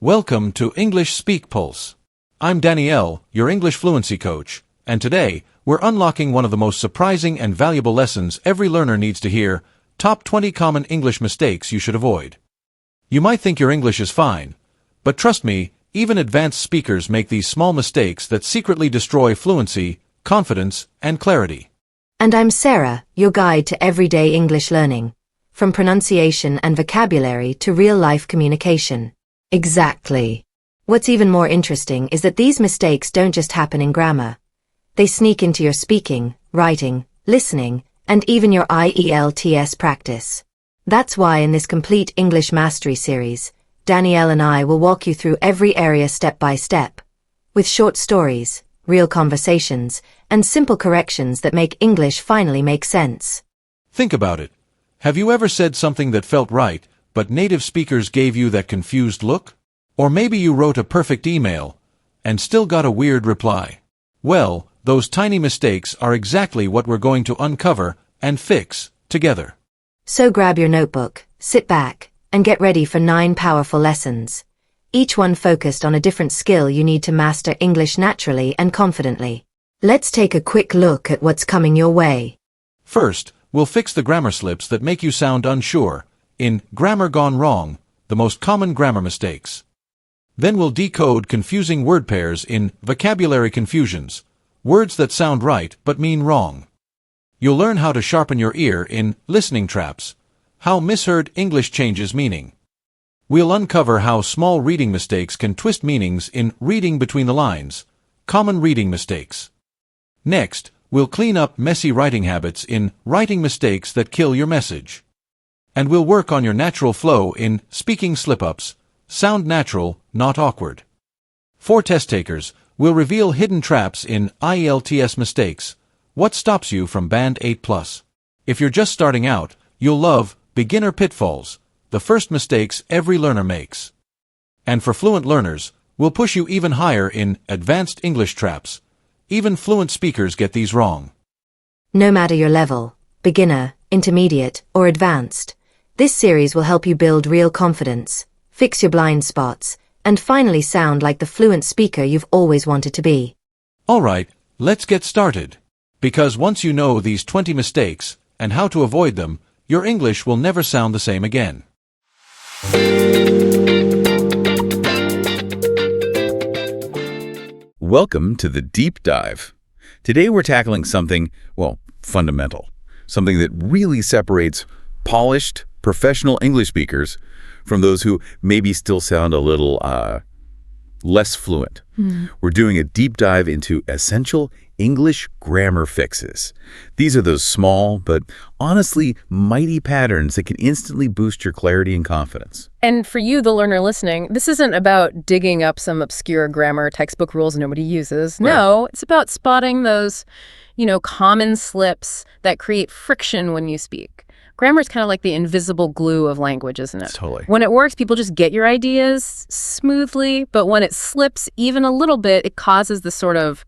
Welcome to English Speak Pulse. I'm Danielle, your English fluency coach, and today, we're unlocking one of the most surprising and valuable lessons every learner needs to hear: top 20 common English mistakes you should avoid. You might think your English is fine, but trust me, even advanced speakers make these small mistakes that secretly destroy fluency, confidence, and clarity. And I'm Sarah, your guide to everyday English learning, from pronunciation and vocabulary to real-life communication. Exactly. What's even more interesting is that these mistakes don't just happen in grammar. They sneak into your speaking, writing, listening, and even your IELTS practice. That's why in this complete English mastery series, Danielle and I will walk you through every area step by step, with short stories, real conversations, and simple corrections that make English finally make sense. Think about it. Have you ever said something that felt right, but native speakers gave you that confused look? Or maybe you wrote a perfect email, and still got a weird reply. Well, those tiny mistakes are exactly what we're going to uncover and fix together. So grab your notebook, sit back, and get ready for 9 powerful lessons, each one focused on a different skill you need to master English naturally and confidently. Let's take a quick look at what's coming your way. First, we'll fix the grammar slips that make you sound unsure, in Grammar Gone Wrong, the most common grammar mistakes. Then we'll decode confusing word pairs in Vocabulary Confusions, words that sound right but mean wrong. You'll learn how to sharpen your ear in Listening Traps, how misheard English changes meaning. We'll uncover how small reading mistakes can twist meanings in Reading Between the Lines, common reading mistakes. Next, we'll clean up messy writing habits in Writing Mistakes That Kill Your Message. And we'll work on your natural flow in Speaking Slip-Ups, sound natural, not awkward. For test takers, we'll reveal hidden traps in IELTS mistakes, what stops you from Band 8+. If you're just starting out, you'll love Beginner Pitfalls, the first mistakes every learner makes. And for fluent learners, we'll push you even higher in Advanced English Traps. Even fluent speakers get these wrong. No matter your level, beginner, intermediate, or advanced, this series will help you build real confidence, fix your blind spots, and finally sound like the fluent speaker you've always wanted to be. All right, let's get started. Because once you know these 20 mistakes and how to avoid them, your English will never sound the same again. Welcome to the Deep Dive. Today we're tackling something, fundamental. Something that really separates polished, professional English speakers from those who maybe still sound a little less fluent. We're doing a deep dive into essential English grammar fixes. These are those small but honestly mighty patterns that can instantly boost your clarity and confidence. And for you, the learner listening, this isn't about digging up some obscure grammar textbook rules nobody uses. Right. No, it's about spotting those, common slips that create friction when you speak. Grammar is kind of like the invisible glue of language, isn't it? Totally. When it works, people just get your ideas smoothly, but when it slips even a little bit, it causes this sort of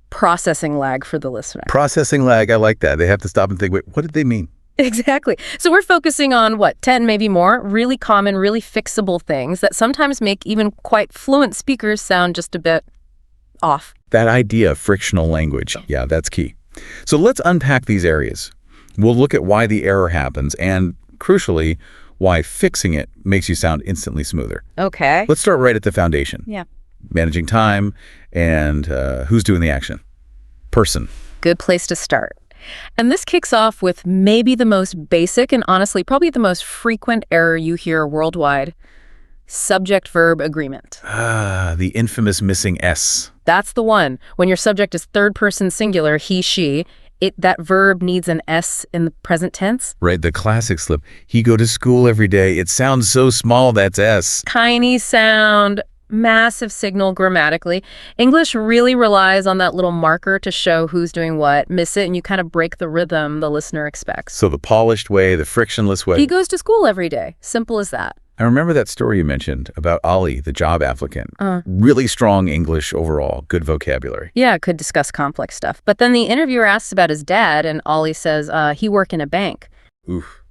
processing lag for the listener. Processing lag, I like that. They have to stop and think, wait, what did they mean? Exactly. So we're focusing on, 10, maybe more, really common, really fixable things that sometimes make even quite fluent speakers sound just a bit off. That idea of frictional language, yeah, that's key. So let's unpack these areas. We'll look at why the error happens and, crucially, why fixing it makes you sound instantly smoother. Okay. Let's start right at the foundation. Yeah. Managing time and who's doing the action. Person. Good place to start. And this kicks off with maybe the most basic and honestly probably the most frequent error you hear worldwide: subject-verb agreement. The infamous missing S. That's the one. When your subject is third-person singular, he, she, that verb needs an S in the present tense. Right, the classic slip. He go to school every day. It sounds so small, that's S. Tiny sound, massive signal grammatically. English really relies on that little marker to show who's doing what. Miss it and you kind of break the rhythm the listener expects. So the polished way, the frictionless way. He goes to school every day. Simple as that. I remember that story you mentioned about Ali, the job applicant. Really strong English overall, good vocabulary. Yeah, could discuss complex stuff. But then the interviewer asks about his dad, and Ali says he work in a bank. Oof.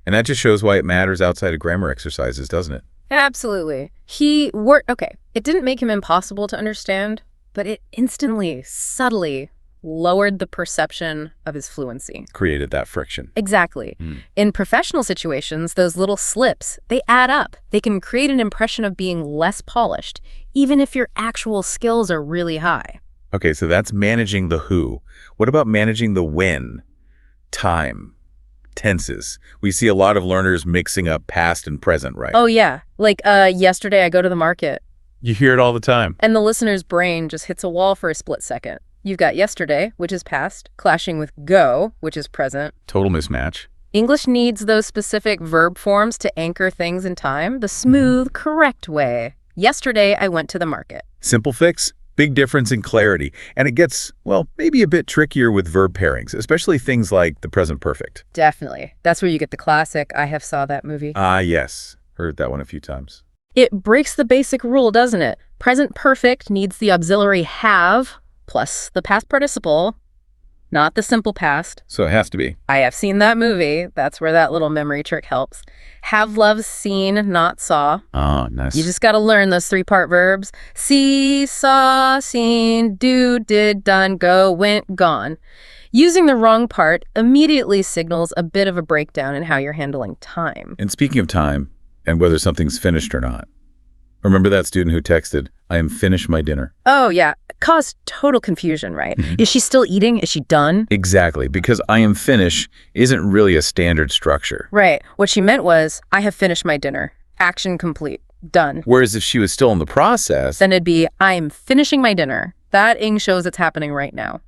And that just shows why it matters outside of grammar exercises, doesn't it? Absolutely. Okay, it didn't make him impossible to understand, but it instantly, subtly lowered the perception of his fluency. Created that friction. Exactly. In professional situations, those little slips, they add up. They can create an impression of being less polished, even if your actual skills are really high. Okay, so that's managing the who. What about managing the when? Time, tenses. We see a lot of learners mixing up past and present, right? Oh, yeah. Like, yesterday I go to the market, You hear it all the time. and the listener's brain just hits a wall for a split second. You've got yesterday, which is past, clashing with go, which is present. Total mismatch. English needs those specific verb forms to anchor things in time, the smooth, correct way. Yesterday, I went to the market. Simple fix, big difference in clarity. And it gets, well, maybe a bit trickier with verb pairings, especially things like the present perfect. Definitely. That's where you get the classic, I have saw that movie. Ah, yes. Heard that one a few times. It breaks the basic rule, doesn't it? Present perfect needs the auxiliary have plus the past participle, not the simple past. So it has to be. I have seen that movie. That's where that little memory trick helps. Have loved, seen, not saw. Ah, nice. You just got to learn those 3-part verbs. See, saw, seen, do, did, done, go, went, gone. Using the wrong part immediately signals a bit of a breakdown in how you're handling time. And speaking of time, and whether something's finished or not, remember that student who texted, I am finished my dinner? Oh, yeah. Caused total confusion, right? Is she still eating? Is she done? Exactly, because I am finished isn't really a standard structure. Right. What she meant was, I have finished my dinner. Action complete. Done. Whereas if she was still in the process, Then it'd be, I am finishing my dinner. That ing shows it's happening right now.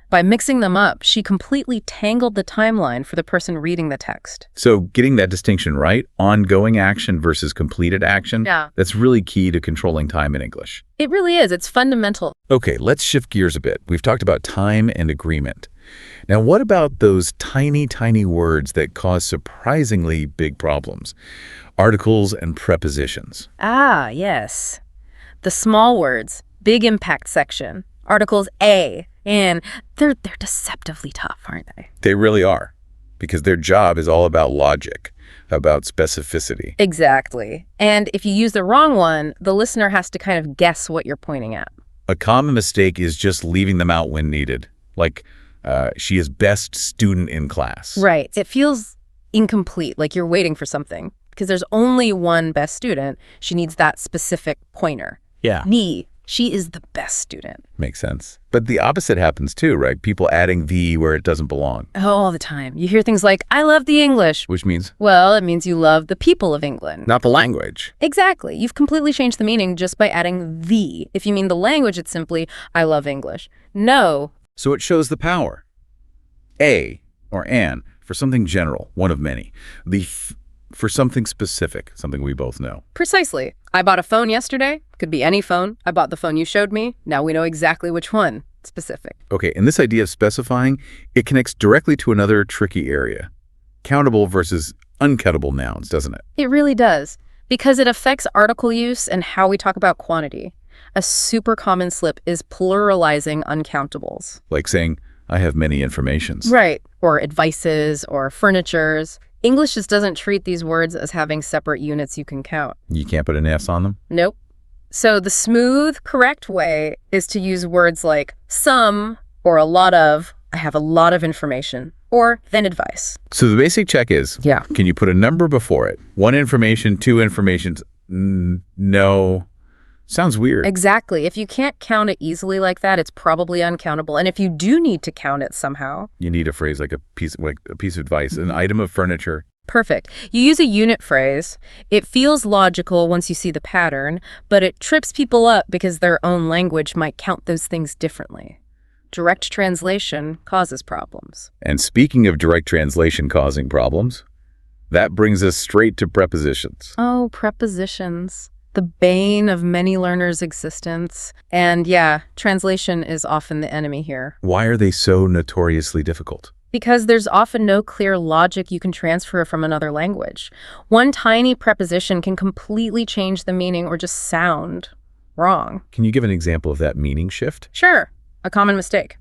By mixing them up, she completely tangled the timeline for the person reading the text. so getting that distinction right, ongoing action versus completed action, Yeah. that's really key to controlling time in English. It really is. It's fundamental. Okay, let's shift gears a bit. We've talked about time and agreement. Now, what about those tiny, tiny words that cause surprisingly big problems? Articles and prepositions. Ah, yes. The small words, big impact section, articles A, and they're deceptively tough, aren't they? They really are, because their job is all about logic, about specificity. Exactly. And if you use the wrong one, the listener has to kind of guess what you're pointing at. A common mistake is just leaving them out when needed, like she is best student in class. Right. It feels incomplete, like you're waiting for something, because there's only one best student. She needs that specific pointer. Yeah. Me. She is the best student. Makes sense. But the opposite happens too, right? People adding the where it doesn't belong, Oh, all the time. You hear things like, I love the English. which means Well, it means you love the people of England. not the language. Exactly. You've completely changed the meaning just by adding the. If you mean the language, it's simply, I love English. No. So it shows the power. A or an for something general, one of many. The for something specific, something we both know. Precisely. I bought a phone yesterday. Could be any phone. I bought the phone you showed me. Now we know exactly which one. Specific. Okay, and this idea of specifying, it connects directly to another tricky area. Countable versus uncountable nouns, doesn't it? It really does. Because it affects article use and how we talk about quantity. A super common slip is pluralizing uncountables. Like saying, I have many informations. Right. Or advices or furnitures. English just doesn't treat these words as having separate units you can count. You can't put an S on them? Nope. So the smooth, correct way is to use words like some or a lot of, I have a lot of information, or then advice. So the basic check is, Yeah. can you put a number before it? One information, two informations, no. Sounds weird. Exactly. If you can't count it easily like that, it's probably uncountable. And if you do need to count it somehow, You need a phrase like a piece of advice, an item of furniture. perfect. You use a unit phrase. It feels logical once you see the pattern, but it trips people up because their own language might count those things differently. Direct translation causes problems. And speaking of direct translation causing problems, that brings us straight to prepositions. Oh, prepositions. The bane of many learners' existence. And yeah, translation is often the enemy here. Why are they so notoriously difficult? Because there's often no clear logic you can transfer from another language. One tiny preposition can completely change the meaning or just sound wrong. Can you give an example of that meaning shift? Sure, a common mistake.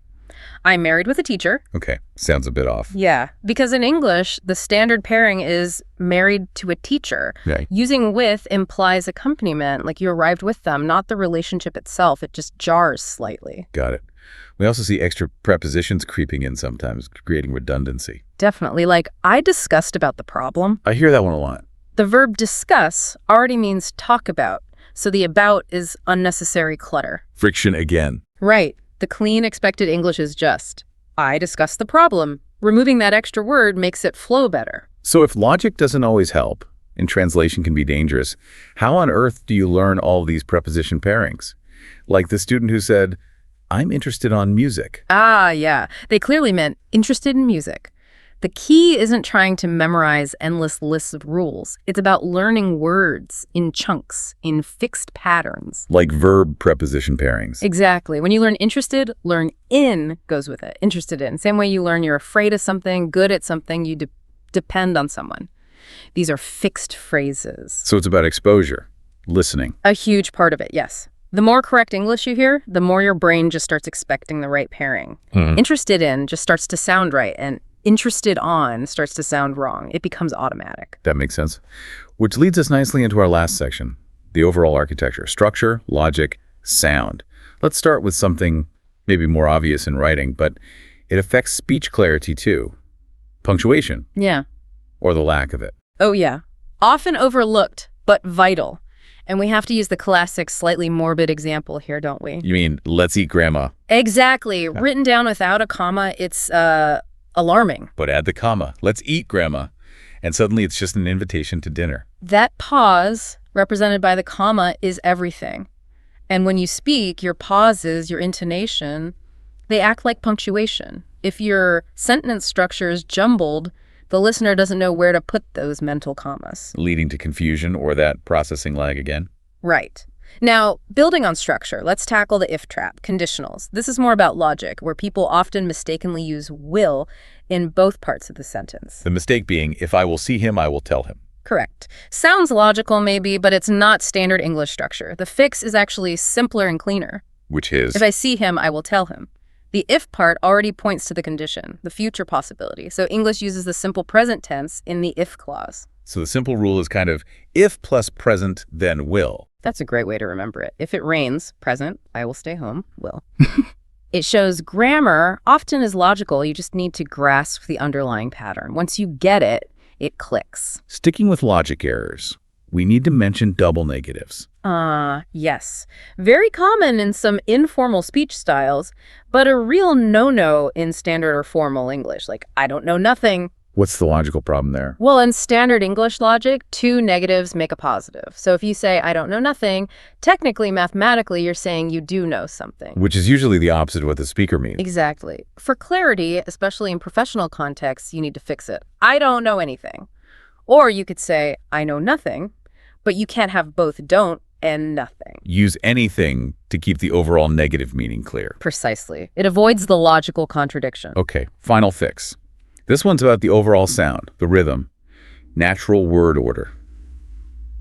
I'm married with a teacher. Okay, sounds a bit off. Yeah, because in English, the standard pairing is married to a teacher. Right. Using with implies accompaniment, like you arrived with them, not the relationship itself. It just jars slightly. Got it. We also see extra prepositions creeping in sometimes, creating redundancy. Definitely, like, I discussed about the problem. I hear that one a lot. The verb discuss already means talk about, so the about is unnecessary clutter. Friction again. Right. The clean expected English is just, I discussed the problem. Removing that extra word makes it flow better. So if logic doesn't always help, and translation can be dangerous, how on earth do you learn all these preposition pairings? Like the student who said, I'm interested on music. Ah, yeah. They clearly meant interested in music. The key isn't trying to memorize endless lists of rules. It's about learning words in chunks, in fixed patterns. Like verb preposition pairings. Exactly. When you learn interested, learn in goes with it. Interested in. Same way you learn you're afraid of something, good at something, you depend on someone. These are fixed phrases. So it's about exposure, listening. A huge part of it, yes. The more correct English you hear, the more your brain just starts expecting the right pairing. Interested in just starts to sound right, and interested on starts to sound wrong. It becomes automatic. That makes sense. Which leads us nicely into our last section, the overall architecture, structure, logic, sound. Let's start with something maybe more obvious in writing, but it affects speech clarity too. Punctuation. Yeah. Or the lack of it. Oh, yeah. Often overlooked, but vital. And we have to use the classic, slightly morbid example here, don't we? You mean, let's eat grandma. Exactly. Written down without a comma, it's alarming. But add the comma, let's eat grandma. And suddenly it's just an invitation to dinner. That pause, represented by the comma, is everything. And when you speak, your pauses, your intonation, they act like punctuation. If your sentence structure is jumbled, the listener doesn't know where to put those mental commas. Leading to confusion or that processing lag again. Right. Now, building on structure, let's tackle the if trap, conditionals. This is more about logic, where people often mistakenly use will in both parts of the sentence. The mistake being, if I will see him, I will tell him. Correct. Sounds logical maybe, but it's not standard English structure. The fix is actually simpler and cleaner. Which is? If I see him, I will tell him. The if part already points to the condition, the future possibility. So English uses the simple present tense in the if clause. So the simple rule is kind of if plus present, then will. That's a great way to remember it. If it rains, present, I will stay home, will. It shows grammar often is logical. You just need to grasp the underlying pattern. Once you get it, it clicks. Sticking with logic errors, we need to mention double negatives. Yes. Very common in some informal speech styles, but a real no-no in standard or formal English, like, I don't know nothing. What's the logical problem there? Well, in standard English logic, two negatives make a positive. So if you say, I don't know nothing, technically, mathematically, you're saying you do know something. Which is usually the opposite of what the speaker means. Exactly. For clarity, especially in professional contexts, you need to fix it. I don't know anything. Or you could say, I know nothing, but you can't have both don't and nothing. Use anything to keep the overall negative meaning clear. Precisely. It avoids the logical contradiction. Okay, final fix. This one's about the overall sound, the rhythm, natural word order.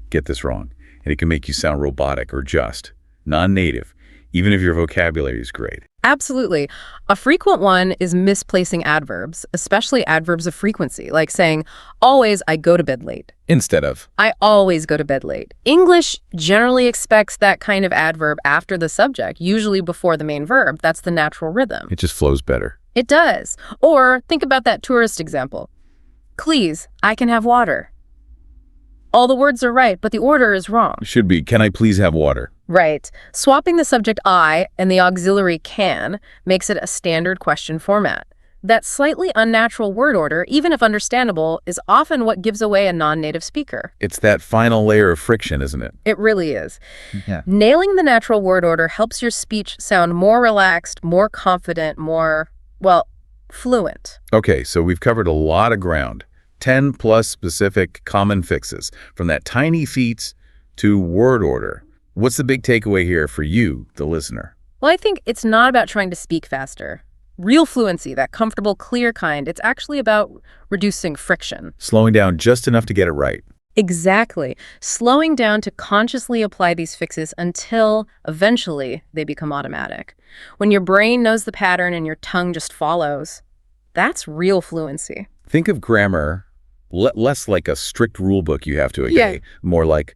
Get this wrong, and it can make you sound robotic or just non-native, even if your vocabulary is great. Absolutely. A frequent one is misplacing adverbs, especially adverbs of frequency, like saying, always I go to bed late. Instead of, I always go to bed late. English generally expects that kind of adverb after the subject, usually before the main verb. That's the natural rhythm. it just flows better. It does. Or think about that tourist example. Please, I can have water. All the words are right, but the order is wrong. It should be, can I please have water? Right. Swapping the subject I and the auxiliary can makes it a standard question format. That slightly unnatural word order, even if understandable, is often what gives away a non-native speaker. It's that final layer of friction, isn't it? It really is. Yeah. Nailing the natural word order helps your speech sound more relaxed, more confident, more, well, fluent. Okay, so we've covered a lot of ground. 10 plus specific common fixes, from that tiny feats to word order. What's the big takeaway here for you, the listener? Well, I think it's not about trying to speak faster. Real fluency, that comfortable, clear kind, it's actually about reducing friction. Slowing down just enough to get it right. Exactly. Slowing down to consciously apply these fixes until eventually they become automatic. When your brain knows the pattern and your tongue just follows, that's real fluency. Think of grammar less like a strict rule book you have to obey, Yeah. more like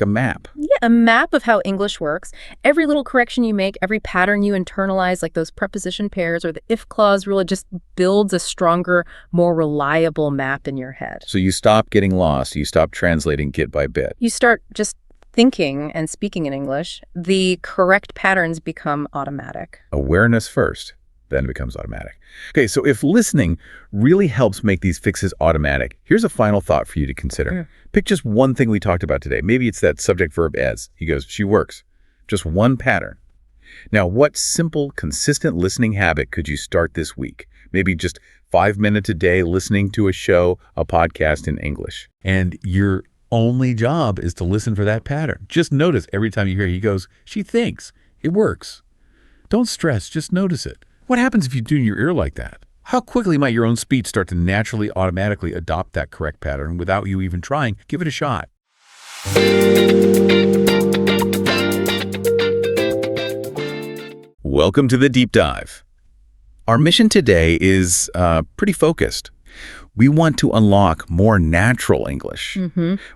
a map. Yeah, a map of how English works. Every little correction you make, every pattern you internalize, like those preposition pairs or the if clause rule, it just builds a stronger, more reliable map in your head. So you stop getting lost, you stop translating bit by bit. You start just thinking and speaking in English, the correct patterns become automatic. Awareness first, then it becomes automatic. Okay, so if listening really helps make these fixes automatic, here's a final thought for you to consider. Pick just one thing we talked about today. Maybe it's that subject verb as. He goes, she works. Just one pattern. Now, what simple, consistent listening habit could you start this week? Maybe just 5 minutes a day listening to a show, a podcast in English. And your only job is to listen for that pattern. Just notice every time you hear he goes, she thinks. It works. Don't stress, just notice it. What happens if you tune your ear like that? How quickly might your own speech start to naturally, automatically adopt that correct pattern without you even trying? Give it a shot. Welcome to the Deep Dive. Our mission today is pretty focused. We want to unlock more natural English.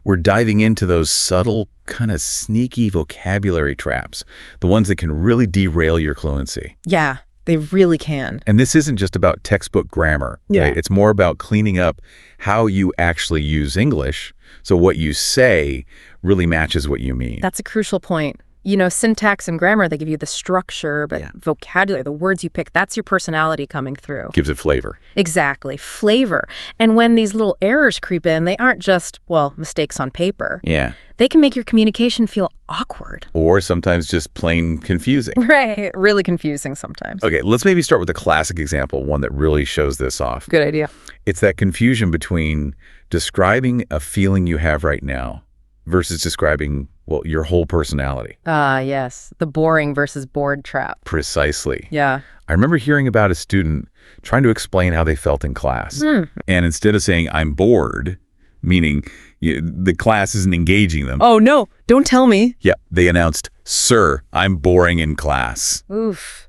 We're diving into those subtle, kind of sneaky vocabulary traps, the ones that can really derail your fluency. Yeah, they really can. And this isn't just about textbook grammar. Yeah. Right? It's more about cleaning up how you actually use English, so what you say really matches what you mean. That's a crucial point. You know, syntax and grammar, they give you the structure, but vocabulary, the words you pick, that's your personality coming through. Gives it flavor. Exactly. Flavor. And when these little errors creep in, they aren't just, well, mistakes on paper. Yeah. They can make your communication feel awkward. Or sometimes just plain confusing. Right. Really confusing sometimes. Okay, let's maybe start with a classic example, one that really shows this off. Good idea. It's that confusion between describing a feeling you have right now versus describing, well, your whole personality. Yes. The boring versus bored trap. Precisely. Yeah. I remember hearing about a student trying to explain how they felt in class. And instead of saying, I'm bored, meaning the class isn't engaging them. Oh, no. Don't tell me. Yeah, they announced, sir, I'm boring in class. Oof.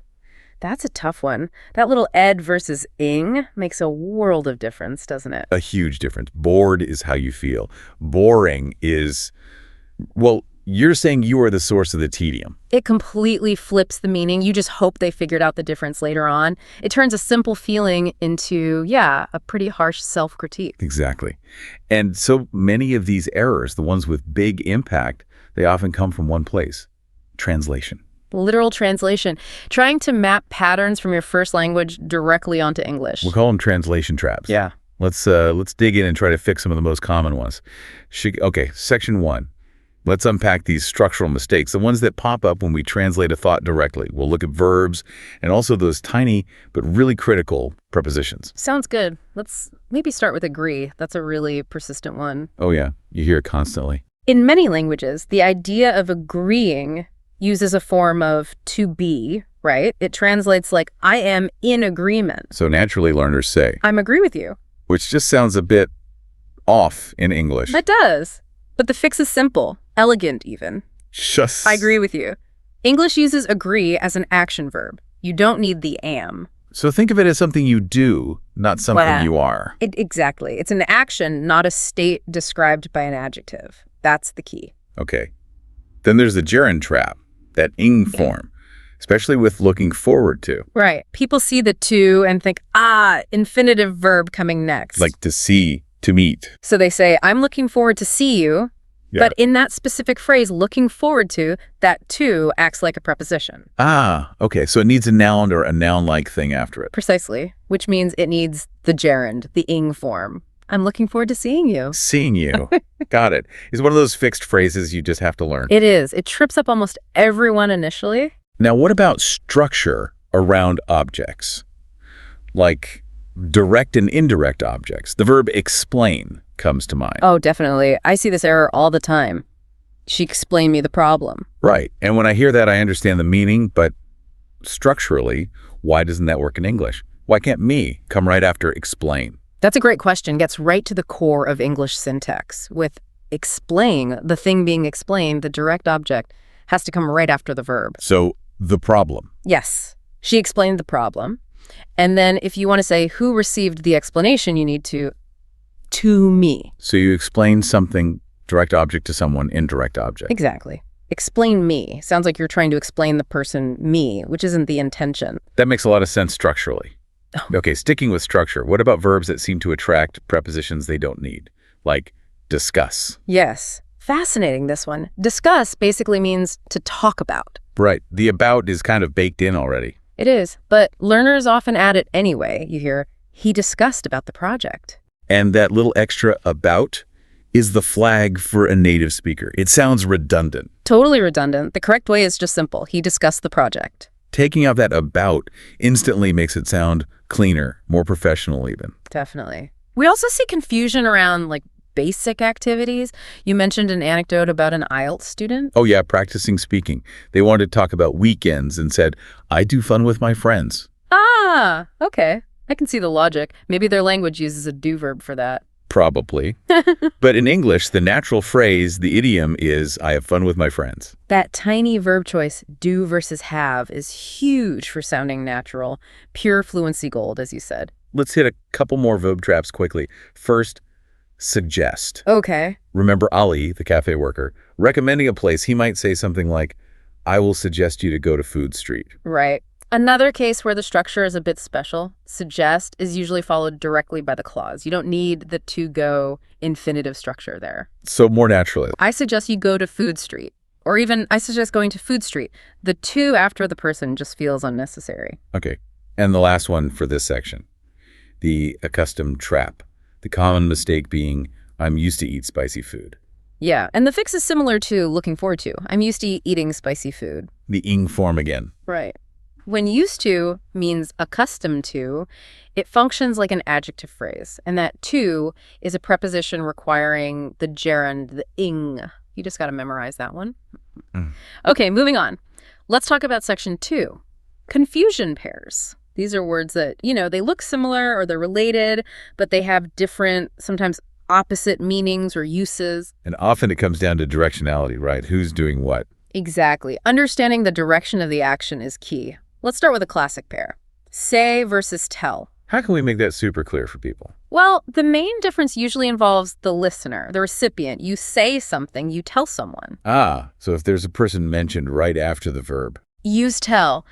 That's a tough one. That little ed versus ing makes a world of difference, doesn't it? A huge difference. Bored is how you feel. Boring is, well, you're saying you are the source of the tedium. It completely flips the meaning. You just hope they figured out the difference later on. It turns a simple feeling into, a pretty harsh self-critique. Exactly. And so many of these errors, the ones with big impact, they often come from one place: translation. Literal translation. Trying to map patterns from your first language directly onto English. We'll call them translation traps. Yeah. Let's dig in and try to fix some of the most common ones. Okay, section 1. Let's unpack these structural mistakes, the ones that pop up when we translate a thought directly. We'll look at verbs and also those tiny but really critical prepositions. Sounds good. Let's maybe start with agree. That's a really persistent one. Oh yeah, you hear it constantly. In many languages, the idea of agreeing uses a form of to be, right? It translates like, I am in agreement. So naturally learners say, I'm agree with you. which just sounds a bit off in English. That does. But the fix is simple, elegant even. Just... I agree with you. English uses agree as an action verb. You don't need the am. So think of it as something you do, not something you are. Exactly. It's an action, not a state described by an adjective. That's the key. Okay. Then there's the gerund trap, that ing form, especially with looking forward to. Right. People see the to and think, infinitive verb coming next. Like to see, to meet. So they say, I'm looking forward to see you. Yeah. But in that specific phrase, looking forward to, that to acts like a preposition. Okay. So it needs a noun or a noun-like thing after it. Precisely. Which means it needs the gerund, the ing form. I'm looking forward to seeing you. Seeing you. Got it. It's one of those fixed phrases you just have to learn. It is. It trips up almost everyone initially. Now, what about structure around objects? Like direct and indirect objects. The verb explain comes to mind. Oh, definitely. I see this error all the time. She explained me the problem. Right. And when I hear that, I understand the meaning, but structurally, why doesn't that work in English? Why can't me come right after explain? That's a great question. Gets right to the core of English syntax. With explain, the thing being explained, the direct object, has to come right after the verb. So, the problem. Yes. She explained the problem. And then if you want to say who received the explanation, you need to me. So you explain something, direct object to someone, indirect object. Exactly. Explain me. Sounds like you're trying to explain the person me, which isn't the intention. That makes a lot of sense structurally. Okay, sticking with structure, what about verbs that seem to attract prepositions they don't need? Like discuss. Yes. Fascinating, this one. Discuss basically means to talk about. Right. The about is kind of baked in already. It is, but learners often add it anyway. You hear, he discussed about the project. And that little extra about is the flag for a native speaker. It sounds redundant. Totally redundant. The correct way is just simple. He discussed the project. Taking out that about instantly makes it sound cleaner, more professional even. Definitely. We also see confusion around basic activities. You mentioned an anecdote about an IELTS student. Oh yeah, practicing speaking. They wanted to talk about weekends and said, I do fun with my friends. Ah, okay. I can see the logic. Maybe their language uses a do verb for that. Probably. But in English, the natural phrase, the idiom is, I have fun with my friends. That tiny verb choice, do versus have, is huge for sounding natural. Pure fluency gold, as you said. Let's hit a couple more verb traps quickly. First, suggest. Okay. Remember Ali, the cafe worker, recommending a place. He might say something like, I will suggest you to go to Food Street. Right. Another case where the structure is a bit special, suggest, is usually followed directly by the clause. You don't need the to-go infinitive structure there. So more naturally. I suggest you go to Food Street. Or even, I suggest going to Food Street. The to after the person just feels unnecessary. Okay. And the last one for this section, the accustomed trap. The common mistake being, I'm used to eat spicy food. Yeah, and the fix is similar to looking forward to. I'm used to eating spicy food. The ing form again. Right. When used to means accustomed to, it functions like an adjective phrase. And that to is a preposition requiring the gerund, the ing. You just got to memorize that one. Okay, moving on. Let's talk about section 2. Confusion pairs. These are words that, they look similar or they're related, but they have different, sometimes opposite meanings or uses. And often it comes down to directionality, right? Who's doing what? Exactly. Understanding the direction of the action is key. Let's start with a classic pair. Say versus tell. How can we make that super clear for people? Well, the main difference usually involves the listener, the recipient. You say something, you tell someone. Ah, so if there's a person mentioned right after the verb. Use tell.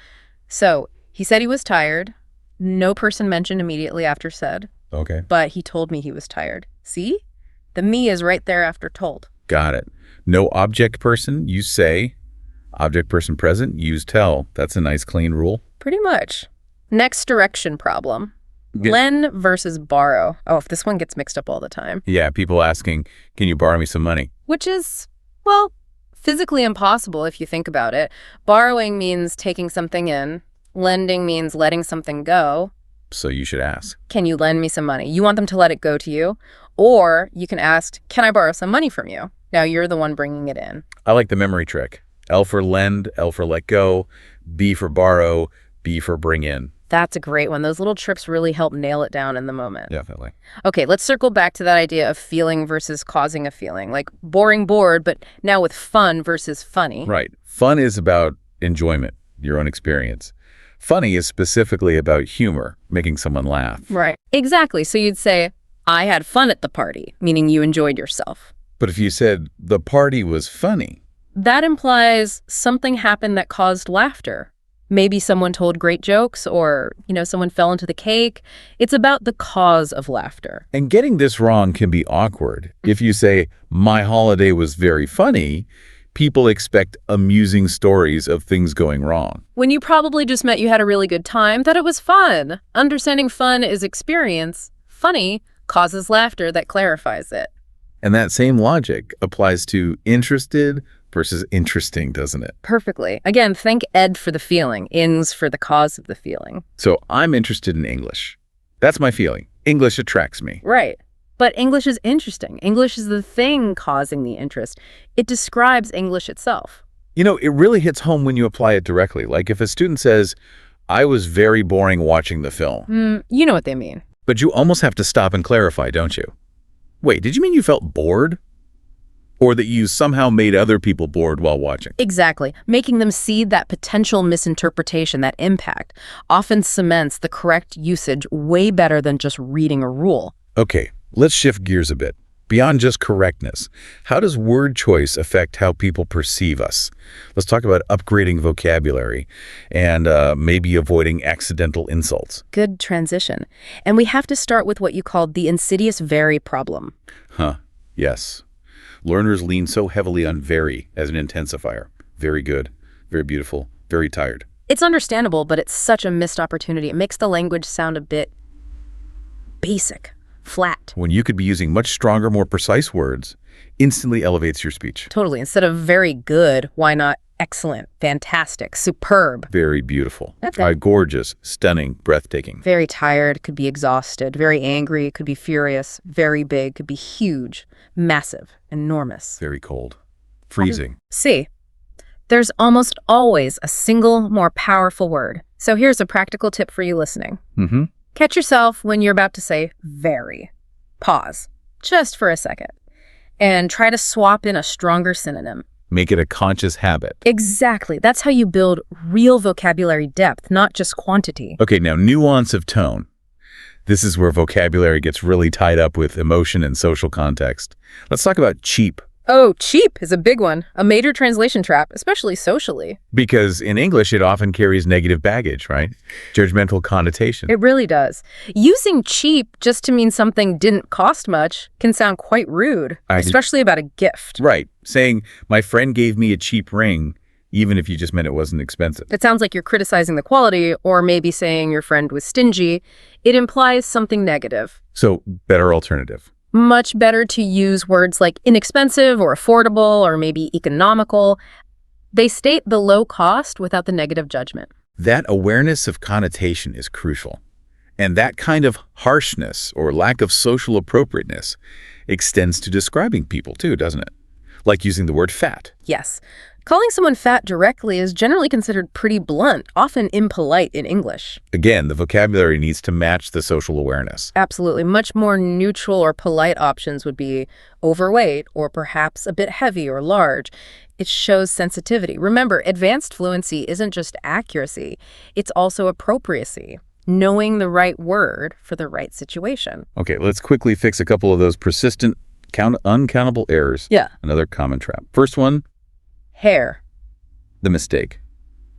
So, he said he was tired. No person mentioned immediately after said. Okay. But he told me he was tired. See? The me is right there after told. Got it. No object person, use say. Object person present, use tell. That's a nice clean rule. Pretty much. Next direction problem. Yeah. Lend versus borrow. Oh, if this one gets mixed up all the time. Yeah, people asking, can you borrow me some money? Which is, well, physically impossible if you think about it. Borrowing means taking something in. Lending means letting something go. So you should ask. Can you lend me some money? You want them to let it go to you. Or you can ask, can I borrow some money from you? Now you're the one bringing it in. I like the memory trick. L for lend, L for let go, B for borrow, B for bring in. That's a great one. Those little trips really help nail it down in the moment. Definitely. Okay, let's circle back to that idea of feeling versus causing a feeling. Like boring, bored, but now with fun versus funny. Right. Fun is about enjoyment, your own experience. Funny is specifically about humor, making someone laugh. Right. Exactly. So you'd say, I had fun at the party, meaning you enjoyed yourself. But if you said, the party was funny. That implies something happened that caused laughter. Maybe someone told great jokes or, someone fell into the cake. It's about the cause of laughter. And getting this wrong can be awkward. If you say, my holiday was very funny, people expect amusing stories of things going wrong. When you probably just meant you had a really good time, that it was fun. Understanding fun is experience. Funny causes laughter that clarifies it. And that same logic applies to interested versus interesting, doesn't it? Perfectly. Again, thank ed for the feeling, ins for the cause of the feeling. So I'm interested in English. That's my feeling. English attracts me. Right. But English is interesting. English is the thing causing the interest. It describes English itself. It really hits home when you apply it directly. Like if a student says, I was very boring watching the film. You know what they mean. But you almost have to stop and clarify, don't you? Wait, did you mean you felt bored? Or that you somehow made other people bored while watching. Exactly. Making them see that potential misinterpretation, that impact, often cements the correct usage way better than just reading a rule. Okay, let's shift gears a bit. Beyond just correctness, how does word choice affect how people perceive us? Let's talk about upgrading vocabulary and maybe avoiding accidental insults. Good transition. And we have to start with what you called the insidious very problem. Yes. Learners lean so heavily on very as an intensifier. Very good, very beautiful, very tired. It's understandable, but it's such a missed opportunity. It makes the language sound a bit basic, flat. When you could be using much stronger, more precise words, instantly elevates your speech. Totally. Instead of very good, why not excellent, fantastic, superb? Very beautiful. Okay. Gorgeous, stunning, breathtaking. Very tired, could be exhausted. Very angry, could be furious. Very big, could be huge, massive, enormous. Very cold. Freezing. See, there's almost always a single, more powerful word. So here's a practical tip for you listening. Catch yourself when you're about to say very. Pause, just for a second, and try to swap in a stronger synonym. Make it a conscious habit. Exactly. That's how you build real vocabulary depth, not just quantity. Okay, now nuance of tone. This is where vocabulary gets really tied up with emotion and social context. Let's talk about cheap. Oh, cheap is a big one. A major translation trap, especially socially. Because in English, it often carries negative baggage, right? Judgmental connotation. It really does. Using cheap just to mean something didn't cost much can sound quite rude, especially about a gift. Right. Saying, my friend gave me a cheap ring, even if you just meant it wasn't expensive. It sounds like you're criticizing the quality, or maybe saying your friend was stingy. It implies something negative. So, better alternative. Much better to use words like inexpensive or affordable or maybe economical. They state the low cost without the negative judgment. That awareness of connotation is crucial. And that kind of harshness or lack of social appropriateness extends to describing people too, doesn't it? Like using the word fat. Yes. Calling someone fat directly is generally considered pretty blunt, often impolite in English. Again, the vocabulary needs to match the social awareness. Absolutely. Much more neutral or polite options would be overweight or perhaps a bit heavy or large. It shows sensitivity. Remember, advanced fluency isn't just accuracy, it's also appropriacy. Knowing the right word for the right situation. Okay, let's quickly fix a couple of those persistent, uncountable errors. Yeah. Another common trap. First one. Hair. The mistake.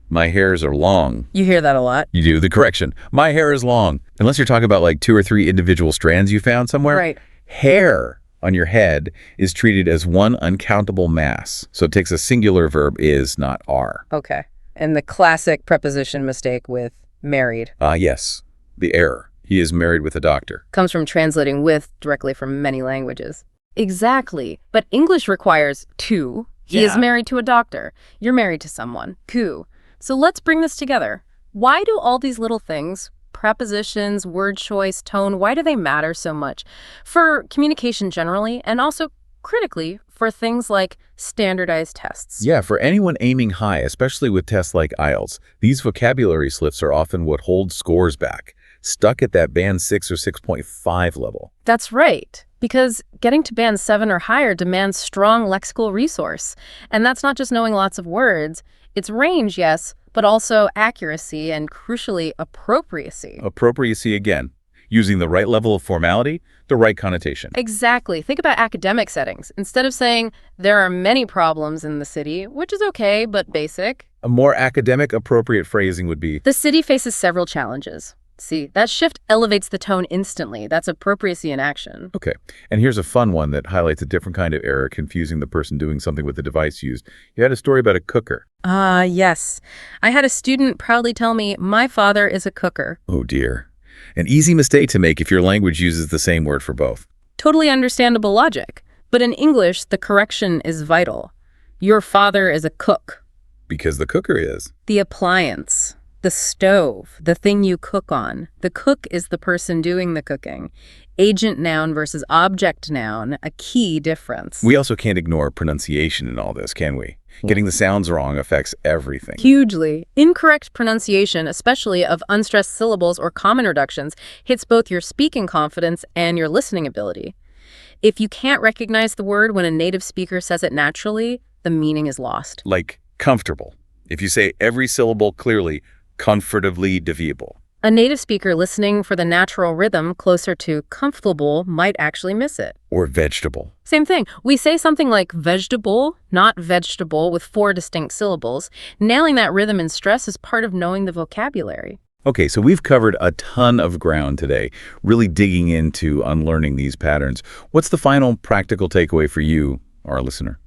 My hairs are long. You hear that a lot. You do. The correction. My hair is long. Unless you're talking about like 2 or 3 individual strands you found somewhere. Right. Hair on your head is treated as one uncountable mass. So it takes a singular verb is, not are. Okay. And the classic preposition mistake with married. Yes. The error. He is married with a doctor. Comes from translating with directly from many languages. Exactly. But English requires to. He is married to a doctor. You're married to someone. Ku. So let's bring this together. Why do all these little things, prepositions, word choice, tone, why do they matter so much? For communication generally, and also critically for things like standardized tests. Yeah, for anyone aiming high, especially with tests like IELTS, these vocabulary slips are often what holds scores back, stuck at that band 6 or 6.5 level. That's right. Because getting to band 7 or higher demands strong lexical resource. And that's not just knowing lots of words. It's range, yes, but also accuracy and, crucially, appropriacy. Appropriacy again. Using the right level of formality, the right connotation. Exactly. Think about academic settings. Instead of saying, there are many problems in the city, which is okay, but basic. A more academic, appropriate phrasing would be, the city faces several challenges. See, that shift elevates the tone instantly. That's appropriacy in action. Okay. And here's a fun one that highlights a different kind of error, confusing the person doing something with the device used. You had a story about a cooker. Yes. I had a student proudly tell me, my father is a cooker. Oh, dear. An easy mistake to make if your language uses the same word for both. Totally understandable logic. But in English, the correction is vital. Your father is a cook. Because the cooker is. The appliance. The stove, the thing you cook on. The cook is the person doing the cooking. Agent noun versus object noun, a key difference. We also can't ignore pronunciation in all this, can we? Getting the sounds wrong affects everything. Hugely. Incorrect pronunciation, especially of unstressed syllables or common reductions, hits both your speaking confidence and your listening ability. If you can't recognize the word when a native speaker says it naturally, the meaning is lost. Like comfortable. If you say every syllable clearly, comfortably deviable. A native speaker listening for the natural rhythm closer to comfortable might actually miss it. Or vegetable. Same thing. We say something like vegetable, not vegetable, with 4 distinct syllables. Nailing that rhythm and stress is part of knowing the vocabulary. Okay, so we've covered a ton of ground today, really digging into unlearning these patterns. What's the final practical takeaway for you, our listener?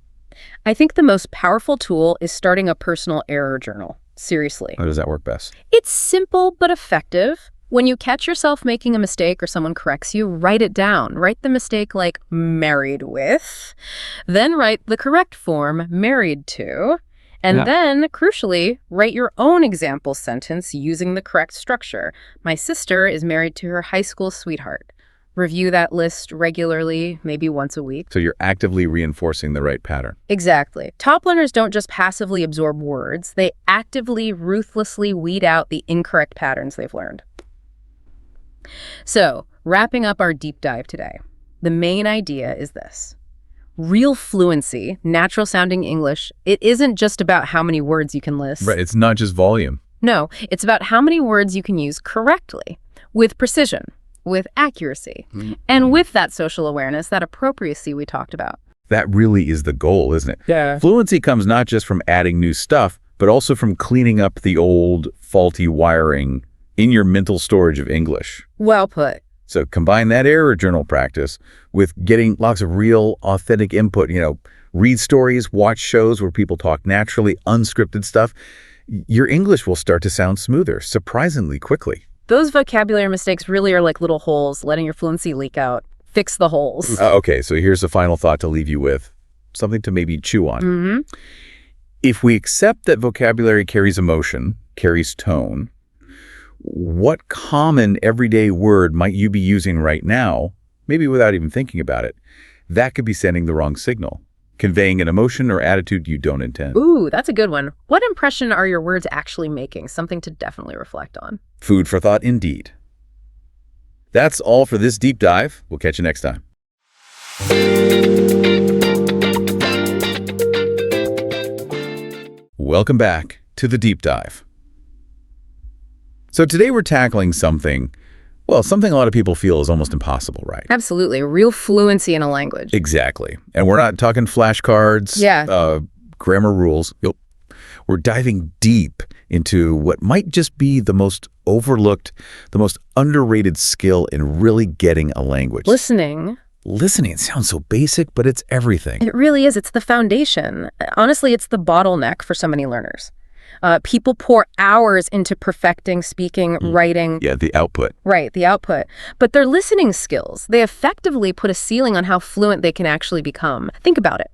I think the most powerful tool is starting a personal error journal. Seriously. How does that work best? It's simple but effective. When you catch yourself making a mistake or someone corrects you, write it down. Write the mistake like married with, then write the correct form married to, and then, crucially, write your own example sentence using the correct structure. My sister is married to her high school sweetheart. Review that list regularly, maybe once a week. So you're actively reinforcing the right pattern. Exactly. Top learners don't just passively absorb words. They actively, ruthlessly weed out the incorrect patterns they've learned. So, wrapping up our deep dive today, the main idea is this. Real fluency, natural-sounding English, it isn't just about how many words you can list. Right, it's not just volume. No, it's about how many words you can use correctly, with precision, with accuracy, and with that social awareness, that appropriacy we talked about. That really is the goal, isn't it? Yeah. Fluency comes not just from adding new stuff, but also from cleaning up the old, faulty wiring in your mental storage of English. Well put. So combine that error journal practice with getting lots of real, authentic input. Read stories, watch shows where people talk naturally, unscripted stuff. Your English will start to sound smoother, surprisingly quickly. Those vocabulary mistakes really are like little holes, letting your fluency leak out. Fix the holes. Okay, so here's a final thought to leave you with, something to maybe chew on. If we accept that vocabulary carries emotion, carries tone, what common everyday word might you be using right now, maybe without even thinking about it? That could be sending the wrong signal, conveying an emotion or attitude you don't intend. Ooh, that's a good one. What impression are your words actually making? Something to definitely reflect on. Food for thought indeed. That's all for this deep dive. We'll catch you next time. Welcome back to the deep dive. So today we're tackling something a lot of people feel is almost impossible, right? Absolutely. Real fluency in a language. Exactly. And we're not talking flashcards, grammar rules. We're diving deep into what might just be the most overlooked, the most underrated skill in really getting a language. Listening. Listening, it sounds so basic, but it's everything. It really is. It's the foundation. Honestly, it's the bottleneck for so many learners. People pour hours into perfecting speaking, writing. Yeah, the output. Right, the output. But their listening skills, they effectively put a ceiling on how fluent they can actually become. Think about it.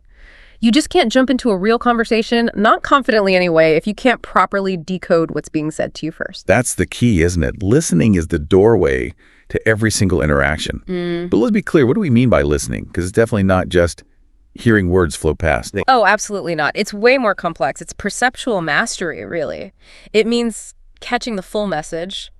You just can't jump into a real conversation, not confidently anyway, if you can't properly decode what's being said to you first. That's the key, isn't it? Listening is the doorway to every single interaction. But let's be clear, what do we mean by listening? Because it's definitely not just hearing words flow past. Oh, absolutely not. It's way more complex. It's perceptual mastery, really. It means catching the full message,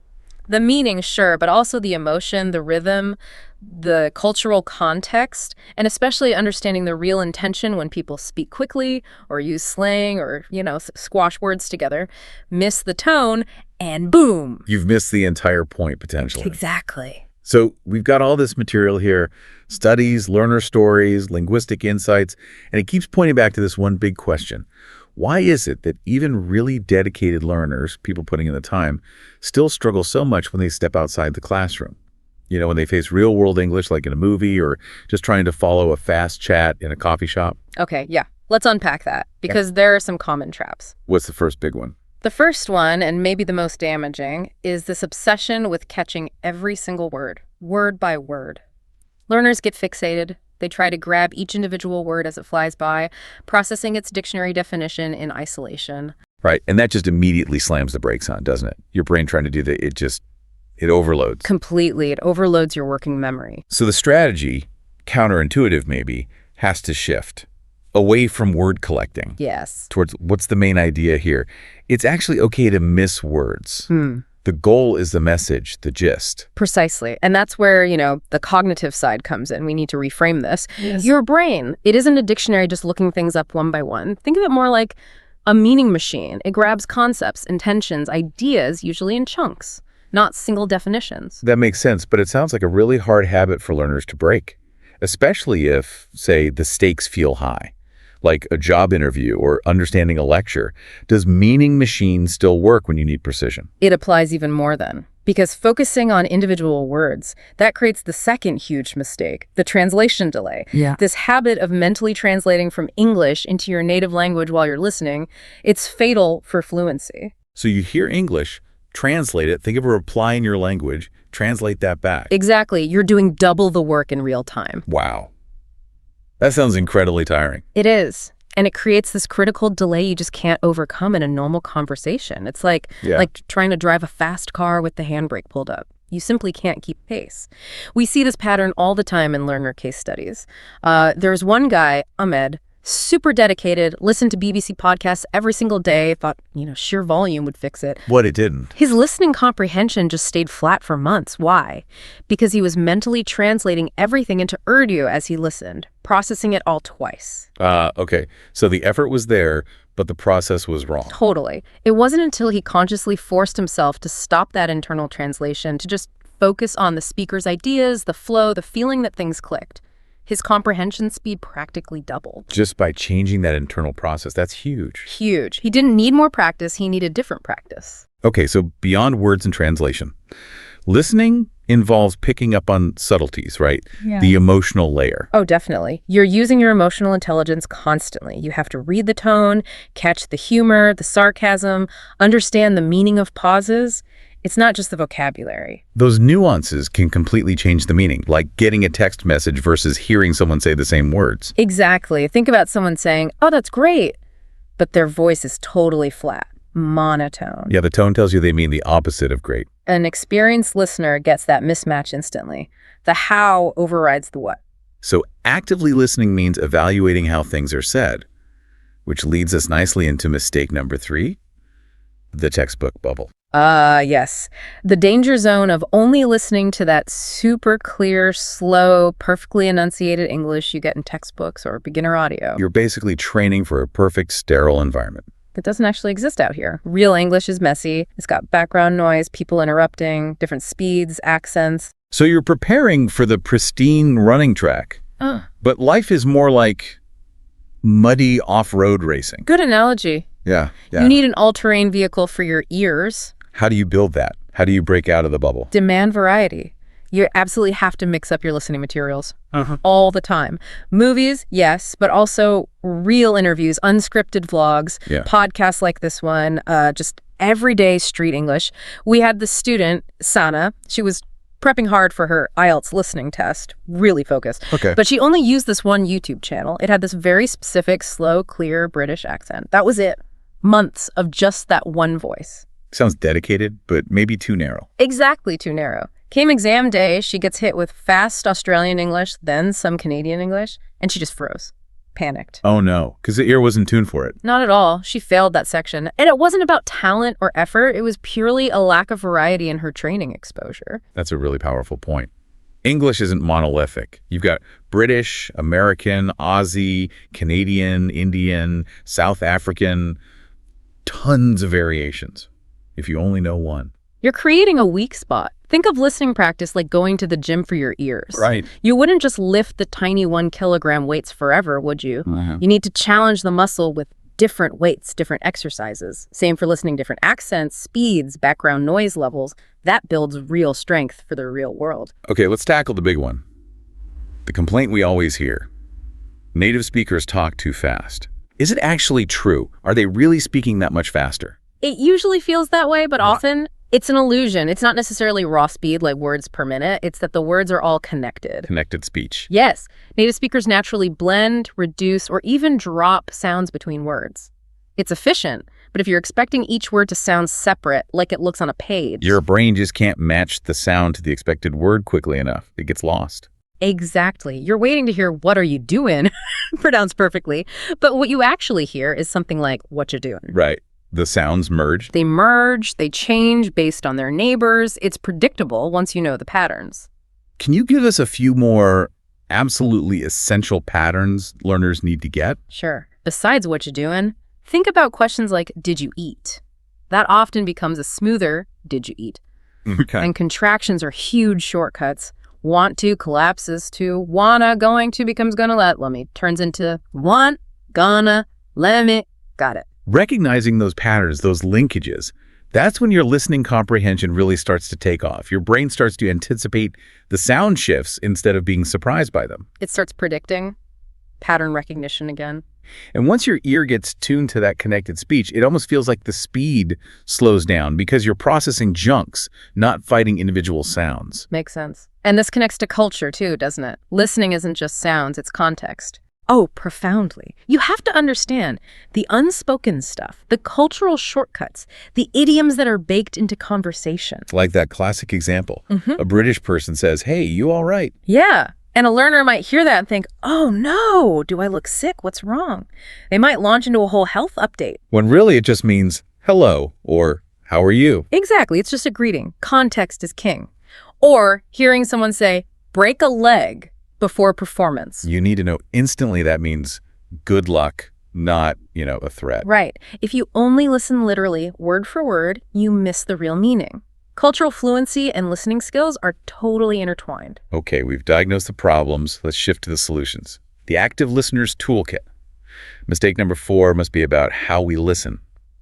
the meaning, sure, but also the emotion, the rhythm, the cultural context, and especially understanding the real intention when people speak quickly or use slang or, squash words together, miss the tone, and boom. You've missed the entire point, potentially. Exactly. So we've got all this material here, studies, learner stories, linguistic insights, and it keeps pointing back to this one big question. Why is it that even really dedicated learners, people putting in the time, still struggle so much when they step outside the classroom? When they face real-world English like in a movie or just trying to follow a fast chat in a coffee shop? Okay, yeah. Let's unpack that because there are some common traps. What's the first big one? The first one, and maybe the most damaging, is this obsession with catching every single word by word. Learners get fixated. They try to grab each individual word as it flies by, processing its dictionary definition in isolation. Right, and that just immediately slams the brakes on, doesn't it? Your brain trying to do that, it overloads. Completely. It overloads your working memory. So the strategy, counterintuitive maybe, has to shift away from word collecting. Yes. Towards what's the main idea here? It's actually okay to miss words. The goal is the message, the gist. Precisely. And that's where, the cognitive side comes in. We need to reframe this. Yes. Your brain, it isn't a dictionary just looking things up one by one. Think of it more like a meaning machine. It grabs concepts, intentions, ideas, usually in chunks, not single definitions. That makes sense, but it sounds like a really hard habit for learners to break, especially if, say, the stakes feel high, like a job interview or understanding a lecture. Does meaning machine still work when you need precision? It applies even more then, because focusing on individual words, that creates the second huge mistake, the translation delay. Yeah. This habit of mentally translating from English into your native language while you're listening, it's fatal for fluency. So you hear English, translate it, think of a reply in your language, translate that back. Exactly. You're doing double the work in real time. Wow. That sounds incredibly tiring. It is. And it creates this critical delay you just can't overcome in a normal conversation. It's like trying to drive a fast car with the handbrake pulled up. You simply can't keep pace. We see this pattern all the time in learner case studies. There's one guy, Ahmed, super dedicated, listened to BBC podcasts every single day, thought, sheer volume would fix it. What it didn't. His listening comprehension just stayed flat for months. Why? Because he was mentally translating everything into Urdu as he listened, processing it all twice. Okay. So the effort was there, but the process was wrong. Totally. It wasn't until he consciously forced himself to stop that internal translation, to just focus on the speaker's ideas, the flow, the feeling that things clicked. His comprehension speed practically doubled. Just by changing that internal process. That's huge. Huge. He didn't need more practice. He needed different practice. Okay, so beyond words and translation, listening involves picking up on subtleties, right? Yeah. The emotional layer. Oh, definitely. You're using your emotional intelligence constantly. You have to read the tone, catch the humor, the sarcasm, understand the meaning of pauses. It's not just the vocabulary. Those nuances can completely change the meaning, like getting a text message versus hearing someone say the same words. Exactly. Think about someone saying, "Oh, that's great," but their voice is totally flat, monotone. Yeah, the tone tells you they mean the opposite of great. An experienced listener gets that mismatch instantly. The how overrides the what. So actively listening means evaluating how things are said, which leads us nicely into mistake number 3, the textbook bubble. Yes. The danger zone of only listening to that super clear, slow, perfectly enunciated English you get in textbooks or beginner audio. You're basically training for a perfect, sterile environment. It doesn't actually exist out here. Real English is messy. It's got background noise, people interrupting, different speeds, accents. So you're preparing for the pristine running track. But life is more like muddy off-road racing. Good analogy. Yeah. You need an all-terrain vehicle for your ears. How do you build that? How do you break out of the bubble? Demand variety. You absolutely have to mix up your listening materials all the time. Movies, yes, but also real interviews, unscripted vlogs, podcasts like this one, just everyday street English. We had the student, Sana. She was prepping hard for her IELTS listening test, really focused. Okay. But she only used this one YouTube channel. It had this very specific, slow, clear British accent. That was it. Months of just that one voice. Sounds dedicated, but maybe too narrow. Exactly too narrow. Came exam day, she gets hit with fast Australian English, then some Canadian English, and she just froze. Panicked. Oh no, because the ear wasn't tuned for it. Not at all. She failed that section. And it wasn't about talent or effort. It was purely a lack of variety in her training exposure. That's a really powerful point. English isn't monolithic. You've got British, American, Aussie, Canadian, Indian, South African, tons of variations, if you only know one. You're creating a weak spot. Think of listening practice like going to the gym for your ears. Right. You wouldn't just lift the tiny 1 kilogram weights forever, would you? You need to challenge the muscle with different weights, different exercises. Same for listening different accents, speeds, background noise levels. That builds real strength for the real world. Okay, let's tackle the big one. The complaint we always hear. Native speakers talk too fast. Is it actually true? Are they really speaking that much faster? It usually feels that way, but often it's an illusion. It's not necessarily raw speed like words per minute. It's that the words are all connected. Connected speech. Yes. Native speakers naturally blend, reduce, or even drop sounds between words. It's efficient, but if you're expecting each word to sound separate, like it looks on a page... Your brain just can't match the sound to the expected word quickly enough. It gets lost. Exactly. You're waiting to hear "what are you doing?" pronounced perfectly, but what you actually hear is something like "what you doing." Right. The sounds merged? They merge, they change based on their neighbors. It's predictable once you know the patterns. Can you give us a few more absolutely essential patterns learners need to get? Sure. Besides what you're doing, think about questions like, did you eat? That often becomes a smoother, did you eat? Okay. And contractions are huge shortcuts. Want to collapses to wanna, going to becomes gonna let me, turns into want, gonna, let me, got it. Recognizing those patterns, those linkages, that's when your listening comprehension really starts to take off. Your brain starts to anticipate the sound shifts instead of being surprised by them. It starts predicting pattern recognition again. And once your ear gets tuned to that connected speech, it almost feels like the speed slows down because you're processing chunks, not fighting individual sounds. Makes sense. And this connects to culture too, doesn't it? Listening isn't just sounds, it's context. Oh, profoundly. You have to understand the unspoken stuff, the cultural shortcuts, the idioms that are baked into conversation. Like that classic example. A British person says, "Hey, you all right?" Yeah. And a learner might hear that and think, oh no, do I look sick? What's wrong? They might launch into a whole health update. When really it just means hello or how are you? Exactly. It's just a greeting. Context is king. Or hearing someone say, break a leg before performance. You need to know instantly that means good luck, not, a threat. Right. If you only listen literally, word for word, you miss the real meaning. Cultural fluency and listening skills are totally intertwined. Okay, we've diagnosed the problems. Let's shift to the solutions. The active listener's toolkit. Mistake number 4 must be about how we listen.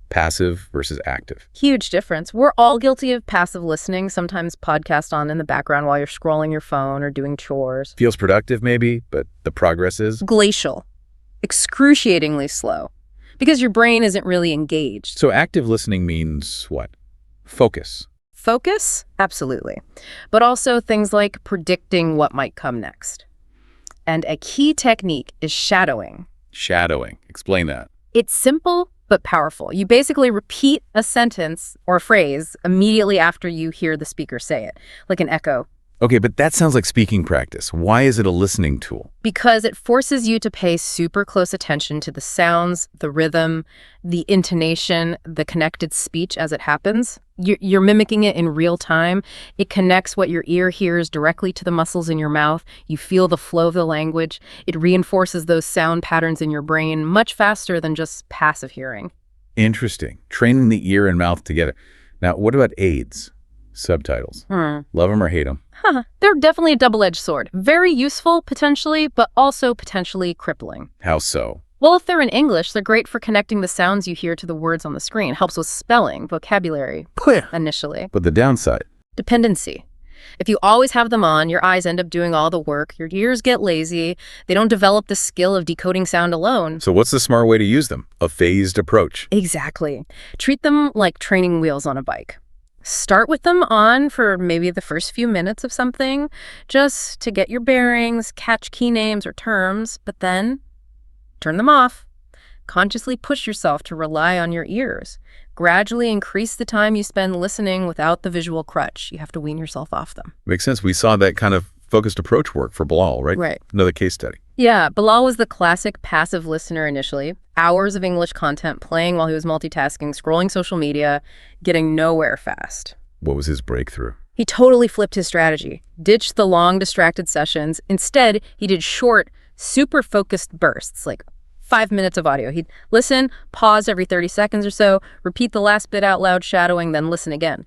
Passive versus active. Huge difference. We're all guilty of passive listening, sometimes podcast on in the background while you're scrolling your phone or doing chores. Feels productive maybe, but the progress is? Glacial. Excruciatingly slow. Because your brain isn't really engaged. So active listening means what? Focus. Focus? Absolutely. But also things like predicting what might come next. And a key technique is shadowing. Shadowing. Explain that. It's simple but powerful. You basically repeat a sentence or a phrase immediately after you hear the speaker say it, like an echo. Okay, but that sounds like speaking practice. Why is it a listening tool? Because it forces you to pay super close attention to the sounds, the rhythm, the intonation, the connected speech as it happens. You're mimicking it in real time. It connects what your ear hears directly to the muscles in your mouth. You feel the flow of the language. It reinforces those sound patterns in your brain much faster than just passive hearing. Interesting. Training the ear and mouth together. Now, what about aids? Subtitles. Love them or hate them? They're definitely a double-edged sword. Very useful, potentially, but also potentially crippling. How so? Well, if they're in English, they're great for connecting the sounds you hear to the words on the screen. Helps with spelling, vocabulary, initially. But the downside? Dependency. If you always have them on, your eyes end up doing all the work, your ears get lazy, they don't develop the skill of decoding sound alone. So what's the smart way to use them? A phased approach. Exactly. Treat them like training wheels on a bike. Start with them on for maybe the first few minutes of something, just to get your bearings, catch key names or terms, but then turn them off. Consciously push yourself to rely on your ears. Gradually increase the time you spend listening without the visual crutch. You have to wean yourself off them. Makes sense. We saw that kind of focused approach work for Bilal, right? Right. Another case study. Yeah, Bilal was the classic passive listener initially. Hours of English content playing while he was multitasking, scrolling social media, getting nowhere fast. What was his breakthrough? He totally flipped his strategy, ditched the long, distracted sessions. Instead, he did short, super focused bursts, like 5 minutes of audio. He'd listen, pause every 30 seconds or so, repeat the last bit out loud, shadowing, then listen again.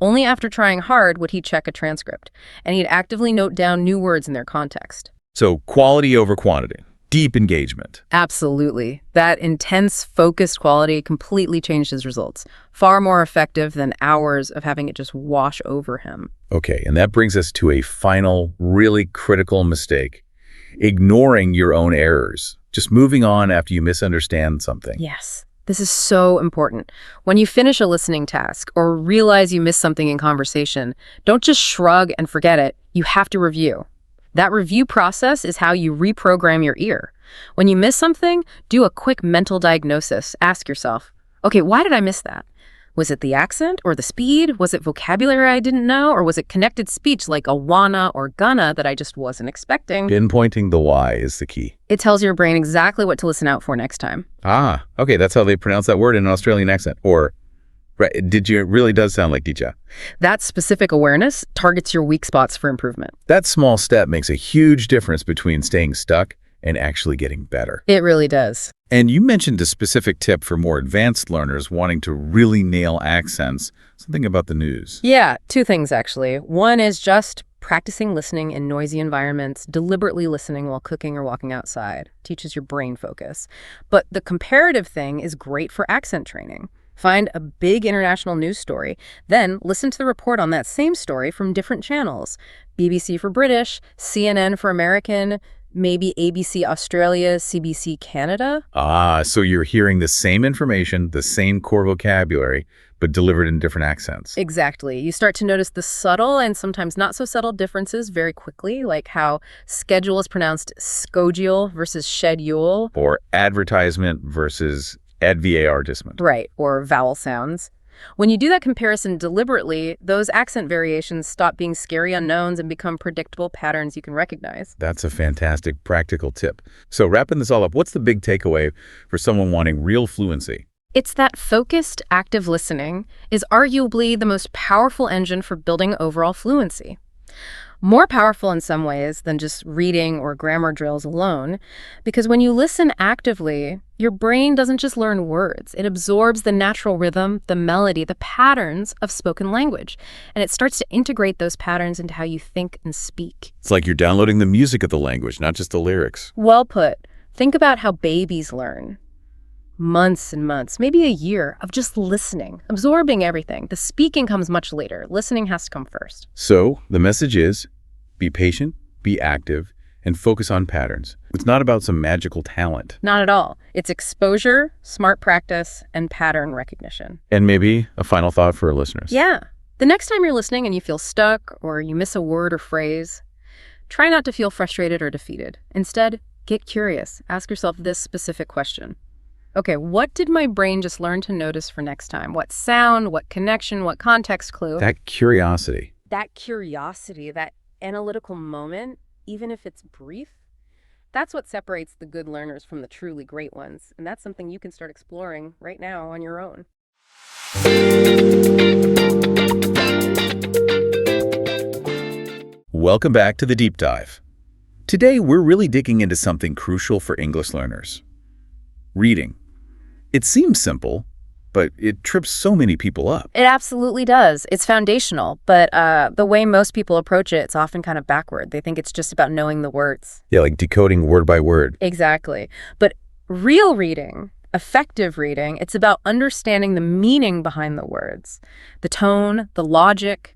Only after trying hard would he check a transcript, and he'd actively note down new words in their context. So quality over quantity, deep engagement. Absolutely. That intense, focused quality completely changed his results. Far more effective than hours of having it just wash over him. Okay, and that brings us to a final, really critical mistake. Ignoring your own errors. Just moving on after you misunderstand something. Yes. This is so important. When you finish a listening task or realize you missed something in conversation, don't just shrug and forget it. You have to review. That review process is how you reprogram your ear. When you miss something, do a quick mental diagnosis. Ask yourself, okay, why did I miss that? Was it the accent or the speed? Was it vocabulary I didn't know? Or was it connected speech like a wanna or gonna that I just wasn't expecting? Pinpointing the why is the key. It tells your brain exactly what to listen out for next time. Ah, okay, that's how they pronounce that word in an Australian accent. Or, right, it really does sound like Dicha. That specific awareness targets your weak spots for improvement. That small step makes a huge difference between staying stuck and actually getting better. It really does. And you mentioned a specific tip for more advanced learners wanting to really nail accents, something about the news. Yeah, two things actually. One is just practicing listening in noisy environments, deliberately listening while cooking or walking outside. Teaches your brain focus. But the comparative thing is great for accent training. Find a big international news story, then listen to the report on that same story from different channels. BBC for British, CNN for American, maybe ABC Australia, CBC Canada. Ah, so you're hearing the same information, the same core vocabulary, but delivered in different accents. Exactly. You start to notice the subtle and sometimes not so subtle differences very quickly, like how schedule is pronounced schedule versus schedule. Or advertisement versus advertisement. Right, or vowel sounds. When you do that comparison deliberately, those accent variations stop being scary unknowns and become predictable patterns you can recognize. That's a fantastic practical tip. So wrapping this all up, what's the big takeaway for someone wanting real fluency? It's that focused, active listening is arguably the most powerful engine for building overall fluency. More powerful in some ways than just reading or grammar drills alone, because when you listen actively, your brain doesn't just learn words. It absorbs the natural rhythm, the melody, the patterns of spoken language, and it starts to integrate those patterns into how you think and speak. It's like you're downloading the music of the language, not just the lyrics. Well put. Think about how babies learn. Months and months, maybe a year of just listening, absorbing everything. The speaking comes much later. Listening has to come first. So the message is, be patient, be active, and focus on patterns. It's not about some magical talent. Not at all. It's exposure, smart practice, and pattern recognition. And maybe a final thought for our listeners. Yeah. The next time you're listening and you feel stuck or you miss a word or phrase, try not to feel frustrated or defeated. Instead, get curious. Ask yourself this specific question. Okay, what did my brain just learn to notice for next time? What sound, what connection, what context clue? That curiosity. That analytical moment, even if it's brief, that's what separates the good learners from the truly great ones. And that's something you can start exploring right now on your own. Welcome back to The Deep Dive. Today, we're really digging into something crucial for English learners. Reading. It seems simple, but it trips so many people up. It absolutely does. It's foundational, but the way most people approach it, it's often kind of backward. They think it's just about knowing the words. Yeah, like decoding word by word. Exactly. But real reading, effective reading, it's about understanding the meaning behind the words, the tone, the logic,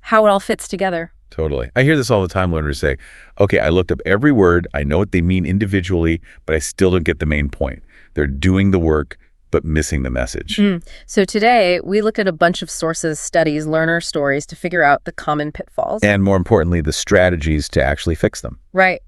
how it all fits together. Totally. I hear this all the time, learners say, okay, I looked up every word, I know what they mean individually, but I still don't get the main point. They're doing the work, but missing the message. So today, we looked at a bunch of sources, studies, learner stories to figure out the common pitfalls. And more importantly, the strategies to actually fix them. Right.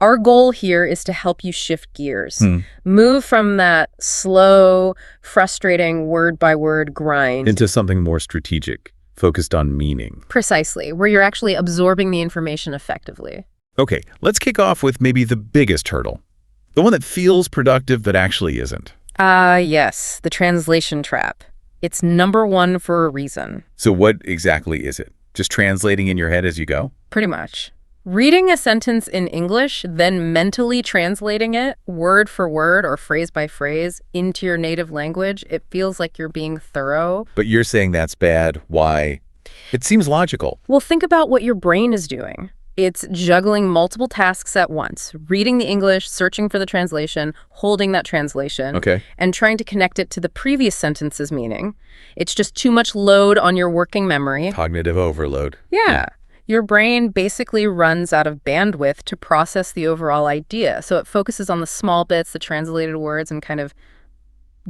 Our goal here is to help you shift gears. Move from that slow, frustrating word-by-word grind into something more strategic, focused on meaning. Precisely, where you're actually absorbing the information effectively. Okay, let's kick off with maybe the biggest hurdle. The one that feels productive but actually isn't. Yes, the translation trap. It's number one for a reason. So what exactly is it? Just translating in your head as you go? Pretty much. Reading a sentence in English, then mentally translating it word for word or phrase by phrase into your native language, it feels like you're being thorough. But you're saying that's bad. Why? It seems logical. Well, think about what your brain is doing. It's juggling multiple tasks at once, reading the English, searching for the translation, holding that translation, and trying to connect it to the previous sentence's meaning. It's just too much load on your working memory. Cognitive overload. Yeah. Your brain basically runs out of bandwidth to process the overall idea, so it focuses on the small bits, the translated words, and kind of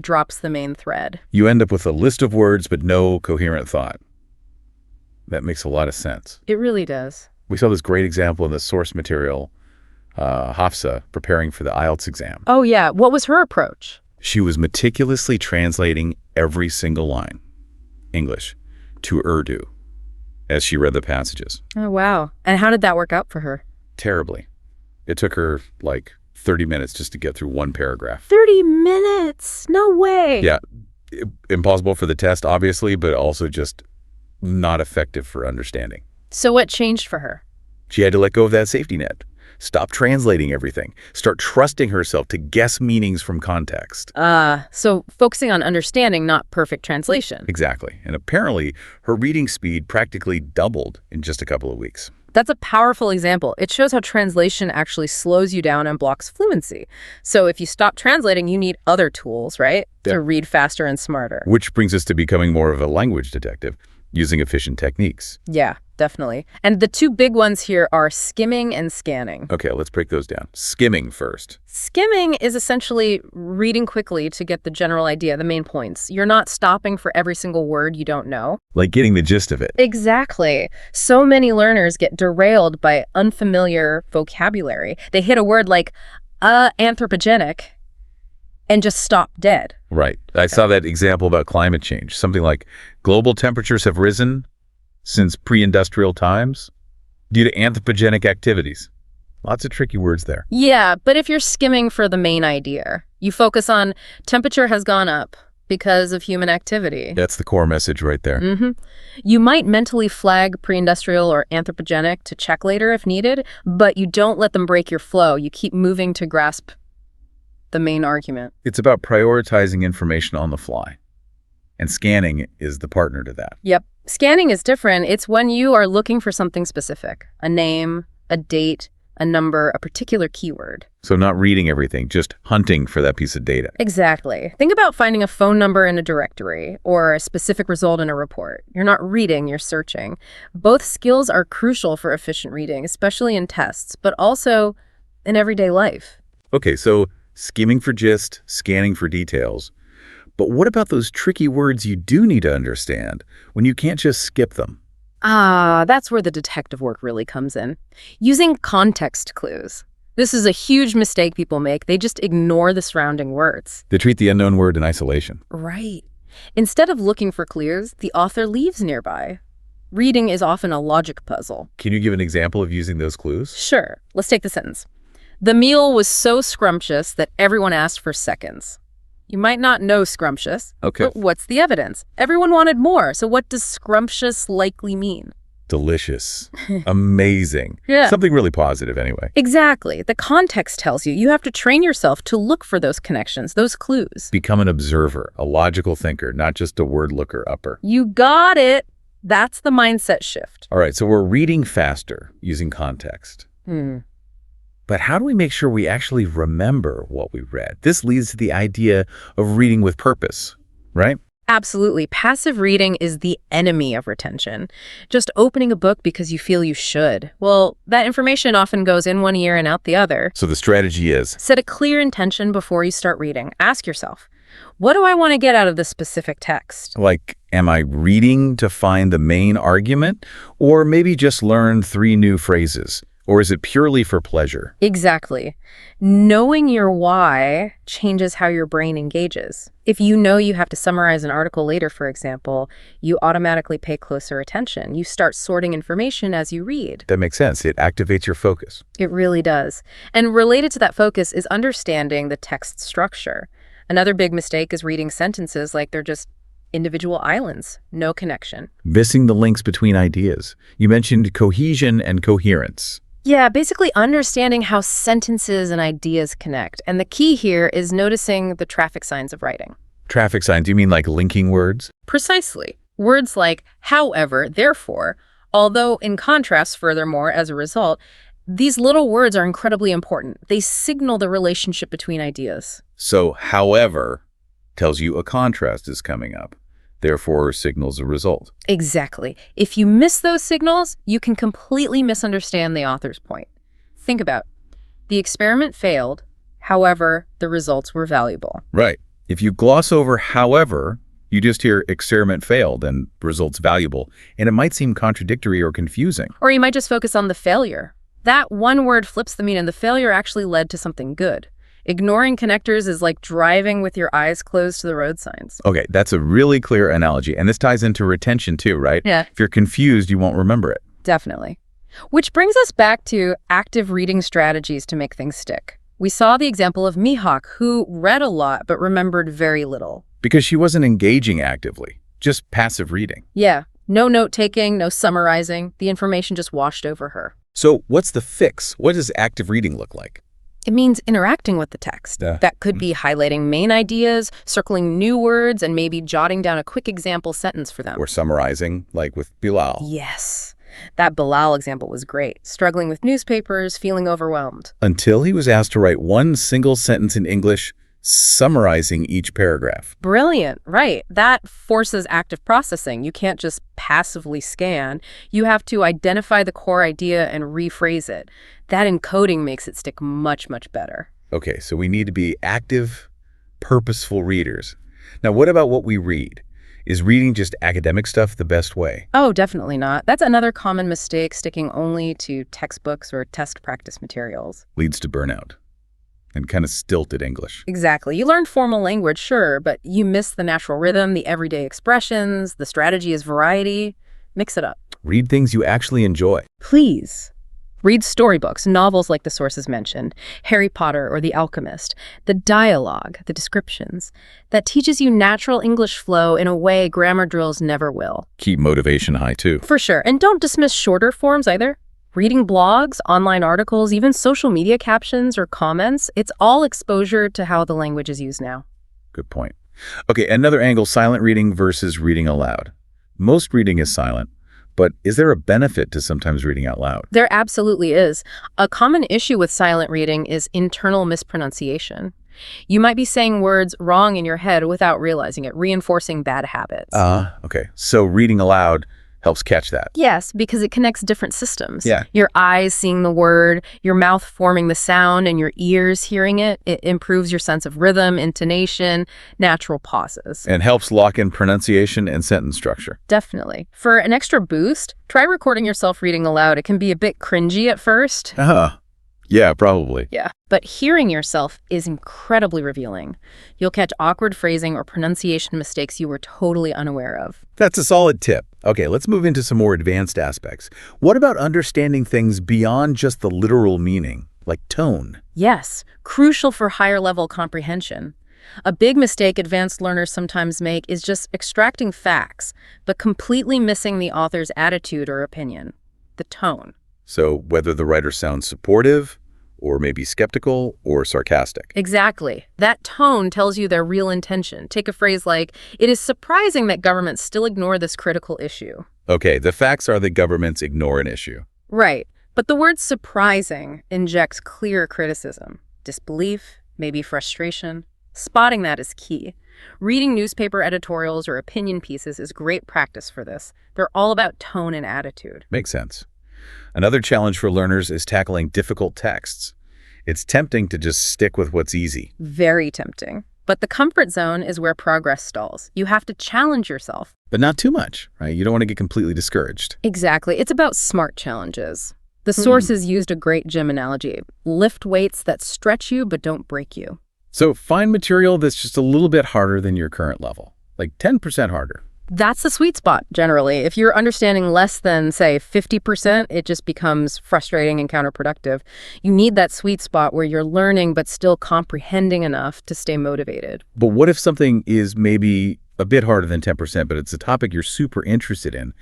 drops the main thread. You end up with a list of words but no coherent thought. That makes a lot of sense. It really does. We saw this great example in the source material, Hafsa, preparing for the IELTS exam. Oh, yeah. What was her approach? She was meticulously translating every single line. English to Urdu as she read the passages. Oh, wow. And how did that work out for her? Terribly. It took her like 30 minutes just to get through one paragraph. 30 minutes? No way. Yeah. Impossible for the test, obviously, but also just not effective for understanding. So what changed for her? She had to let go of that safety net. Stop translating everything. Start trusting herself to guess meanings from context. So focusing on understanding, not perfect translation. Exactly. And apparently, her reading speed practically doubled in just a couple of weeks. That's a powerful example. It shows how translation actually slows you down and blocks fluency. So if you stop translating, you need other tools, right? Yeah. To read faster and smarter. Which brings us to becoming more of a language detective, using efficient techniques. Yeah, definitely. And the two big ones here are skimming and scanning. Okay, let's break those down. Skimming first. Skimming is essentially reading quickly to get the general idea, the main points. You're not stopping for every single word you don't know. Like getting the gist of it. Exactly. So many learners get derailed by unfamiliar vocabulary. They hit a word like anthropogenic and just stop dead. Right. I saw that example about climate change. Something like global temperatures have risen since pre-industrial times due to anthropogenic activities. Lots of tricky words there. Yeah, but if you're skimming for the main idea, you focus on temperature has gone up because of human activity. That's the core message right there. You might mentally flag pre-industrial or anthropogenic to check later if needed, but you don't let them break your flow. You keep moving to grasp the main argument. It's about prioritizing information on the fly. And scanning is the partner to that. Yep. Scanning is different. It's when you are looking for something specific, a name, a date, a number, a particular keyword. So not reading everything, just hunting for that piece of data. Exactly. Think about finding a phone number in a directory or a specific result in a report. You're not reading, you're searching. Both skills are crucial for efficient reading, especially in tests, but also in everyday life. Okay, so skimming for gist, scanning for details. But what about those tricky words you do need to understand when you can't just skip them? That's where the detective work really comes in. Using context clues. This is a huge mistake people make. They just ignore the surrounding words. They treat the unknown word in isolation. Right. Instead of looking for clues, the author leaves nearby. Reading is often a logic puzzle. Can you give an example of using those clues? Sure. Let's take the sentence. The meal was so scrumptious that everyone asked for seconds. You might not know scrumptious, Okay. but what's the evidence? Everyone wanted more, so what does scrumptious likely mean? Delicious. Amazing. Yeah. Something really positive anyway. Exactly. The context tells you. You have to train yourself to look for those connections, those clues. Become an observer, a logical thinker, not just a word looker-upper. You got it. That's the mindset shift. All right, so we're reading faster using context. But how do we make sure we actually remember what we read? This leads to the idea of reading with purpose, right? Absolutely. Passive reading is the enemy of retention. Just opening a book because you feel you should. Well, that information often goes in one ear and out the other. So the strategy is, Set a clear intention before you start reading. Ask yourself, what do I want to get out of this specific text? like, am I reading to find the main argument? Or maybe just learn 3 new phrases? Or is it purely for pleasure? Exactly. Knowing your why changes how your brain engages. If you know you have to summarize an article later, for example, you automatically pay closer attention. You start sorting information as you read. That makes sense. It activates your focus. It really does. And related to that focus is understanding the text structure. Another big mistake is reading sentences like they're just individual islands, no connection. Missing the links between ideas. You mentioned cohesion and coherence. Yeah, basically understanding how sentences and ideas connect. And the key here is noticing the traffic signs of writing. Traffic signs, you mean like linking words? Precisely. Words like however, therefore, although, in contrast, furthermore, as a result, these little words are incredibly important. They signal the relationship between ideas. So, however, tells you a contrast is coming up. Therefore, signals a result. Exactly. If you miss those signals, you can completely misunderstand the author's point. Think about it. The experiment failed. However, the results were valuable. Right. If you gloss over however, you just hear experiment failed and results valuable, and it might seem contradictory or confusing. Or you might just focus on the failure. That one word flips the meaning. The failure actually led to something good. Ignoring connectors is like driving with your eyes closed to the road signs. Okay, that's a really clear analogy. And this ties into retention too, right? Yeah. If you're confused, you won't remember it. Definitely. Which brings us back to active reading strategies to make things stick. We saw the example of Mihawk, who read a lot but remembered very little. Because she wasn't engaging actively, just passive reading. Yeah, no note-taking, no summarizing. The information just washed over her. So what's the fix? What does active reading look like? It means interacting with the text. That could be highlighting main ideas, circling new words, and maybe jotting down a quick example sentence for them. Or summarizing, like with Bilal. Yes. That Bilal example was great. Struggling with newspapers, feeling overwhelmed. Until he was asked to write one single sentence in English, summarizing each paragraph. Brilliant, right. That forces active processing. You can't just passively scan. You have to identify the core idea and rephrase it. That encoding makes it stick much, much better. Okay, so we need to be active, purposeful readers. Now, what about what we read? Is reading just academic stuff the best way? Oh, definitely not. That's another common mistake, sticking only to textbooks or test practice materials. Leads to burnout and kind of stilted English. Exactly. You learn formal language, sure, but you miss the natural rhythm, the everyday expressions, the strategy is variety. Mix it up. Read things you actually enjoy. Please. Read storybooks, novels like the sources mentioned, Harry Potter or The Alchemist, the dialogue, the descriptions. That teaches you natural English flow in a way grammar drills never will. Keep motivation high, too. For sure. And don't dismiss shorter forms either. Reading blogs, online articles, even social media captions or comments, it's all exposure to how the language is used now. Good point. Okay, another angle, silent reading versus reading aloud. Most reading is silent. But is there a benefit to sometimes reading out loud? There absolutely is. A common issue with silent reading is internal mispronunciation. You might be saying words wrong in your head without realizing it, reinforcing bad habits. Okay. So reading aloud helps catch that. Yes, because it connects different systems. Yeah. Your eyes seeing the word, your mouth forming the sound, and your ears hearing it. It improves your sense of rhythm, intonation, natural pauses. And helps lock in pronunciation and sentence structure. Definitely. For an extra boost, try recording yourself reading aloud. It can be a bit cringy at first. Yeah, probably. Yeah. But hearing yourself is incredibly revealing. You'll catch awkward phrasing or pronunciation mistakes you were totally unaware of. That's a solid tip. Okay, let's move into some more advanced aspects. What about understanding things beyond just the literal meaning, like tone? Yes, crucial for higher level comprehension. A big mistake advanced learners sometimes make is just extracting facts, but completely missing the author's attitude or opinion, the tone. So whether the writer sounds supportive, or maybe skeptical, or sarcastic. Exactly. That tone tells you their real intention. Take a phrase like, "It is surprising that governments still ignore this critical issue." Okay, the facts are that governments ignore an issue. Right. But the word surprising injects clear criticism, disbelief, maybe frustration. Spotting that is key. Reading newspaper editorials or opinion pieces is great practice for this. They're all about tone and attitude. Makes sense. Another challenge for learners is tackling difficult texts. It's tempting to just stick with what's easy. Very tempting. But the comfort zone is where progress stalls. You have to challenge yourself. But not too much, right? You don't want to get completely discouraged. Exactly. It's about smart challenges. The sources used a great gym analogy. Lift weights that stretch you but don't break you. So find material that's just a little bit harder than your current level, like 10% harder. That's the sweet spot, generally. If you're understanding less than, say, 50%, it just becomes frustrating and counterproductive. You need that sweet spot where you're learning but still comprehending enough to stay motivated. But what if something is maybe a bit harder than 10%, but it's a topic you're super interested in?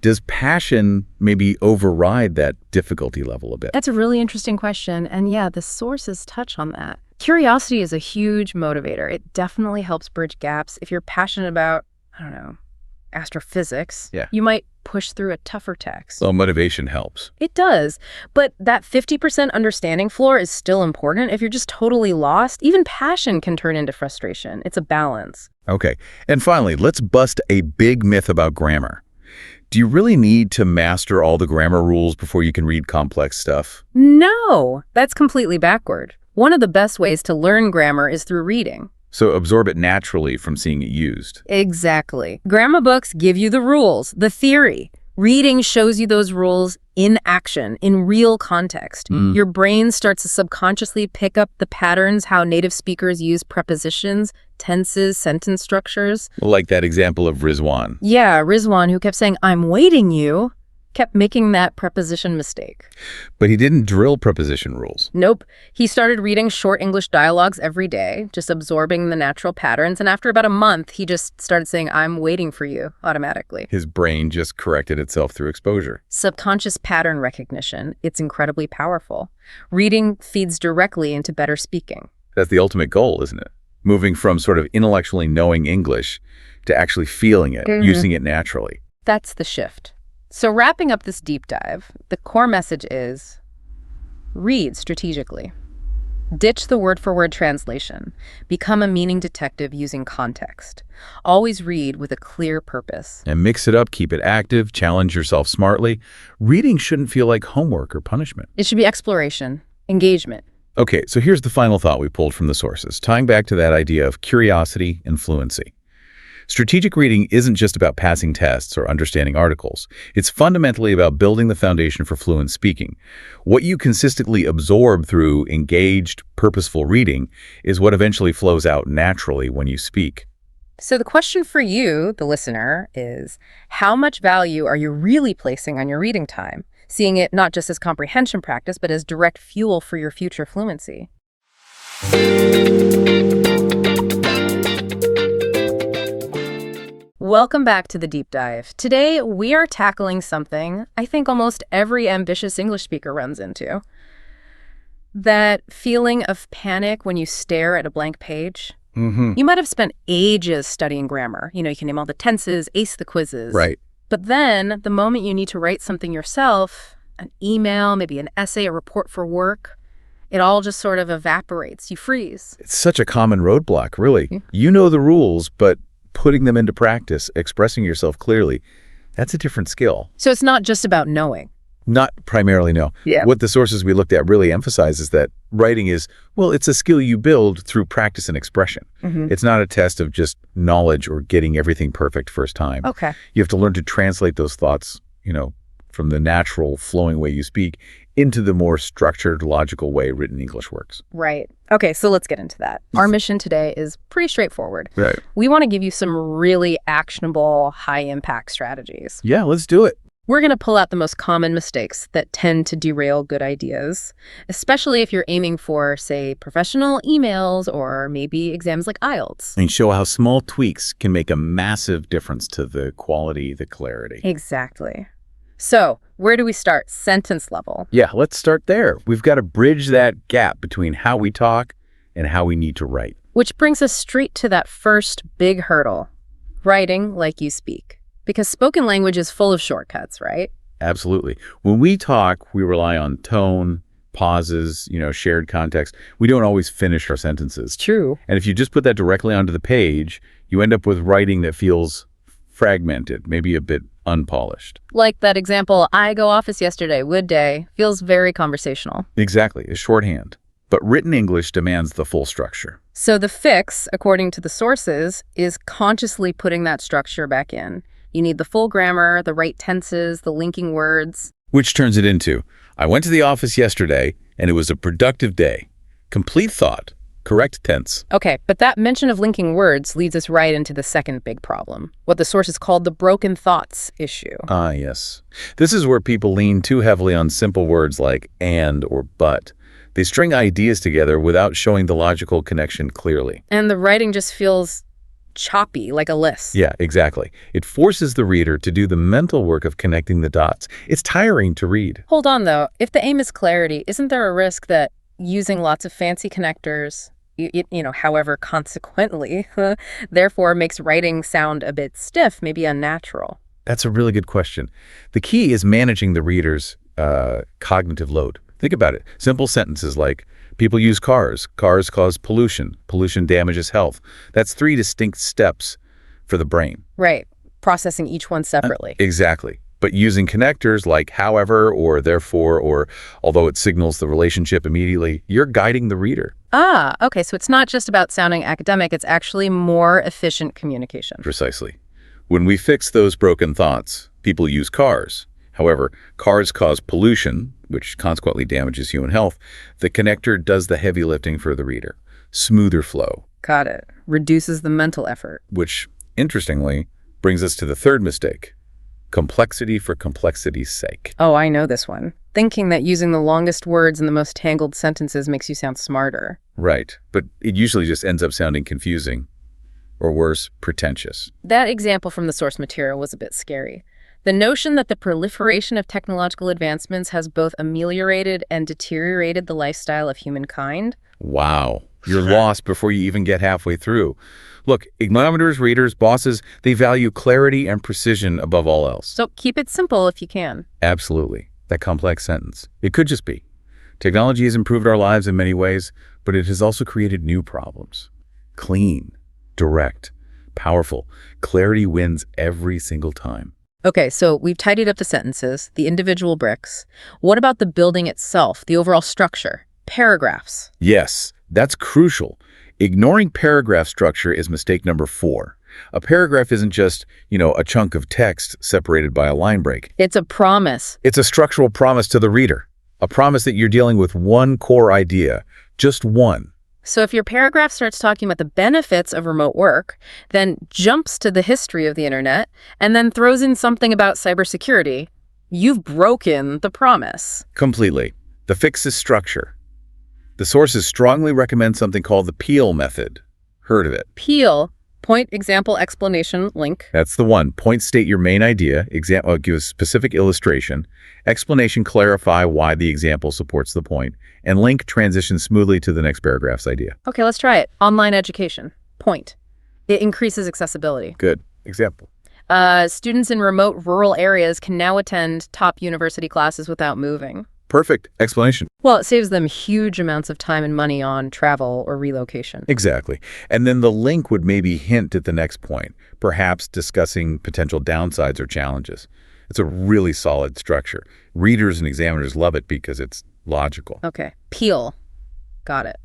Does passion maybe override that difficulty level a bit? That's a really interesting question. And yeah, the sources touch on that. Curiosity is a huge motivator. It definitely helps bridge gaps. If you're passionate about, I don't know, astrophysics, you might push through a tougher text. Well, motivation helps. It does. But that 50% understanding floor is still important. If you're just totally lost, even passion can turn into frustration. It's a balance. Okay. And finally, let's bust a big myth about grammar. Do you really need to master all the grammar rules before you can read complex stuff? No, that's completely backward. One of the best ways to learn grammar is through reading. So absorb it naturally from seeing it used. Exactly. Grammar books give you the rules, the theory. Reading shows you those rules in action, in real context. Your brain starts to subconsciously pick up the patterns, how native speakers use prepositions, tenses, sentence structures. Like that example of Rizwan. Yeah, Rizwan, who kept saying, "I'm waiting you," kept making that preposition mistake. But he didn't drill preposition rules. Nope. He started reading short English dialogues every day, just absorbing the natural patterns. And after about a month, he just started saying, "I'm waiting for you," automatically. His brain just corrected itself through exposure. Subconscious pattern recognition. It's incredibly powerful. Reading feeds directly into better speaking. That's the ultimate goal, isn't it? Moving from sort of intellectually knowing English to actually feeling it, using it naturally. That's the shift. So wrapping up this deep dive, the core message is read strategically. Ditch the word-for-word translation. Become a meaning detective using context. Always read with a clear purpose. And mix it up, keep it active, challenge yourself smartly. Reading shouldn't feel like homework or punishment. It should be exploration, engagement. Okay, so here's the final thought we pulled from the sources, tying back to that idea of curiosity and fluency. Strategic reading isn't just about passing tests or understanding articles. It's fundamentally about building the foundation for fluent speaking. What you consistently absorb through engaged, purposeful reading is what eventually flows out naturally when you speak. So the question for you, the listener, is how much value are you really placing on your reading time? Seeing it not just as comprehension practice, but as direct fuel for your future fluency. Welcome back to the Deep Dive. Today, we are tackling something I think almost every ambitious English speaker runs into. That feeling of panic when you stare at a blank page. You might have spent ages studying grammar. You can name all the tenses, ace the quizzes. Right. But then, the moment you need to write something yourself, an email, maybe an essay, a report for work, it all just sort of evaporates. You freeze. It's such a common roadblock, really. You know the rules, but putting them into practice, expressing yourself clearly, that's a different skill. So it's not just about knowing. Not primarily, no. Yeah. What the sources we looked at really emphasize is that writing is, well, it's a skill you build through practice and expression. It's not a test of just knowledge or getting everything perfect first time. Okay. You have to learn to translate those thoughts, from the natural flowing way you speak into the more structured, logical way written English works. Right. Okay, so let's get into that. Our mission today is pretty straightforward. Right. We want to give you some really actionable, high-impact strategies. Yeah, let's do it. We're going to pull out the most common mistakes that tend to derail good ideas, especially if you're aiming for, say, professional emails or maybe exams like IELTS. And show how small tweaks can make a massive difference to the quality, the clarity. Exactly. So, where do we start? Sentence level. Yeah, let's start there. We've got to bridge that gap between how we talk and how we need to write. Which brings us straight to that first big hurdle, writing like you speak. Because spoken language is full of shortcuts, right? Absolutely. When we talk, we rely on tone, pauses, shared context. We don't always finish our sentences. True. And if you just put that directly onto the page, you end up with writing that feels fragmented, maybe a bit unpolished. Like that example, "I go office yesterday, would day," feels very conversational. Exactly, a shorthand. But written English demands the full structure. So the fix, according to the sources, is consciously putting that structure back in. You need the full grammar, the right tenses, the linking words. Which turns it into, "I went to the office yesterday, and it was a productive day." Complete thought, correct tense. Okay, but that mention of linking words leads us right into the second big problem, what the sources called the broken thoughts issue. Ah, yes. This is where people lean too heavily on simple words like and or but. They string ideas together without showing the logical connection clearly. And the writing just feels choppy, like a list. Yeah, exactly. It forces the reader to do the mental work of connecting the dots. It's tiring to read. Hold on, though. If the aim is clarity, isn't there a risk that using lots of fancy connectors, however consequently, therefore makes writing sound a bit stiff, maybe unnatural? That's a really good question. The key is managing the reader's cognitive load. Think about it. Simple sentences like, "People use cars. Cars cause pollution. Pollution damages health." That's 3 distinct steps for the brain. Right. Processing each one separately. Exactly. But using connectors like however or therefore or although it signals the relationship immediately, you're guiding the reader. Ah, okay. So it's not just about sounding academic. It's actually more efficient communication. Precisely. When we fix those broken thoughts, People use cars. However, cars cause pollution, which consequently damages human health. The connector does the heavy lifting for the reader. Smoother flow. Got it. Reduces the mental effort. Which, interestingly, brings us to the third mistake. Complexity for complexity's sake. Oh, I know this one. Thinking that using the longest words in the most tangled sentences makes you sound smarter. Right, but it usually just ends up sounding confusing. Or worse, pretentious. That example from the source material was a bit scary. The notion that the proliferation of technological advancements has both ameliorated and deteriorated the lifestyle of humankind. Wow, you're lost before you even get halfway through. Look, examiners, readers, bosses, they value clarity and precision above all else. So keep it simple if you can. Absolutely. That complex sentence. It could just be. Technology has improved our lives in many ways, but it has also created new problems. Clean, direct, powerful. Clarity wins every single time. Okay, so we've tidied up the sentences, the individual bricks. What about the building itself, the overall structure? Paragraphs. Yes, that's crucial. Ignoring paragraph structure is mistake number 4. A paragraph isn't just, a chunk of text separated by a line break. It's a promise. It's a structural promise to the reader. A promise that you're dealing with one core idea, just one. So if your paragraph starts talking about the benefits of remote work, then jumps to the history of the internet, and then throws in something about cybersecurity, you've broken the promise. Completely. The fix is structure. The sources strongly recommend something called the Peel method. Heard of it? Peel, point, example, explanation, link. That's the one. Point, state your main idea. Give a specific illustration. Explanation, clarify why the example supports the point. And link, transition smoothly to the next paragraph's idea. Okay, let's try it. Online education. Point. It increases accessibility. Good. Example. Students in remote rural areas can now attend top university classes without moving. Perfect. Explanation. Well, it saves them huge amounts of time and money on travel or relocation. Exactly. And then the link would maybe hint at the next point, perhaps discussing potential downsides or challenges. It's a really solid structure. Readers and examiners love it because it's logical. Okay. Peel. Got it.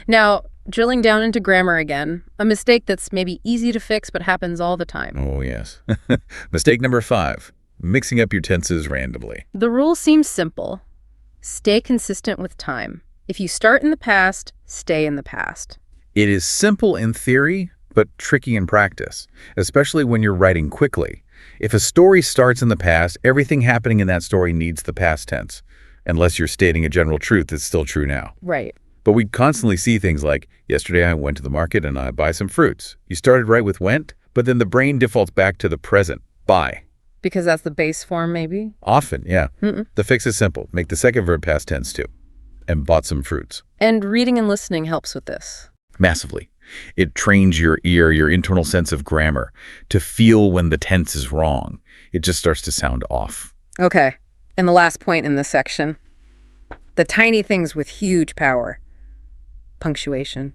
Now, drilling down into grammar again, a mistake that's maybe easy to fix but happens all the time. Oh, yes. Mistake number 5, mixing up your tenses randomly. The rule seems simple. Stay consistent with time. If you start in the past, stay in the past. It is simple in theory, but tricky in practice, especially when you're writing quickly. If a story starts in the past, everything happening in that story needs the past tense, unless you're stating a general truth that's still true now. Right. But we constantly see things like, yesterday I went to the market and I buy some fruits. You started right with went, but then the brain defaults back to the present, buy. Because that's the base form, maybe? Often, yeah. The fix is simple. Make the second verb past tense too. And bought some fruits. And reading and listening helps with this. Massively. It trains your ear, your internal sense of grammar, to feel when the tense is wrong. It just starts to sound off. Okay. And the last point in this section. The tiny things with huge power. Punctuation.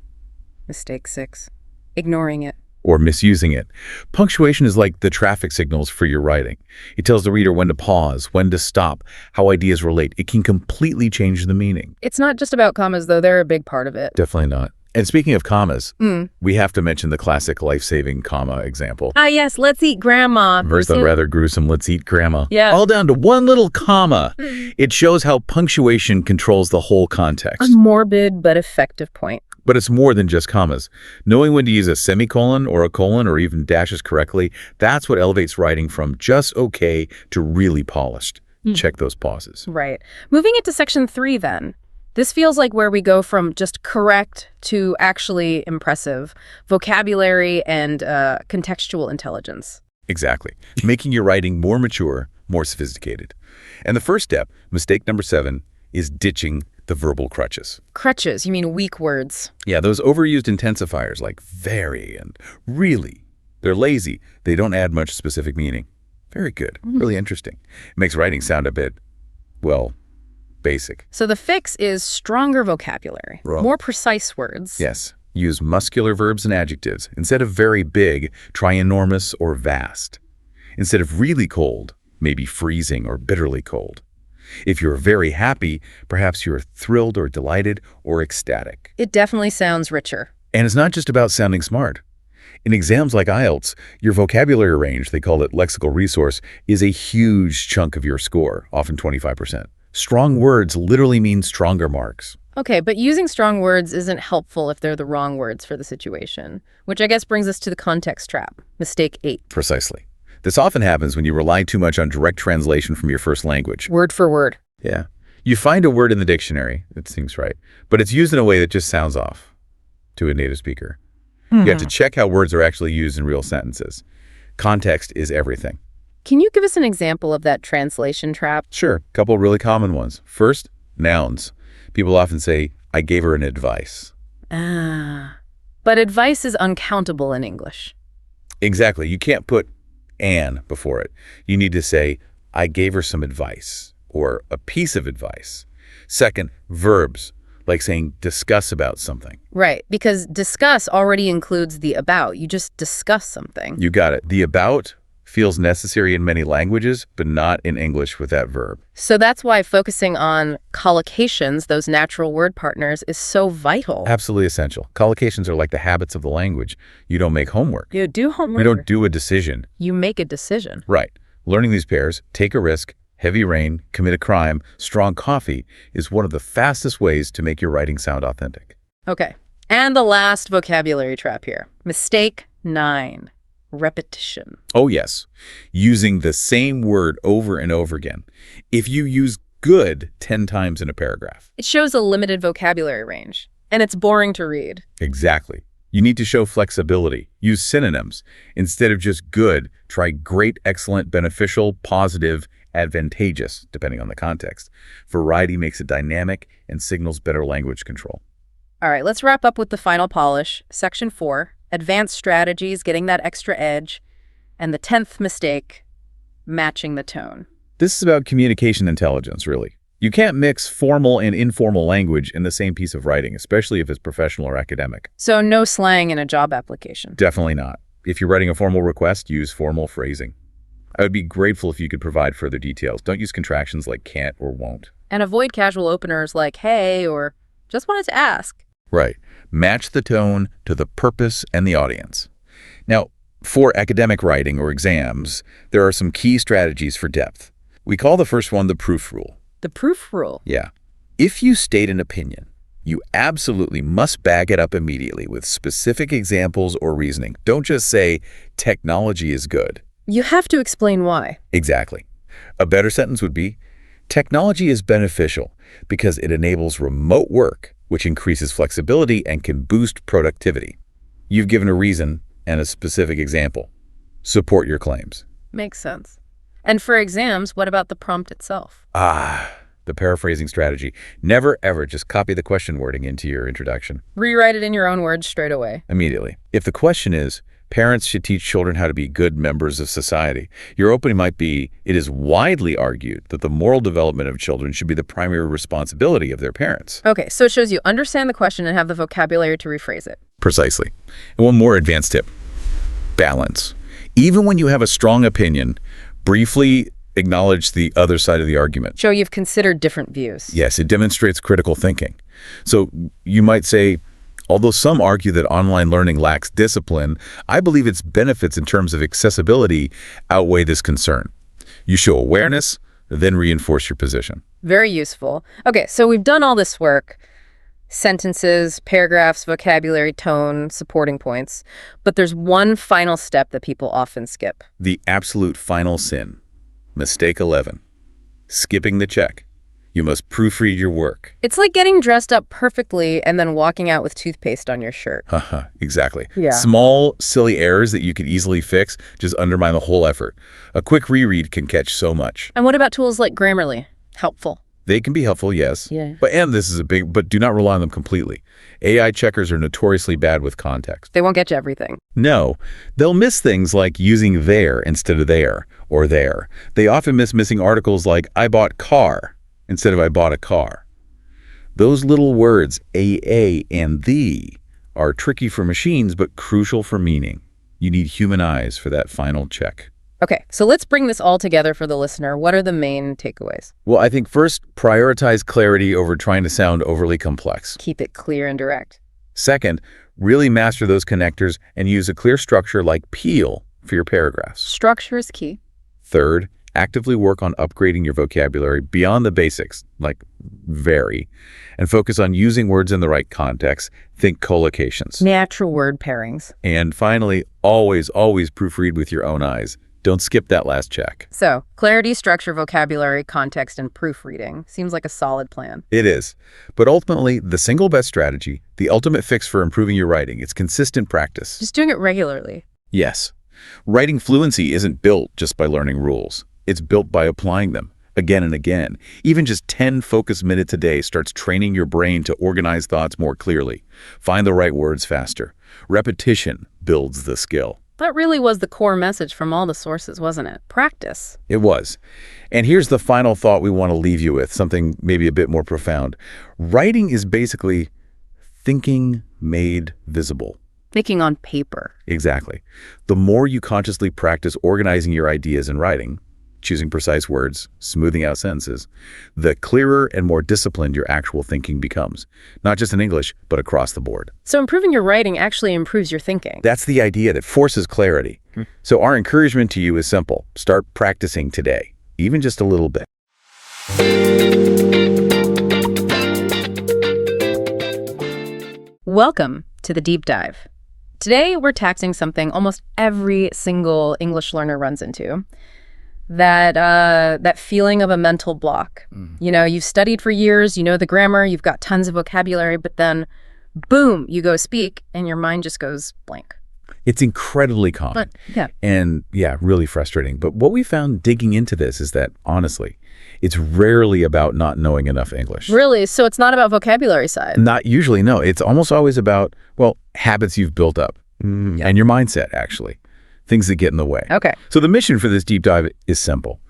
Mistake 6. Ignoring it. Or misusing it. Punctuation is like the traffic signals for your writing. It tells the reader when to pause, when to stop, how ideas relate. It can completely change the meaning. It's not just about commas, though. They're a big part of it. Definitely not. And speaking of commas, we have to mention the classic life-saving comma example. Ah, yes, let's eat grandma. Versus the rather gruesome, let's eat grandma. Yeah. All down to one little comma. It shows how punctuation controls the whole context. A morbid but effective point. But it's more than just commas. Knowing when to use a semicolon or a colon or even dashes correctly, that's what elevates writing from just okay to really polished. Check those pauses. Right. Moving into section 3 then. This feels like where we go from just correct to actually impressive. Vocabulary and contextual intelligence. Exactly. Making your writing more mature, more sophisticated. And the first step, mistake number 7, is ditching the verbal crutches. Crutches, you mean weak words. Yeah, those overused intensifiers like very and really. They're lazy. They don't add much specific meaning. Very good. Really interesting. It makes writing sound a bit, well, basic. So the fix is stronger vocabulary, Wrong. more precise words. Yes. Use muscular verbs and adjectives. Instead of very big, try enormous or vast. Instead of really cold, maybe freezing or bitterly cold. If you're very happy, perhaps you're thrilled or delighted or ecstatic. It definitely sounds richer. And it's not just about sounding smart. In exams like IELTS, your vocabulary range, they call it lexical resource, is a huge chunk of your score, often 25%. Strong words literally mean stronger marks. Okay, but using strong words isn't helpful if they're the wrong words for the situation, which I guess brings us to the context trap, mistake 8. Precisely. This often happens when you rely too much on direct translation from your first language. Word for word. Yeah. You find a word in the dictionary, it seems right, but it's used in a way that just sounds off to a native speaker. You have to check how words are actually used in real sentences. Context is everything. Can you give us an example of that translation trap? Sure, a couple really common ones. First, nouns. People often say, I gave her an advice. But advice is uncountable in English. Exactly. You can't put an before it. You need to say, I gave her some advice, or a piece of advice. Second, verbs, like saying discuss about something. Right, because discuss already includes the about. You just discuss something. You got it. The about feels necessary in many languages, but not in English with that verb. So that's why focusing on collocations, those natural word partners, is so vital. Absolutely essential. Collocations are like the habits of the language. You don't make homework. You do homework. You don't do a decision. You make a decision. Right. Learning these pairs, take a risk, heavy rain, commit a crime, strong coffee, is one of the fastest ways to make your writing sound authentic. Okay. And the last vocabulary trap here. Mistake 9. Repetition. Oh, yes. Using the same word over and over again. If you use good 10 times in a paragraph. It shows a limited vocabulary range, and it's boring to read. Exactly. You need to show flexibility. Use synonyms. Instead of just good, try great, excellent, beneficial, positive, advantageous, depending on the context. Variety makes it dynamic and signals better language control. All right, let's wrap up with the final polish. Section 4, advanced strategies, getting that extra edge. And the 10th mistake, matching the tone. This is about communication intelligence, really. You can't mix formal and informal language in the same piece of writing, especially if it's professional or academic. So no slang in a job application. Definitely not. If you're writing a formal request, use formal phrasing. I would be grateful if you could provide further details. Don't use contractions like can't or won't. And avoid casual openers like hey or just wanted to ask. Right. Match the tone to the purpose and the audience. Now, for academic writing or exams, there are some key strategies for depth. We call the first one the proof rule. The proof rule. Yeah. If you state an opinion, you absolutely must back it up immediately with specific examples or reasoning. Don't just say, technology is good. You have to explain why. Exactly. A better sentence would be, technology is beneficial because it enables remote work, which increases flexibility and can boost productivity. You've given a reason and a specific example. Support your claims. Makes sense. And for exams, what about the prompt itself? The paraphrasing strategy. Never, ever just copy the question wording into your introduction. Rewrite it in your own words straight away. Immediately. If the question is, parents should teach children how to be good members of society, your opening might be, it is widely argued that the moral development of children should be the primary responsibility of their parents. Okay, so it shows you understand the question and have the vocabulary to rephrase it. Precisely. And one more advanced tip. Balance. Even when you have a strong opinion, briefly acknowledge the other side of the argument. Show you've considered different views. Yes, it demonstrates critical thinking. So you might say, although some argue that online learning lacks discipline, I believe its benefits in terms of accessibility outweigh this concern. You show awareness, then reinforce your position. Very useful. Okay, so we've done all this work. Sentences, paragraphs, vocabulary, tone, supporting points. But there's one final step that people often skip. The absolute final sin. Mistake 11. Skipping the check. You must proofread your work. It's like getting dressed up perfectly and then walking out with toothpaste on your shirt. Exactly. Yeah. Small, silly errors that you could easily fix just undermine the whole effort. A quick reread can catch so much. And what about tools like Grammarly? Helpful. They can be helpful, yes. Yeah. And this is but do not rely on them completely. AI checkers are notoriously bad with context. They won't get you everything. No, they'll miss things like using there instead of there or there. They often miss missing articles like I bought car instead of I bought a car. Those little words, AA and the, are tricky for machines but crucial for meaning. You need human eyes for that final check. Okay, so let's bring this all together for the listener. What are the main takeaways? Well, I think first, prioritize clarity over trying to sound overly complex. Keep it clear and direct. Second, really master those connectors and use a clear structure like peel for your paragraphs. Structure is key. Third, actively work on upgrading your vocabulary beyond the basics, like very, and focus on using words in the right context. Think collocations. Natural word pairings. And finally, always proofread with your own eyes. Don't skip that last check. So, clarity, structure, vocabulary, context, and proofreading. Seems like a solid plan. It is. But ultimately, the single best strategy, the ultimate fix for improving your writing, it's consistent practice. Just doing it regularly. Yes. Writing fluency isn't built just by learning rules. It's built by applying them again and again. Even just 10 focused minutes a day starts training your brain to organize thoughts more clearly, find the right words faster. Repetition builds the skill. That really was the core message from all the sources, wasn't it? Practice. It was. And here's the final thought we want to leave you with, something maybe a bit more profound. Writing is basically thinking made visible. Thinking on paper. Exactly. The more you consciously practice organizing your ideas in writing, choosing precise words, smoothing out sentences, the clearer and more disciplined your actual thinking becomes, not just in English, but across the board. So improving your writing actually improves your thinking. That's the idea that forces clarity. So our encouragement to you is simple. Start practicing today, even just a little bit. Welcome to the Deep Dive. Today, we're tackling something almost every single English learner runs into. That feeling of a mental block. You know, you've studied for years, you know the grammar, you've got tons of vocabulary, but then, boom, you go speak, and your mind just goes blank. It's incredibly common. And really frustrating. But what we found digging into this is that, honestly, it's rarely about not knowing enough English. Really? So it's not about vocabulary side? Not usually, no. It's almost always about, well, habits you've built up and your mindset, actually. Things that get in the way. Okay. So the mission for this deep dive is simple.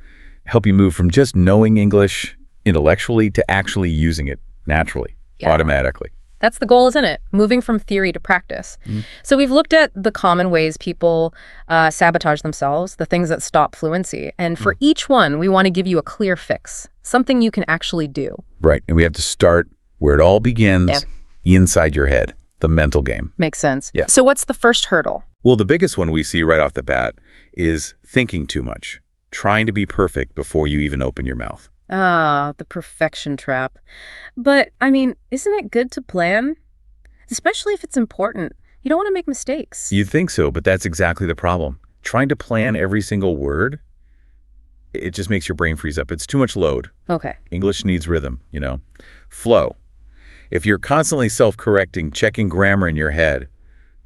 Help you move from just knowing English intellectually to actually using it naturally, automatically. That's the goal, isn't it? Moving from theory to practice. So we've looked at the common ways people sabotage themselves, the things that stop fluency. And for each one, we want to give you a clear fix, something you can actually do. Right. And we have to start where it all begins, inside your head, the mental game. Makes sense. Yeah. So what's the first hurdle? Well, the biggest one we see right off the bat is thinking too much, trying to be perfect before you even open your mouth. Ah, the perfection trap. But, I mean, isn't it good to plan? Especially if it's important. You don't want to make mistakes. You'd think so, but that's exactly the problem. Trying to plan every single word, it just makes your brain freeze up. It's too much load. Okay. English needs rhythm, Flow. If you're constantly self-correcting, checking grammar in your head,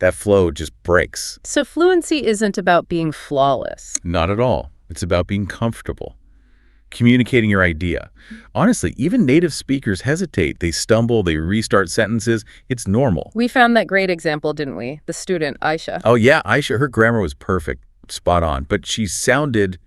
that flow just breaks. So fluency isn't about being flawless. Not at all. It's about being comfortable, communicating your idea. Honestly, even native speakers hesitate. They stumble, they restart sentences. It's normal. We found that great example, didn't we? The student, Aisha. Oh, yeah, Aisha, her grammar was perfect, spot on, but she sounded,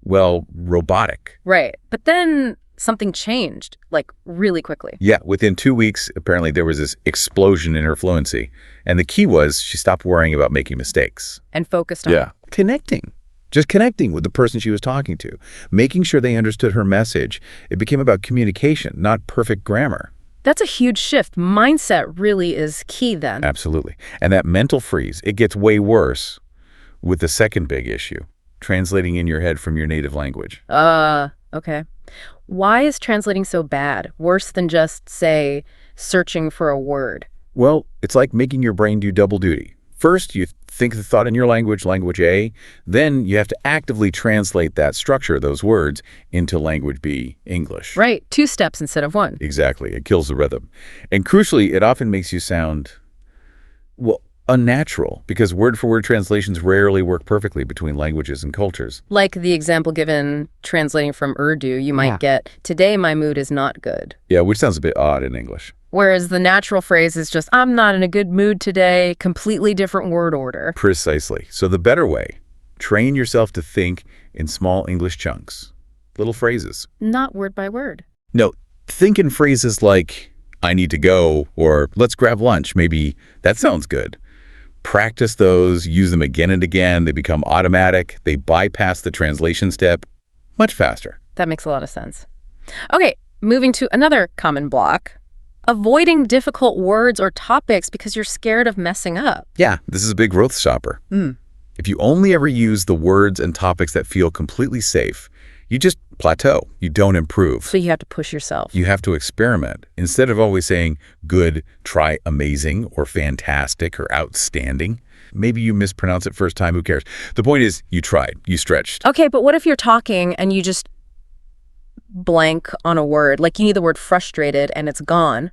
well, robotic. Right. But then something changed, like really quickly. Yeah, within 2 weeks, apparently there was this explosion in her fluency. And the key was she stopped worrying about making mistakes. And focused on Connecting. Just connecting with the person she was talking to. Making sure they understood her message. It became about communication, not perfect grammar. That's a huge shift. Mindset really is key then. Absolutely. And that mental freeze, it gets way worse with the second big issue, translating in your head from your native language. Okay. Why is translating so bad? Worse than just, say, searching for a word? Well, it's like making your brain do double duty. First, you think the thought in your language, language A. Then you have to actively translate that structure, those words, into language B, English. Right. 2 steps instead of 1. Exactly. It kills the rhythm. And crucially, it often makes you sound, well, unnatural, because word-for-word translations rarely work perfectly between languages and cultures. Like the example given translating from Urdu, you might get, today my mood is not good. Yeah, which sounds a bit odd in English. Whereas the natural phrase is just, I'm not in a good mood today, completely different word order. Precisely. So the better way, train yourself to think in small English chunks, little phrases. Not word by word. No, think in phrases like, I need to go, or let's grab lunch. Maybe that sounds good. Practice those, use them again and again. They become automatic. They bypass the translation step much faster. That makes a lot of sense. Okay, moving to another common block, avoiding difficult words or topics because you're scared of messing up. Yeah, this is a big growth stopper. If you only ever use the words and topics that feel completely safe, you just plateau. You don't improve. So you have to push yourself. You have to experiment. Instead of always saying good, try amazing or fantastic or outstanding. Maybe you mispronounce it first time, who cares? The point is, you tried, you stretched. Okay, but what if you're talking and you just blank on a word? Like you need the word frustrated and it's gone.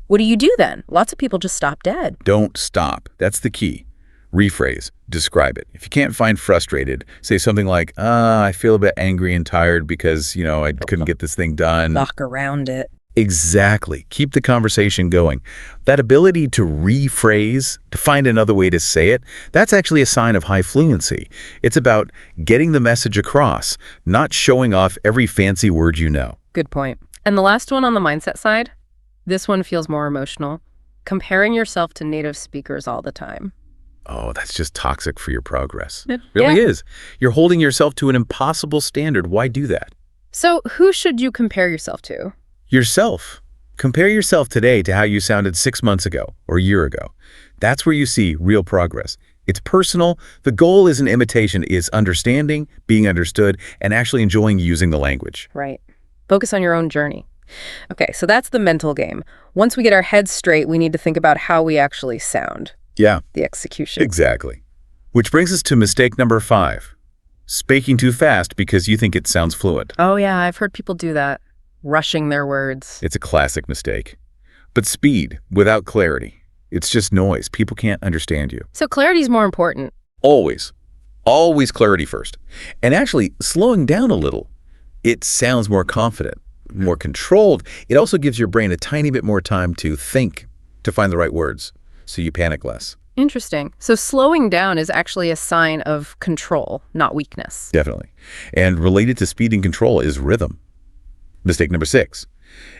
What do you do then? Lots of people just stop dead. Don't stop. That's the key. Rephrase. Describe it. If you can't find frustrated, say something like, I feel a bit angry and tired because, I couldn't get this thing done. Knock around it. Exactly. Keep the conversation going. That ability to rephrase, to find another way to say it, that's actually a sign of high fluency. It's about getting the message across, not showing off every fancy word you know. Good point. And the last one on the mindset side, this one feels more emotional. Comparing yourself to native speakers all the time. Oh, that's just toxic for your progress. It really is. You're holding yourself to an impossible standard. Why do that? So who should you compare yourself to? Yourself. Compare yourself today to how you sounded 6 months ago or a year ago. That's where you see real progress. It's personal. The goal isn't imitation, it's understanding, being understood, and actually enjoying using the language. Right. Focus on your own journey. Okay, so that's the mental game. Once we get our heads straight, we need to think about how we actually sound. Yeah. The execution. Exactly. Which brings us to mistake number 5. Speaking too fast because you think it sounds fluent. Oh yeah, I've heard people do that. Rushing their words. It's a classic mistake. But speed without clarity, it's just noise. People can't understand you. So clarity is more important. Always. Always clarity first. And actually, slowing down a little, it sounds more confident, more controlled. It also gives your brain a tiny bit more time to think, to find the right words, so you panic less. Interesting. So slowing down is actually a sign of control, not weakness. Definitely. And related to speed and control is rhythm. Mistake number 6,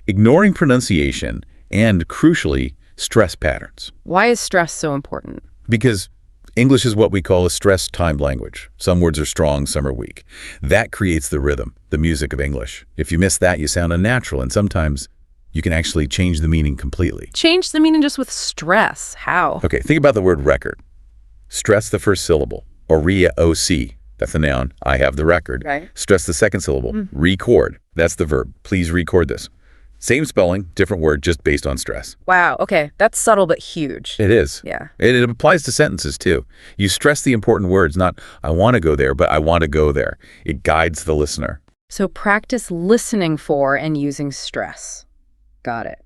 ignoring pronunciation and, crucially, stress patterns. Why is stress so important? Because English is what we call a stress-timed language. Some words are strong, some are weak. That creates the rhythm, the music of English. If you miss that, you sound unnatural, and sometimes you can actually change the meaning completely. Change the meaning just with stress. How? Okay, think about the word record. Stress the first syllable, or R-E-A-C. That's the noun. I have the record. Right. Stress the second syllable. Record. That's the verb. Please record this. Same spelling, different word, just based on stress. Wow. Okay. That's subtle but huge. It is. Yeah. It applies to sentences, too. You stress the important words, not I want to go there, but I want to go there. It guides the listener. So practice listening for and using stress. Got it.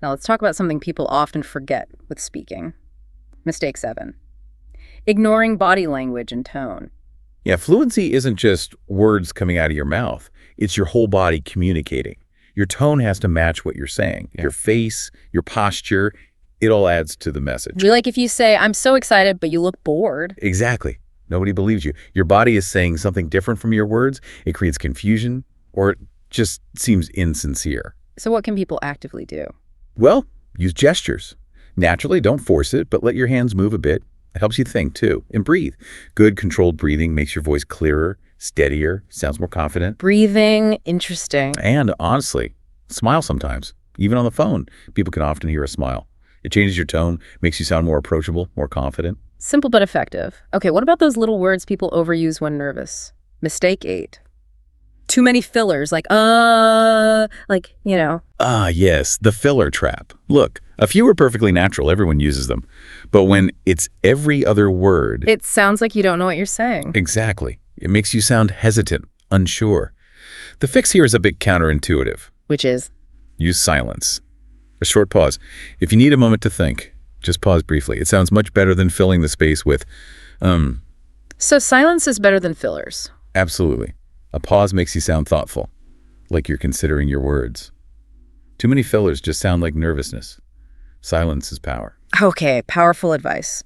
Now let's talk about something people often forget with speaking. Mistake 7. Ignoring body language and tone. Yeah, fluency isn't just words coming out of your mouth. It's your whole body communicating. Your tone has to match what you're saying. Your face, your posture, it all adds to the message. Like if you say, I'm so excited, but you look bored. Exactly. Nobody believes you. Your body is saying something different from your words. It creates confusion, or it just seems insincere. So what can people actively do? Well, use gestures. Naturally, don't force it, but let your hands move a bit. It helps you think, too. And breathe. Good, controlled breathing makes your voice clearer, steadier, sounds more confident. Breathing, interesting. And honestly, smile sometimes. Even on the phone, people can often hear a smile. It changes your tone, makes you sound more approachable, more confident. Simple but effective. Okay, what about those little words people overuse when nervous? Mistake 8. Too many fillers, like, Yes, the filler trap. Look, a few are perfectly natural. Everyone uses them. But when it's every other word... It sounds like you don't know what you're saying. Exactly. It makes you sound hesitant, unsure. The fix here is a bit counterintuitive. Which is? Use silence. A short pause. If you need a moment to think, just pause briefly. It sounds much better than filling the space with, So silence is better than fillers? Absolutely. A pause makes you sound thoughtful, like you're considering your words. Too many fillers just sound like nervousness. Silence is power. Okay, powerful advice.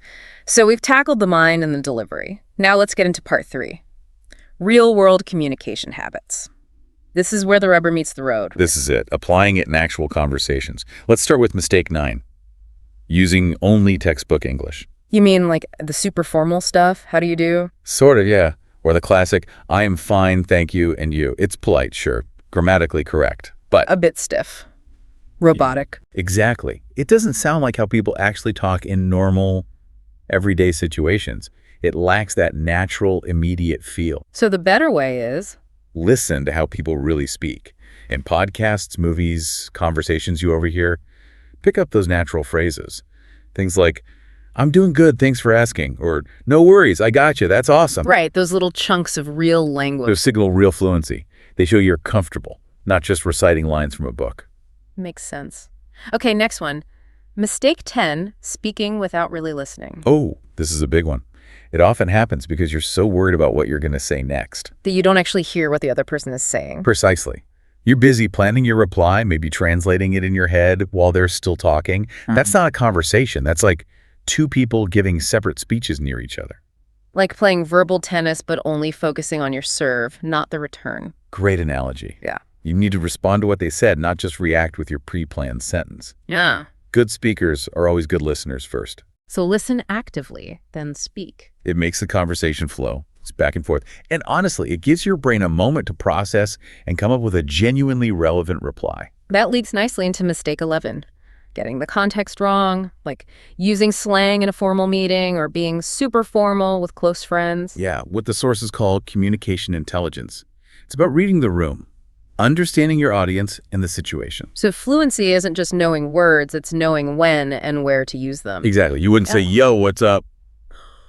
So we've tackled the mind and the delivery. Now let's get into part 3. Real-world communication habits. This is where the rubber meets the road. This is it, applying it in actual conversations. Let's start with mistake 9, using only textbook English. You mean like the super formal stuff? How do you do? Sort of, yeah. Or the classic, I am fine, thank you, and you. It's polite, sure, grammatically correct, but... A bit stiff. Robotic. Exactly. It doesn't sound like how people actually talk in normal, everyday situations. It lacks that natural, immediate feel. So the better way is... Listen to how people really speak. In podcasts, movies, conversations you overhear, pick up those natural phrases. Things like, I'm doing good, thanks for asking, or no worries, I got you, that's awesome. Right, those little chunks of real language. Those signal real fluency. They show you're comfortable, not just reciting lines from a book. Makes sense. Okay, next one. Mistake 10, speaking without really listening. Oh, this is a big one. It often happens because you're so worried about what you're going to say next. That you don't actually hear what the other person is saying. Precisely. You're busy planning your reply, maybe translating it in your head while they're still talking. That's not a conversation. That's like two people giving separate speeches near each other. Like playing verbal tennis, but only focusing on your serve, not the return. Great analogy. Yeah. You need to respond to what they said, not just react with your pre-planned sentence. Yeah. Good speakers are always good listeners first. So listen actively, then speak. It makes the conversation flow. It's back and forth. And honestly, it gives your brain a moment to process and come up with a genuinely relevant reply. That leads nicely into mistake 11. Getting the context wrong, like using slang in a formal meeting or being super formal with close friends. Yeah, what the sources call communication intelligence. It's about reading the room, understanding your audience and the situation. So fluency isn't just knowing words, it's knowing when and where to use them. Exactly. You wouldn't say, yo, what's up,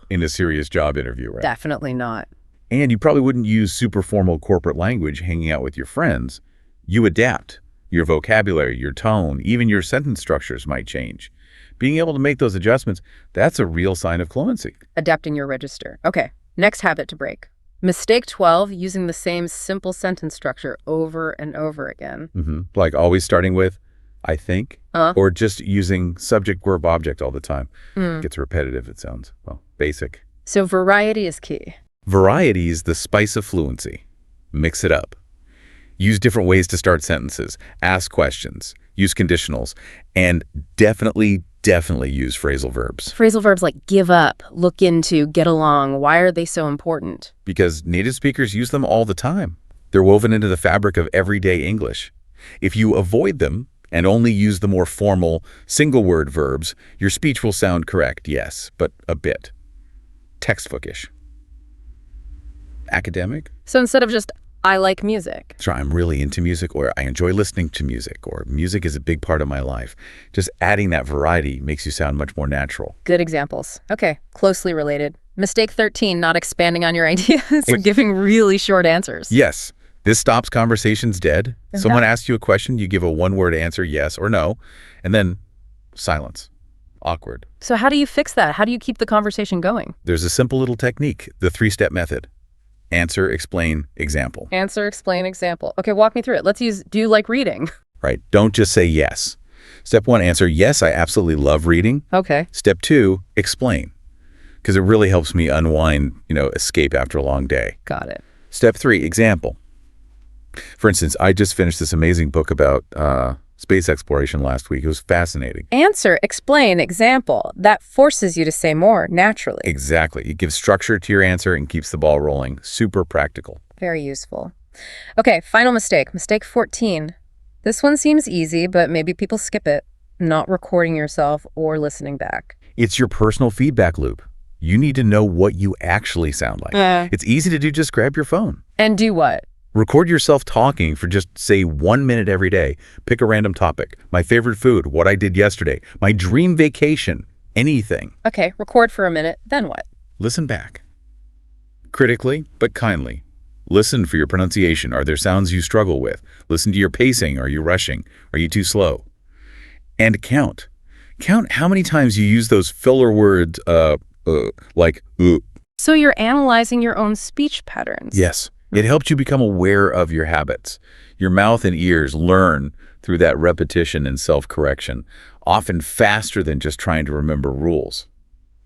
in a serious job interview, right? Definitely not. And you probably wouldn't use super formal corporate language hanging out with your friends. You adapt. Your vocabulary, your tone, even your sentence structures might change. Being able to make those adjustments, that's a real sign of fluency. Adapting your register. Okay, next habit to break. Mistake 12, using the same simple sentence structure over and over again. Like always starting with, I think, or just using subject, verb, object all the time. Gets repetitive, it sounds, well, basic. So variety is key. Variety is the spice of fluency. Mix it up. Use different ways to start sentences, ask questions, use conditionals, and definitely use phrasal verbs. Phrasal verbs like give up, look into, get along. Why are they so important? Because native speakers use them all the time. They're woven into the fabric of everyday English. If you avoid them and only use the more formal, single-word verbs, your speech will sound correct, yes, but a bit textbookish. Academic? So instead of just, I like music. So I'm really into music, or I enjoy listening to music, or music is a big part of my life. Just adding that variety makes you sound much more natural. Good examples. Okay, closely related. Mistake 13, not expanding on your ideas or giving really short answers. Yes. This stops conversations dead. Someone asks you a question, you give a one-word answer, yes or no, and then silence. Awkward. So how do you fix that? How do you keep the conversation going? There's a simple little technique, the 3-step method. Answer, explain, example. Answer, explain, example. Okay, walk me through it. Let's use, do you like reading? Right. Don't just say yes. Step 1, answer, yes, I absolutely love reading. Okay. Step 2, explain. Because it really helps me unwind, escape after a long day. Got it. Step 3, example. For instance, I just finished this amazing book about space exploration last week. It was fascinating. Answer, explain, example. That forces you to say more naturally. Exactly. It gives structure to your answer and keeps the ball rolling. Super practical. Very useful. Okay, final mistake. Mistake 14. This one seems easy, but maybe people skip it. Not recording yourself or listening back. It's your personal feedback loop. You need to know what you actually sound like. It's easy to do. Just grab your phone. And do what? Record yourself talking for just, say, 1 minute every day. Pick a random topic. My favorite food, what I did yesterday, my dream vacation, anything. Okay, record for a minute, then what? Listen back. Critically, but kindly. Listen for your pronunciation. Are there sounds you struggle with? Listen to your pacing. Are you rushing? Are you too slow? And count. Count how many times you use those filler words, like. So you're analyzing your own speech patterns. Yes. It helps you become aware of your habits. Your mouth and ears learn through that repetition and self-correction, often faster than just trying to remember rules.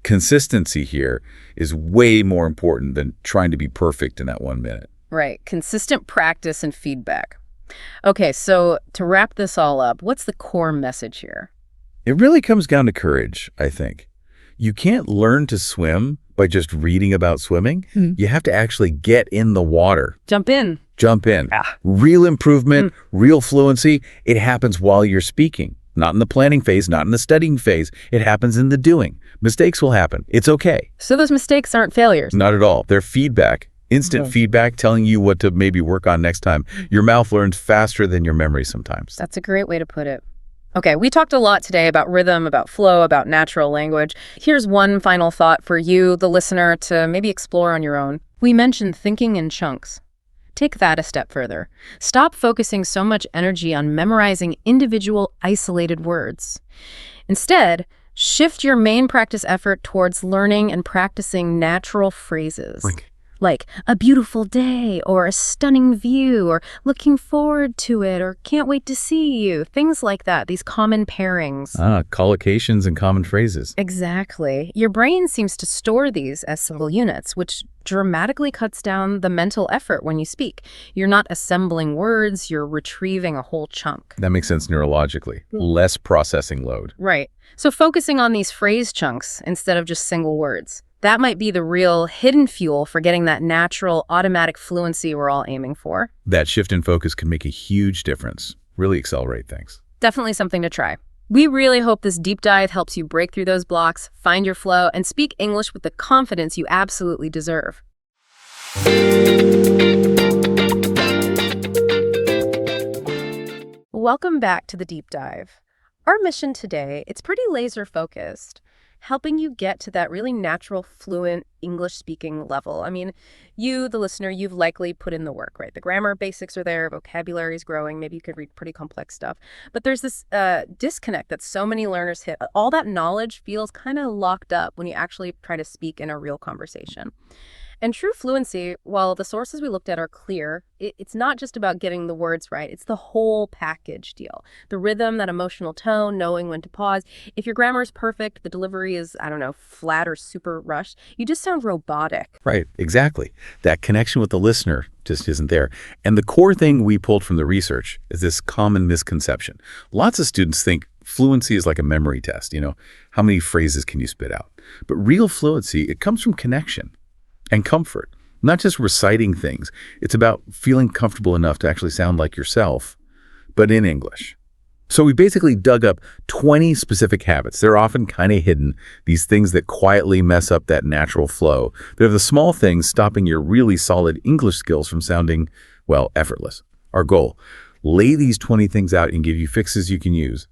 Consistency here is way more important than trying to be perfect in that 1 minute. Right. Consistent practice and feedback. Okay, so to wrap this all up, what's the core message here? It really comes down to courage, I think. You can't learn to swim by just reading about swimming. You have to actually get in the water. Jump in. Jump in. Real improvement, real fluency, it happens while you're speaking. Not in the planning phase, not in the studying phase. It happens in the doing. Mistakes will happen. It's okay. So those mistakes aren't failures. Not at all. They're feedback. Instant feedback telling you what to maybe work on next time. Your mouth learns faster than your memory sometimes. That's a great way to put it. Okay, we talked a lot today about rhythm, about flow, about natural language. Here's one final thought for you, the listener, to maybe explore on your own. We mentioned thinking in chunks. Take that a step further. Stop focusing so much energy on memorizing individual isolated words. Instead, shift your main practice effort towards learning and practicing natural phrases. Like a beautiful day, or a stunning view, or looking forward to it, or can't wait to see you. Things like that, these common pairings. Collocations and common phrases. Exactly. Your brain seems to store these as single units, which dramatically cuts down the mental effort when you speak. You're not assembling words, you're retrieving a whole chunk. That makes sense neurologically. Less processing load. Right. So focusing on these phrase chunks instead of just single words. That might be the real hidden fuel for getting that natural, automatic fluency we're all aiming for. That shift in focus can make a huge difference. Really accelerate things. Definitely something to try. We really hope this deep dive helps you break through those blocks, find your flow, and speak English with the confidence you absolutely deserve. Welcome back to the deep dive. Our mission today, it's pretty laser focused, helping you get to that really natural, fluent English-speaking level. I mean, you, the listener, you've likely put in the work, right? The grammar basics are there, vocabulary is growing, maybe you could read pretty complex stuff. But there's this disconnect that so many learners hit. All that knowledge feels kind of locked up when you actually try to speak in a real conversation. And true fluency, while the sources we looked at are clear, it's not just about getting the words right. It's the whole package deal. The rhythm, that emotional tone, knowing when to pause. If your grammar is perfect, the delivery is, I don't know, flat or super rushed, you just sound robotic. Right, exactly. That connection with the listener just isn't there. And the core thing we pulled from the research is this common misconception. Lots of students think fluency is like a memory test, how many phrases can you spit out? But real fluency, it comes from connection and comfort, not just reciting things. It's about feeling comfortable enough to actually sound like yourself, but in English. So we basically dug up 20 specific habits. They're often kind of hidden, these things that quietly mess up that natural flow. They're the small things stopping your really solid English skills from sounding, well, effortless. Our goal, lay these 20 things out and give you fixes you can use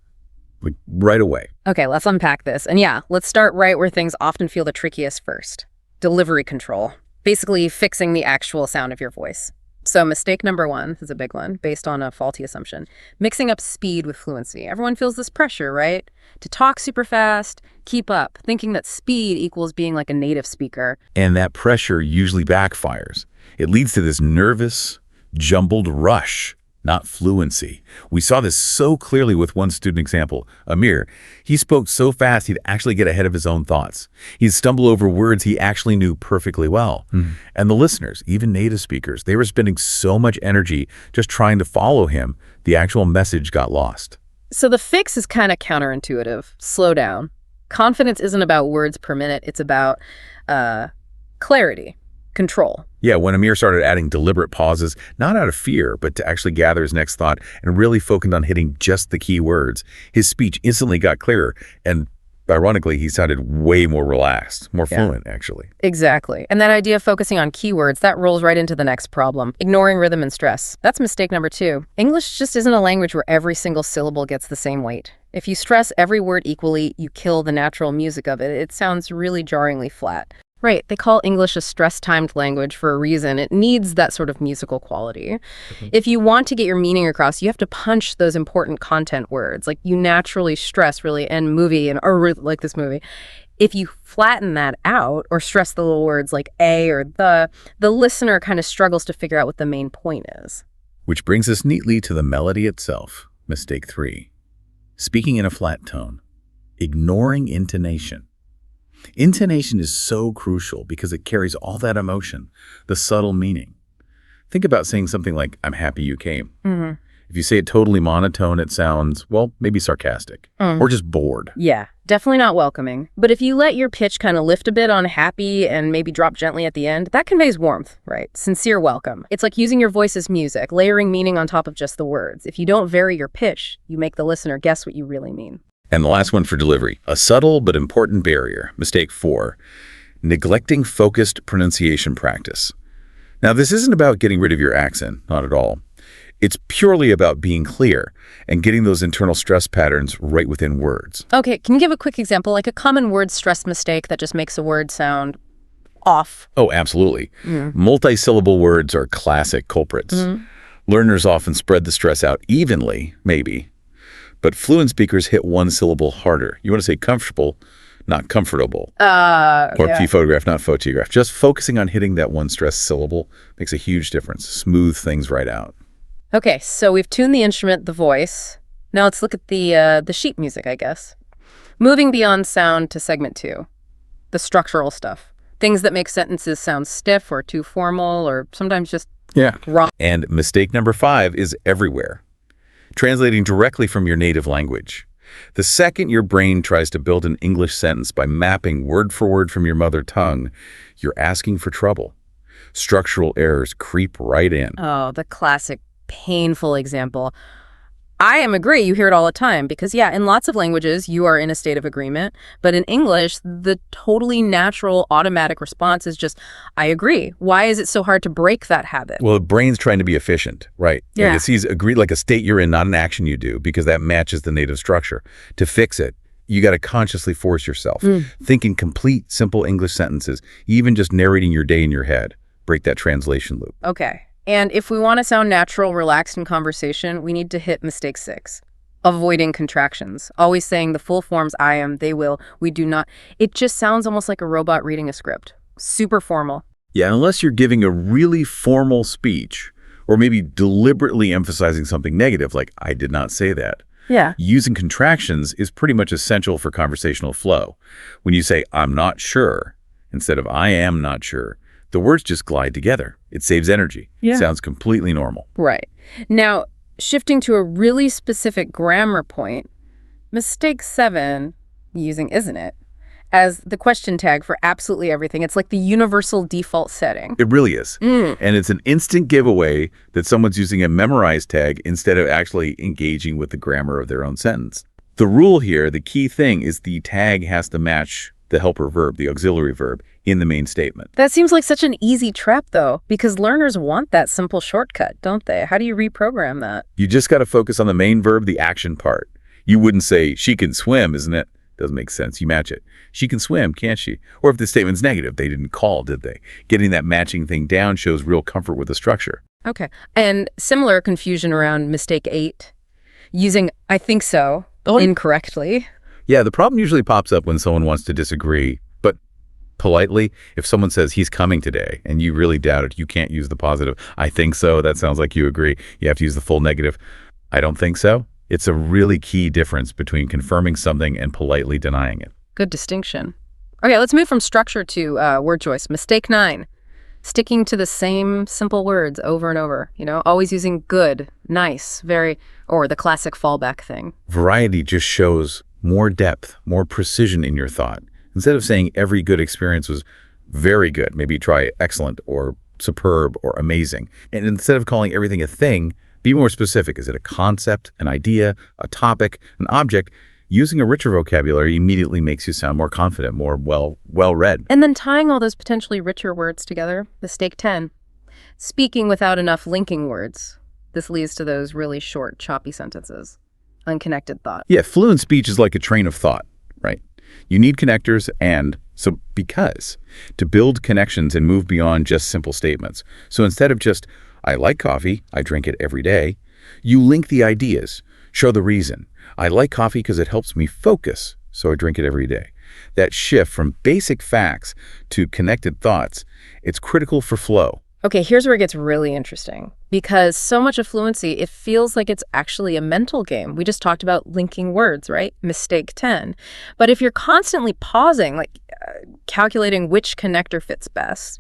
right away. Okay, let's unpack this. And yeah, let's start right where things often feel the trickiest first. Delivery control, basically fixing the actual sound of your voice. So mistake number one is a big one, based on a faulty assumption. Mixing up speed with fluency. Everyone feels this pressure, right? To talk super fast, keep up, thinking that speed equals being like a native speaker. And that pressure usually backfires. It leads to this nervous, jumbled rush, not fluency. We saw this so clearly with one student example, Amir. He spoke so fast he'd actually get ahead of his own thoughts. He'd stumble over words he actually knew perfectly well. And the listeners, even native speakers, they were spending so much energy just trying to follow him, the actual message got lost. So the fix is kind of counterintuitive. Slow down. Confidence isn't about words per minute. It's about clarity, control. Yeah, when Amir started adding deliberate pauses, not out of fear, but to actually gather his next thought and really focused on hitting just the key words, his speech instantly got clearer. And ironically, he sounded way more relaxed, more fluent, actually. Exactly. And that idea of focusing on keywords, that rolls right into the next problem, ignoring rhythm and stress. That's mistake number two. English just isn't a language where every single syllable gets the same weight. If you stress every word equally, you kill the natural music of it. It sounds really jarringly flat. Right. They call English a stress-timed language for a reason. It needs that sort of musical quality. If you want to get your meaning across, you have to punch those important content words. Like you naturally stress really and movie or like this movie. If you flatten that out or stress the little words like a or the listener kind of struggles to figure out what the main point is. Which brings us neatly to the melody itself. Mistake 3. Speaking in a flat tone. Ignoring intonation. Intonation is so crucial because it carries all that emotion, the subtle meaning. Think about saying something like, "I'm happy you came." If you say it totally monotone, it sounds, well, maybe sarcastic or just bored. Yeah. Definitely not welcoming. But if you let your pitch kind of lift a bit on happy and maybe drop gently at the end, that conveys warmth, right? Sincere welcome. It's like using your voice as music, layering meaning on top of just the words. If you don't vary your pitch, you make the listener guess what you really mean. And the last one for delivery, a subtle but important barrier. Mistake 4, neglecting focused pronunciation practice. Now, this isn't about getting rid of your accent, not at all. It's purely about being clear and getting those internal stress patterns right within words. Okay, can you give a quick example, like a common word stress mistake that just makes a word sound off? Oh, absolutely. Multisyllable words are classic culprits. Learners often spread the stress out evenly, maybe, but fluent speakers hit one syllable harder. You want to say comfortable, not comfortable. Or photograph, not photograph. Just focusing on hitting that one stress syllable makes a huge difference. Smooth things right out. Okay, so we've tuned the instrument, the voice. Now let's look at the sheet music, I guess. Moving beyond sound to segment 2, the structural stuff. Things that make sentences sound stiff or too formal or sometimes just wrong. And mistake number 5 is everywhere. Translating directly from your native language. The second your brain tries to build an English sentence by mapping word for word from your mother tongue, you're asking for trouble. Structural errors creep right in. Oh, the classic painful example. I agree, you hear it all the time because, in lots of languages, you are in a state of agreement. But in English, the totally natural automatic response is just, I agree. Why is it so hard to break that habit? Well, the brain's trying to be efficient, right? Yeah. And it sees agree like a state you're in, not an action you do, because that matches the native structure. To fix it, you got to consciously force yourself. Think in complete, simple English sentences, even just narrating your day in your head. Break that translation loop. Okay. And if we want to sound natural, relaxed in conversation, we need to hit mistake 6. Avoiding contractions. Always saying the full forms I am, they will, we do not. It just sounds almost like a robot reading a script. Super formal. Yeah, unless you're giving a really formal speech or maybe deliberately emphasizing something negative, like I did not say that. Yeah. Using contractions is pretty much essential for conversational flow. When you say I'm not sure instead of I am not sure, the words just glide together. It saves energy. Yeah. Sounds completely normal. Right. Now, shifting to a really specific grammar point, mistake 7, using isn't it, as the question tag for absolutely everything. It's like the universal default setting. It really is. And it's an instant giveaway that someone's using a memorized tag instead of actually engaging with the grammar of their own sentence. The rule here, the key thing, is the tag has to match the helper verb, the auxiliary verb, in the main statement. That seems like such an easy trap, though, because learners want that simple shortcut, don't they? How do you reprogram that? You just got to focus on the main verb, the action part. You wouldn't say, she can swim, isn't it? Doesn't make sense. You match it. She can swim, can't she? Or if the statement's negative, they didn't call, did they? Getting that matching thing down shows real comfort with the structure. Okay. And similar confusion around mistake 8, using I think so incorrectly. Yeah, the problem usually pops up when someone wants to disagree, but politely, if someone says he's coming today and you really doubt it, you can't use the positive, I think so. That sounds like you agree. You have to use the full negative, I don't think so. It's a really key difference between confirming something and politely denying it. Good distinction. Okay, let's move from structure to word choice. Mistake 9, sticking to the same simple words over and over, always using good, nice, very, or the classic fallback thing. Variety just shows more depth, more precision in your thought. Instead of saying every good experience was very good, maybe try excellent or superb or amazing. And instead of calling everything a thing, be more specific. Is it a concept, an idea, a topic, an object? Using a richer vocabulary immediately makes you sound more confident, more well-read. And then tying all those potentially richer words together, mistake 10, speaking without enough linking words. This leads to those really short, choppy sentences. Unconnected thought. Yeah, fluent speech is like a train of thought, right? You need connectors because to build connections and move beyond just simple statements. So instead of just, I like coffee, I drink it every day, you link the ideas, show the reason. I like coffee because it helps me focus, so I drink it every day. That shift from basic facts to connected thoughts, it's critical for flow. Okay, here's where it gets really interesting. Because so much of fluency, it feels like it's actually a mental game. We just talked about linking words, right? Mistake 10. But if you're constantly pausing, calculating which connector fits best,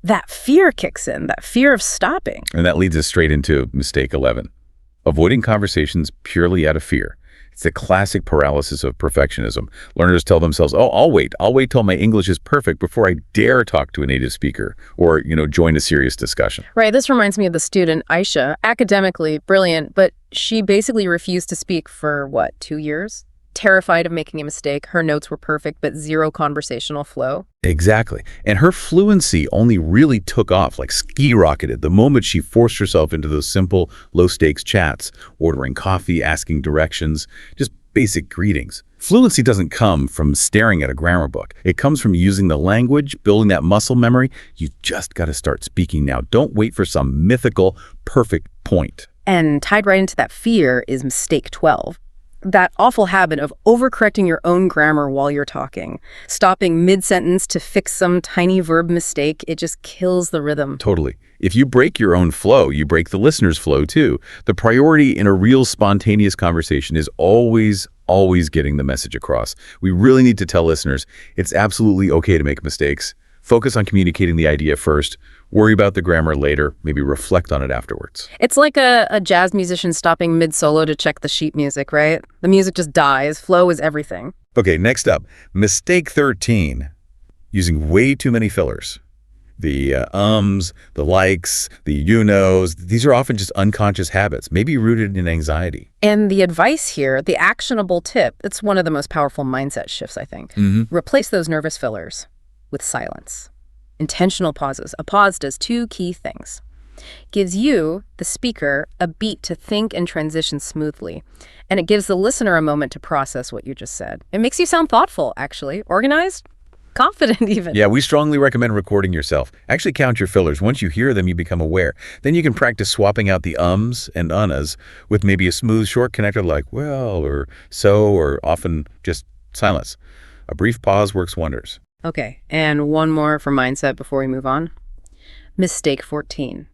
that fear kicks in, that fear of stopping. And that leads us straight into mistake 11. Avoiding conversations purely out of fear. It It's the classic paralysis of perfectionism. Learners tell themselves, oh, I'll wait till my English is perfect before I dare talk to a native speaker or, join a serious discussion. Right, this reminds me of the student, Aisha. Academically brilliant, but she basically refused to speak for, 2 years? Terrified of making a mistake. Her notes were perfect, but zero conversational flow. Exactly. And her fluency only really took off, like ski-rocketed, the moment she forced herself into those simple, low-stakes chats, ordering coffee, asking directions, just basic greetings. Fluency doesn't come from staring at a grammar book. It comes from using the language, building that muscle memory. You just got to start speaking now. Don't wait for some mythical, perfect point. And tied right into that fear is mistake 12. That awful habit of overcorrecting your own grammar while you're talking, stopping mid-sentence to fix some tiny verb mistake, it just kills the rhythm. Totally. If you break your own flow, you break the listener's flow too. The priority in a real spontaneous conversation is always getting the message across. We really need to tell listeners it's absolutely okay to make mistakes. Focus on communicating the idea first. Worry about the grammar later. Maybe reflect on it afterwards. It's like a jazz musician stopping mid-solo to check the sheet music, right? The music just dies. Flow is everything. Okay, next up, mistake 13, using way too many fillers. The the likes, the you-knows, these are often just unconscious habits, maybe rooted in anxiety. And the advice here, the actionable tip, it's one of the most powerful mindset shifts, I think. Replace those nervous fillers with silence. Intentional pauses. A pause does two key things. Gives you, the speaker, a beat to think and transition smoothly. And it gives the listener a moment to process what you just said. It makes you sound thoughtful, actually. Organized, confident even. Yeah, we strongly recommend recording yourself. Actually count your fillers. Once you hear them, you become aware. Then you can practice swapping out the ums and unnas with maybe a smooth short connector like well or so, or often just silence. A brief pause works wonders. Okay, and one more for mindset before we move on. Mistake 14.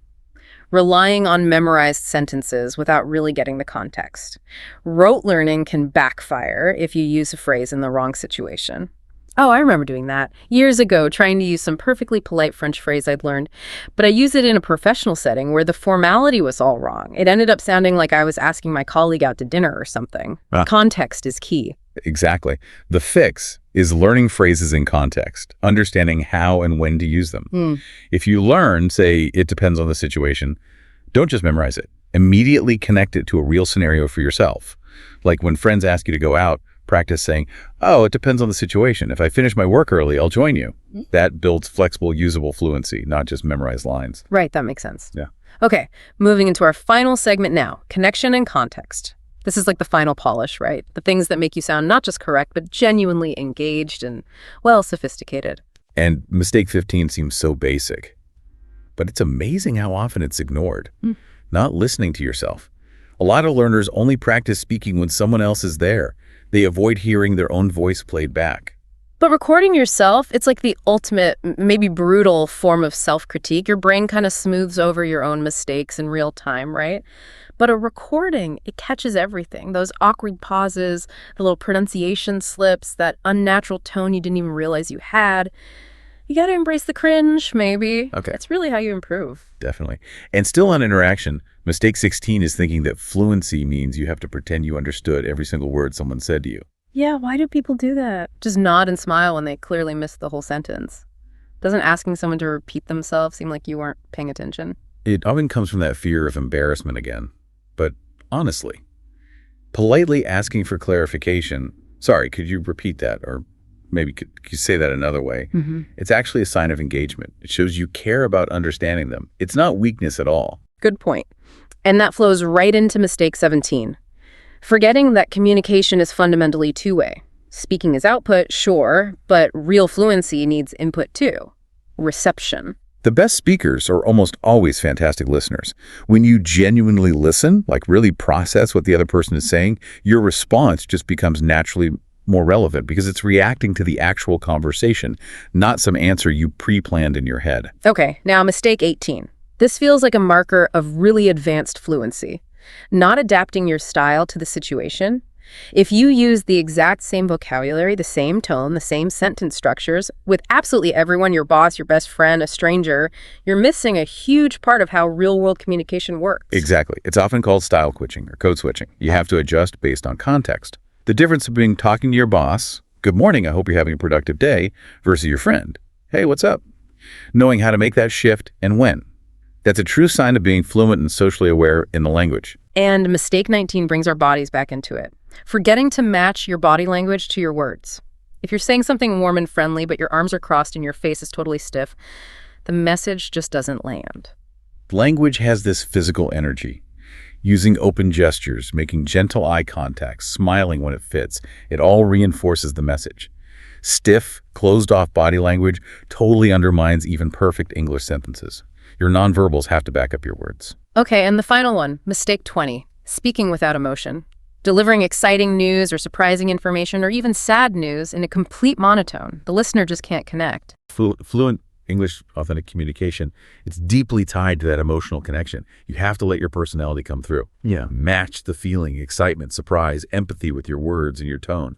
Relying on memorized sentences without really getting the context. Rote learning can backfire if you use a phrase in the wrong situation. Oh, I remember doing that years ago, trying to use some perfectly polite French phrase I'd learned, but I used it in a professional setting where the formality was all wrong. It ended up sounding like I was asking my colleague out to dinner or something. Context is key. Exactly. The fix is learning phrases in context, understanding how and when to use them. If you learn, say, it depends on the situation, don't just memorize it. Immediately connect it to a real scenario for yourself. Like when friends ask you to go out, practice saying, oh, it depends on the situation. If I finish my work early, I'll join you. That builds flexible, usable fluency, not just memorized lines. Right, that makes sense. Yeah. Okay, moving into our final segment now, connection and context. This is like the final polish, right? The things that make you sound not just correct, but genuinely engaged and, well, sophisticated. And mistake 15 seems so basic, but it's amazing how often it's ignored. Not listening to yourself. A lot of learners only practice speaking when someone else is there. They avoid hearing their own voice played back. But recording yourself, it's like the ultimate, maybe brutal form of self-critique. Your brain kind of smooths over your own mistakes in real time, right? But a recording, it catches everything. Those awkward pauses, the little pronunciation slips, that unnatural tone you didn't even realize you had. You got to embrace the cringe, maybe. Okay. That's really how you improve. Definitely. And still on interaction, mistake 16 is thinking that fluency means you have to pretend you understood every single word someone said to you. Yeah, why do people do that? Just nod and smile when they clearly missed the whole sentence. Doesn't asking someone to repeat themselves seem like you weren't paying attention? It often comes from that fear of embarrassment again. But honestly, politely asking for clarification, sorry, could you repeat that? Or maybe could you say that another way? It's actually a sign of engagement. It shows you care about understanding them. It's not weakness at all. Good point. And that flows right into mistake 17. Forgetting that communication is fundamentally two-way. Speaking is output, sure, but real fluency needs input too. Reception. The best speakers are almost always fantastic listeners. When you genuinely listen, like really process what the other person is saying, your response just becomes naturally more relevant because it's reacting to the actual conversation, not some answer you pre-planned in your head. Okay, now mistake 18. This feels like a marker of really advanced fluency. Not adapting your style to the situation, If you use the exact same vocabulary, the same tone, the same sentence structures with absolutely everyone, your boss, your best friend, a stranger, you're missing a huge part of how real-world communication works. Exactly. It's often called style switching or code switching. You have to adjust based on context. The difference between talking to your boss, "Good morning, I hope you're having a productive day," versus your friend, "Hey, what's up?" Knowing how to make that shift and when. That's a true sign of being fluent and socially aware in the language. And mistake 19 brings our bodies back into it. Forgetting to match your body language to your words. If you're saying something warm and friendly, but your arms are crossed and your face is totally stiff, the message just doesn't land. Language has this physical energy. Using open gestures, making gentle eye contact, smiling when it fits, it all reinforces the message. Stiff, closed-off body language totally undermines even perfect English sentences. Your nonverbals have to back up your words. Okay, and the final one, mistake 20, speaking without emotion. Delivering exciting news or surprising information or even sad news in a complete monotone. The listener just can't connect. Fluent English authentic communication, it's deeply tied to that emotional connection. You have to let your personality come through. Yeah. Match the feeling, excitement, surprise, empathy with your words and your tone.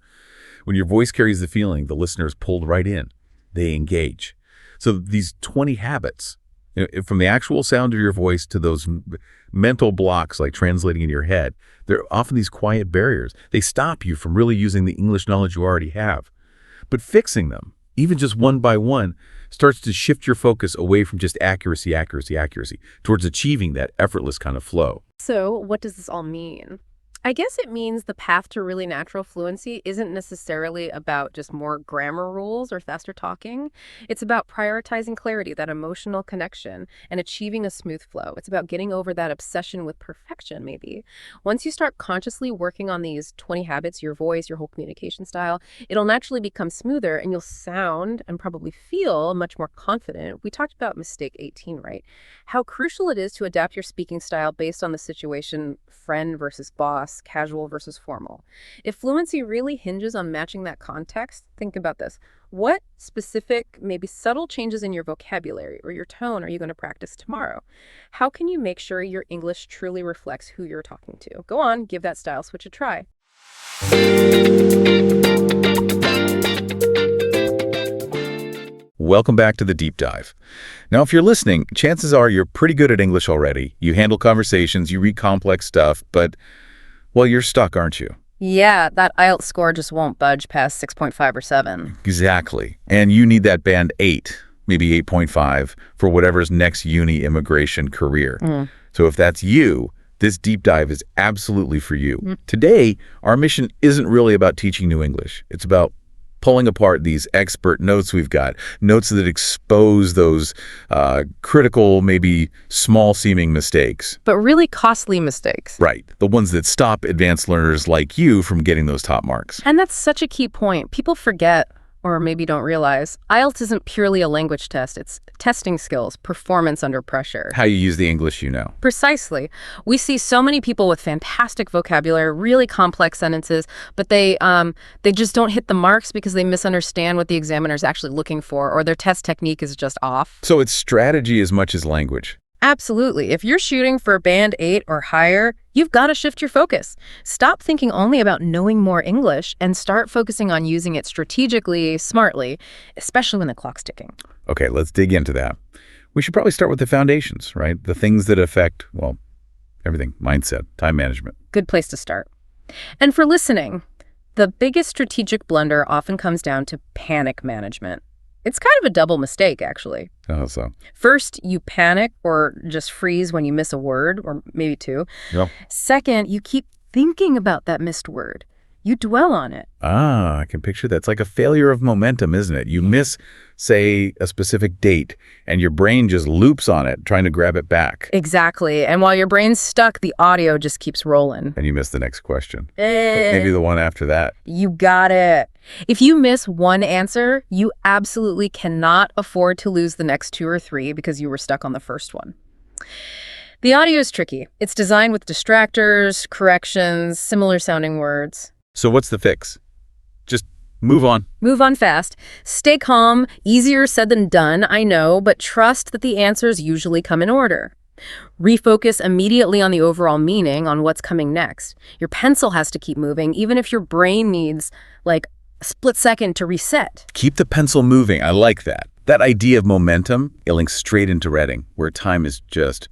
When your voice carries the feeling, the listener is pulled right in. They engage. So these 20 habits, from the actual sound of your voice to those mental blocks like translating in your head, they're often these quiet barriers. They stop you from really using the English knowledge you already have. But fixing them, even just one by one, starts to shift your focus away from just accuracy, towards achieving that effortless kind of flow. So what does this all mean? I guess it means the path to really natural fluency isn't necessarily about just more grammar rules or faster talking. It's about prioritizing clarity, that emotional connection, and achieving a smooth flow. It's about getting over that obsession with perfection, maybe. Once you start consciously working on these 20 habits, your voice, your whole communication style, it'll naturally become smoother and you'll sound and probably feel much more confident. We talked about mistake 18, right? How crucial it is to adapt your speaking style based on the situation, friend versus boss, casual versus formal. If fluency really hinges on matching that context, think about this. What specific, maybe subtle changes in your vocabulary or your tone are you going to practice tomorrow? How can you make sure your English truly reflects who you're talking to? Go on, give that style switch a try. Welcome back to the Deep Dive. Now, if you're listening, chances are you're pretty good at English already. You handle conversations, you read complex stuff, but, well, you're stuck, aren't you? Yeah, that IELTS score just won't budge past 6.5 or 7. Exactly. And you need that band 8, maybe 8.5, for whatever's next uni immigration career. So if that's you, this deep dive is absolutely for you. Today, our mission isn't really about teaching new English. It's about pulling apart these expert notes we've got, notes that expose those critical, maybe small-seeming mistakes. But really costly mistakes. Right. The ones that stop advanced learners like you from getting those top marks. And that's such a key point. People forget, or maybe don't realize, IELTS isn't purely a language test. It's testing skills, performance under pressure. How you use the English you know. Precisely. We see so many people with fantastic vocabulary, really complex sentences, but they just don't hit the marks because they misunderstand what the examiner's actually looking for, or their test technique is just off. So it's strategy as much as language. Absolutely. If you're shooting for band 8 or higher, you've got to shift your focus. Stop thinking only about knowing more English and start focusing on using it strategically, smartly, especially when the clock's ticking. Okay, let's dig into that. We should probably start with the foundations, right? The things that affect, well, everything. Mindset, time management. Good place to start. And for listening, the biggest strategic blunder often comes down to panic management. It's kind of a double mistake, actually. Oh, so? First, you panic or just freeze when you miss a word, or maybe two. Yep. Second, you keep thinking about that missed word. You dwell on it. Ah, I can picture that. It's like a failure of momentum, isn't it? You miss, say, a specific date, and your brain just loops on it, trying to grab it back. Exactly. And while your brain's stuck, the audio just keeps rolling. And you miss the next question. Maybe the one after that. You got it. If you miss one answer, you absolutely cannot afford to lose the next 2 or 3 because you were stuck on the first one. The audio is tricky. It's designed with distractors, corrections, similar sounding words. So what's the fix? Just move on. Move on fast. Stay calm. Easier said than done, I know, but trust that the answers usually come in order. Refocus immediately on the overall meaning, on what's coming next. Your pencil has to keep moving, even if your brain needs, like, a split second to reset. Keep the pencil moving. I like that. That idea of momentum, it links straight into reading, where time is just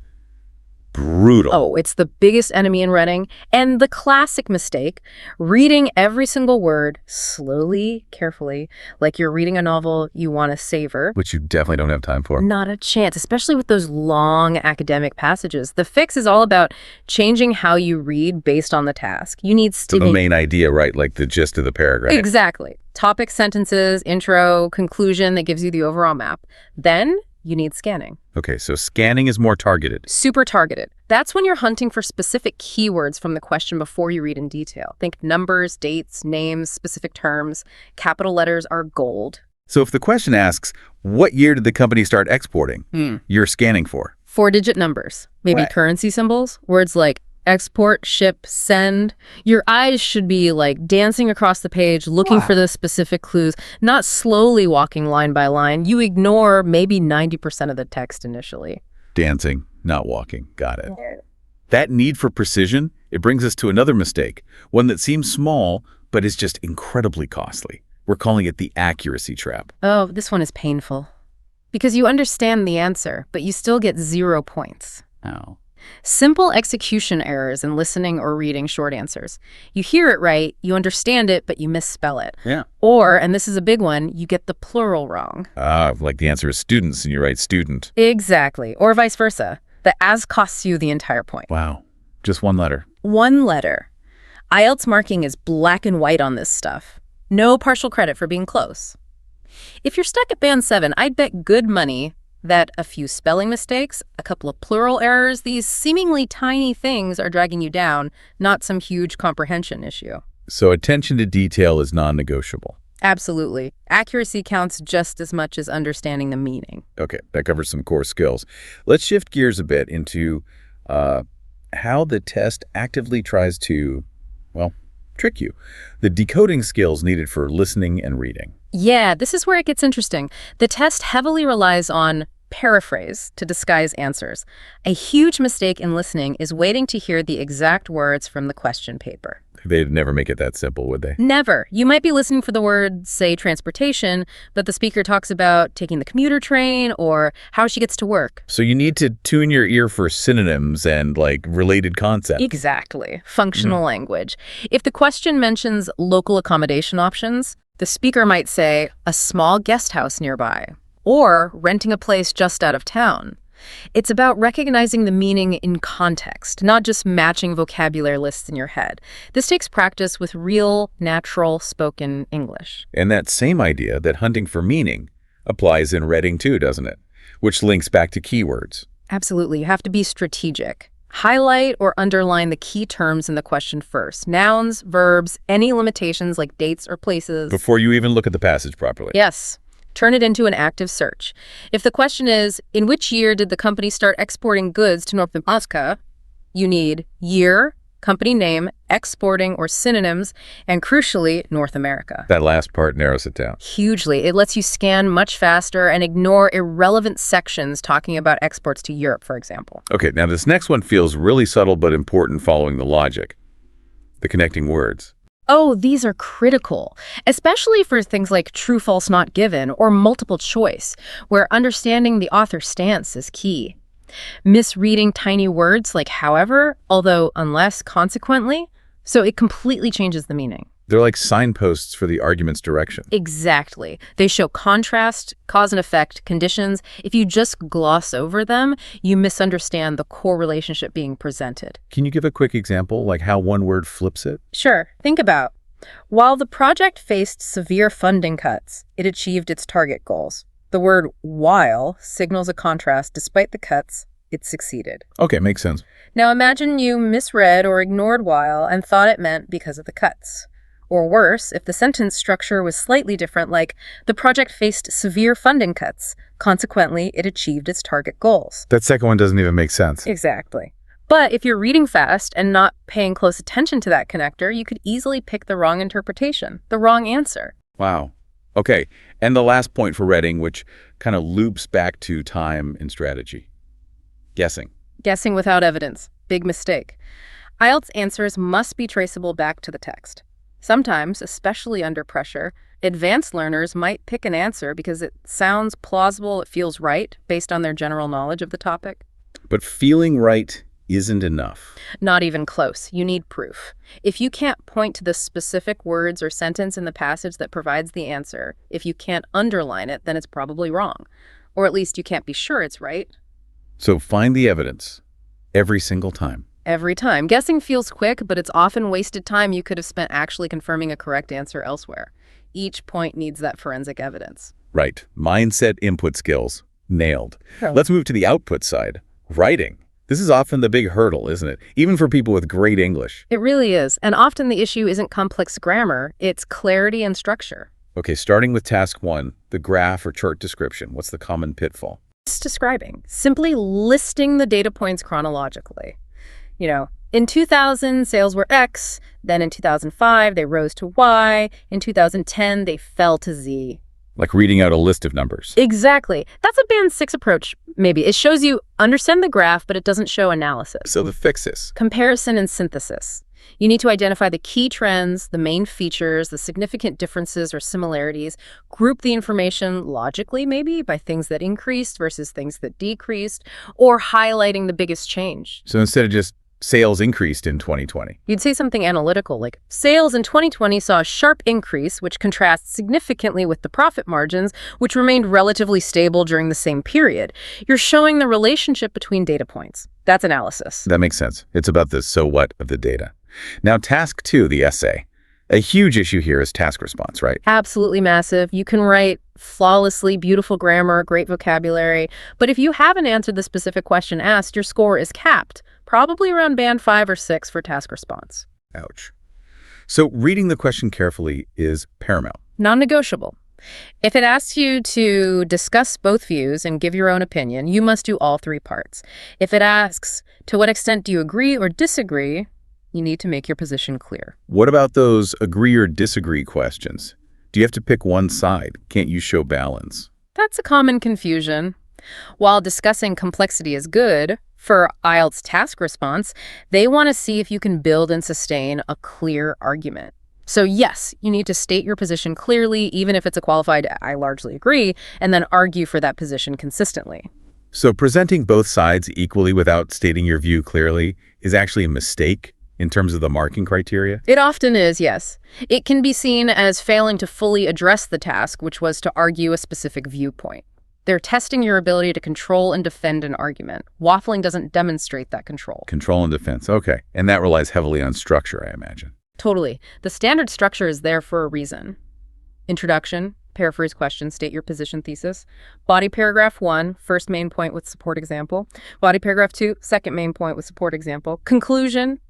brutal. Oh, it's the biggest enemy in reading. And the classic mistake, reading every single word slowly, carefully, like you're reading a novel you want to savor. Which you definitely don't have time for. Not a chance, especially with those long academic passages. The fix is all about changing how you read based on the task. You need So the main idea, right? Like the gist of the paragraph. Exactly. Topic, sentences, intro, conclusion that gives you the overall map. Then you need scanning. Okay, so scanning is more targeted. Super targeted. That's when you're hunting for specific keywords from the question before you read in detail. Think numbers, dates, names, specific terms. Capital letters are gold. So if the question asks, what year did the company start exporting? You're scanning for 4-digit numbers. Maybe Right. currency symbols. Words like export, ship, send. Your eyes should be like dancing across the page, looking for the specific clues, not slowly walking line by line. You ignore maybe 90% of the text initially. dancing, not walking. Got it. That need for precision, it brings us to another mistake, one that seems small, but is just incredibly costly. We're calling it the accuracy trap. Oh, this one is painful. Because you understand the answer, but you still get 0 points. Oh. Simple execution errors in listening or reading short answers. You hear it right, you understand it, but you misspell it. Yeah. Or, and this is a big one, you get the plural wrong. Like the answer is students and you write student. Exactly. Or vice versa. The as costs you the entire point. Wow. Just one letter. One letter. IELTS marking is black and white on this stuff. No partial credit for being close. If you're stuck at band 7, I'd bet good money that a few spelling mistakes, a couple of plural errors, these seemingly tiny things are dragging you down, not some huge comprehension issue. So attention to detail is non-negotiable. Absolutely. Accuracy counts just as much as understanding the meaning. Okay, that covers some core skills. Let's shift gears a bit into how the test actively tries to, well, trick you. The decoding skills needed for listening and reading. Yeah, this is where it gets interesting. The test heavily relies on paraphrase to disguise answers. A huge mistake in listening is waiting to hear the exact words from the question paper. They'd never make it that simple, would they? Never. You might be listening for the word, say, transportation, but the speaker talks about taking the commuter train or how she gets to work. So you need to tune your ear for synonyms and, like, related concepts. Exactly. Functional language. If the question mentions local accommodation options, the speaker might say, a small guest house nearby, or renting a place just out of town. It's about recognizing the meaning in context, not just matching vocabulary lists in your head. This takes practice with real, natural, spoken English. And that same idea, that hunting for meaning, applies in reading too, doesn't it? Which links back to keywords. Absolutely. You have to be strategic. Highlight or underline the key terms in the question first. Nouns, verbs, any limitations like dates or places. Before you even look at the passage properly. Yes. Turn it into an active search. If the question is, in which year did the company start exporting goods to North America? You need year, company name, exporting or synonyms, and crucially, North America. That last part narrows it down. Hugely. It lets you scan much faster and ignore irrelevant sections talking about exports to Europe, for example. Okay, now this next one feels really subtle but important following the logic. The connecting words. Oh, these are critical, especially for things like true, false, not given, or multiple choice, where understanding the author's stance is key. Misreading tiny words like however, although, unless, consequently, so it completely changes the meaning. They're like signposts for the argument's direction. Exactly. They show contrast, cause and effect, conditions. If you just gloss over them, you misunderstand the core relationship being presented. Can you give a quick example, like how one word flips it? Sure. Think about, while the project faced severe funding cuts, it achieved its target goals. The word while signals a contrast. Despite the cuts, it succeeded. Okay, makes sense. Now imagine you misread or ignored while and thought it meant because of the cuts. Or worse, if the sentence structure was slightly different, like, the project faced severe funding cuts. Consequently, it achieved its target goals. That second one doesn't even make sense. Exactly. But if you're reading fast and not paying close attention to that connector, you could easily pick the wrong interpretation, the wrong answer. Wow. Okay, and the last point for reading, which kind of loops back to time and strategy. Guessing. Guessing without evidence. Big mistake. IELTS answers must be traceable back to the text. Sometimes, especially under pressure, advanced learners might pick an answer because it sounds plausible, it feels right, based on their general knowledge of the topic. But feeling right isn't enough. Not even close. You need proof. If you can't point to the specific words or sentence in the passage that provides the answer, if you can't underline it, then it's probably wrong. Or at least you can't be sure it's right. So find the evidence every single time. Every time. Guessing feels quick, but it's often wasted time you could have spent actually confirming a correct answer elsewhere. Each point needs that forensic evidence. Right. Mindset input skills. Nailed. Oh. Let's move to the output side. Writing. This is often the big hurdle, isn't it? Even for people with great English. It really is. And often the issue isn't complex grammar, it's clarity and structure. Okay, starting with task 1, the graph or chart description. What's the common pitfall? It's describing. Simply listing the data points chronologically. In 2000, sales were X. Then in 2005, they rose to Y. In 2010, they fell to Z. Like reading out a list of numbers. Exactly. That's a band 6 approach, maybe. It shows you understand the graph, but it doesn't show analysis. So the fix is? Comparison and synthesis. You need to identify the key trends, the main features, the significant differences or similarities, group the information logically, maybe, by things that increased versus things that decreased, or highlighting the biggest change. So instead of just sales increased in 2020. You'd say something analytical like, sales in 2020 saw a sharp increase, which contrasts significantly with the profit margins, which remained relatively stable during the same period. You're showing the relationship between data points. That's analysis. That makes sense. It's about the so what of the data. Now, task 2, the essay. A huge issue here is task response, right? Absolutely massive. You can write flawlessly, beautiful grammar, great vocabulary, but if you haven't answered the specific question asked, your score is capped, probably around band 5 or 6 for task response. Ouch. So reading the question carefully is paramount. Non-negotiable. If it asks you to discuss both views and give your own opinion, you must do all 3 parts. If it asks, to what extent do you agree or disagree, you need to make your position clear. What about those agree or disagree questions? Do you have to pick one side? Can't you show balance? That's a common confusion. While discussing complexity is good, for IELTS task response, they want to see if you can build and sustain a clear argument. So yes, you need to state your position clearly, even if it's a qualified "I largely agree," and then argue for that position consistently. So presenting both sides equally without stating your view clearly is actually a mistake in terms of the marking criteria? It often is, yes. It can be seen as failing to fully address the task, which was to argue a specific viewpoint. They're testing your ability to control and defend an argument. Waffling doesn't demonstrate that control. Control and defense, okay. And that relies heavily on structure, I imagine. Totally. The standard structure is there for a reason. Introduction, paraphrase question, state your position thesis. Body paragraph 1, first main point with support example. Body paragraph 2, second main point with support example. Conclusion,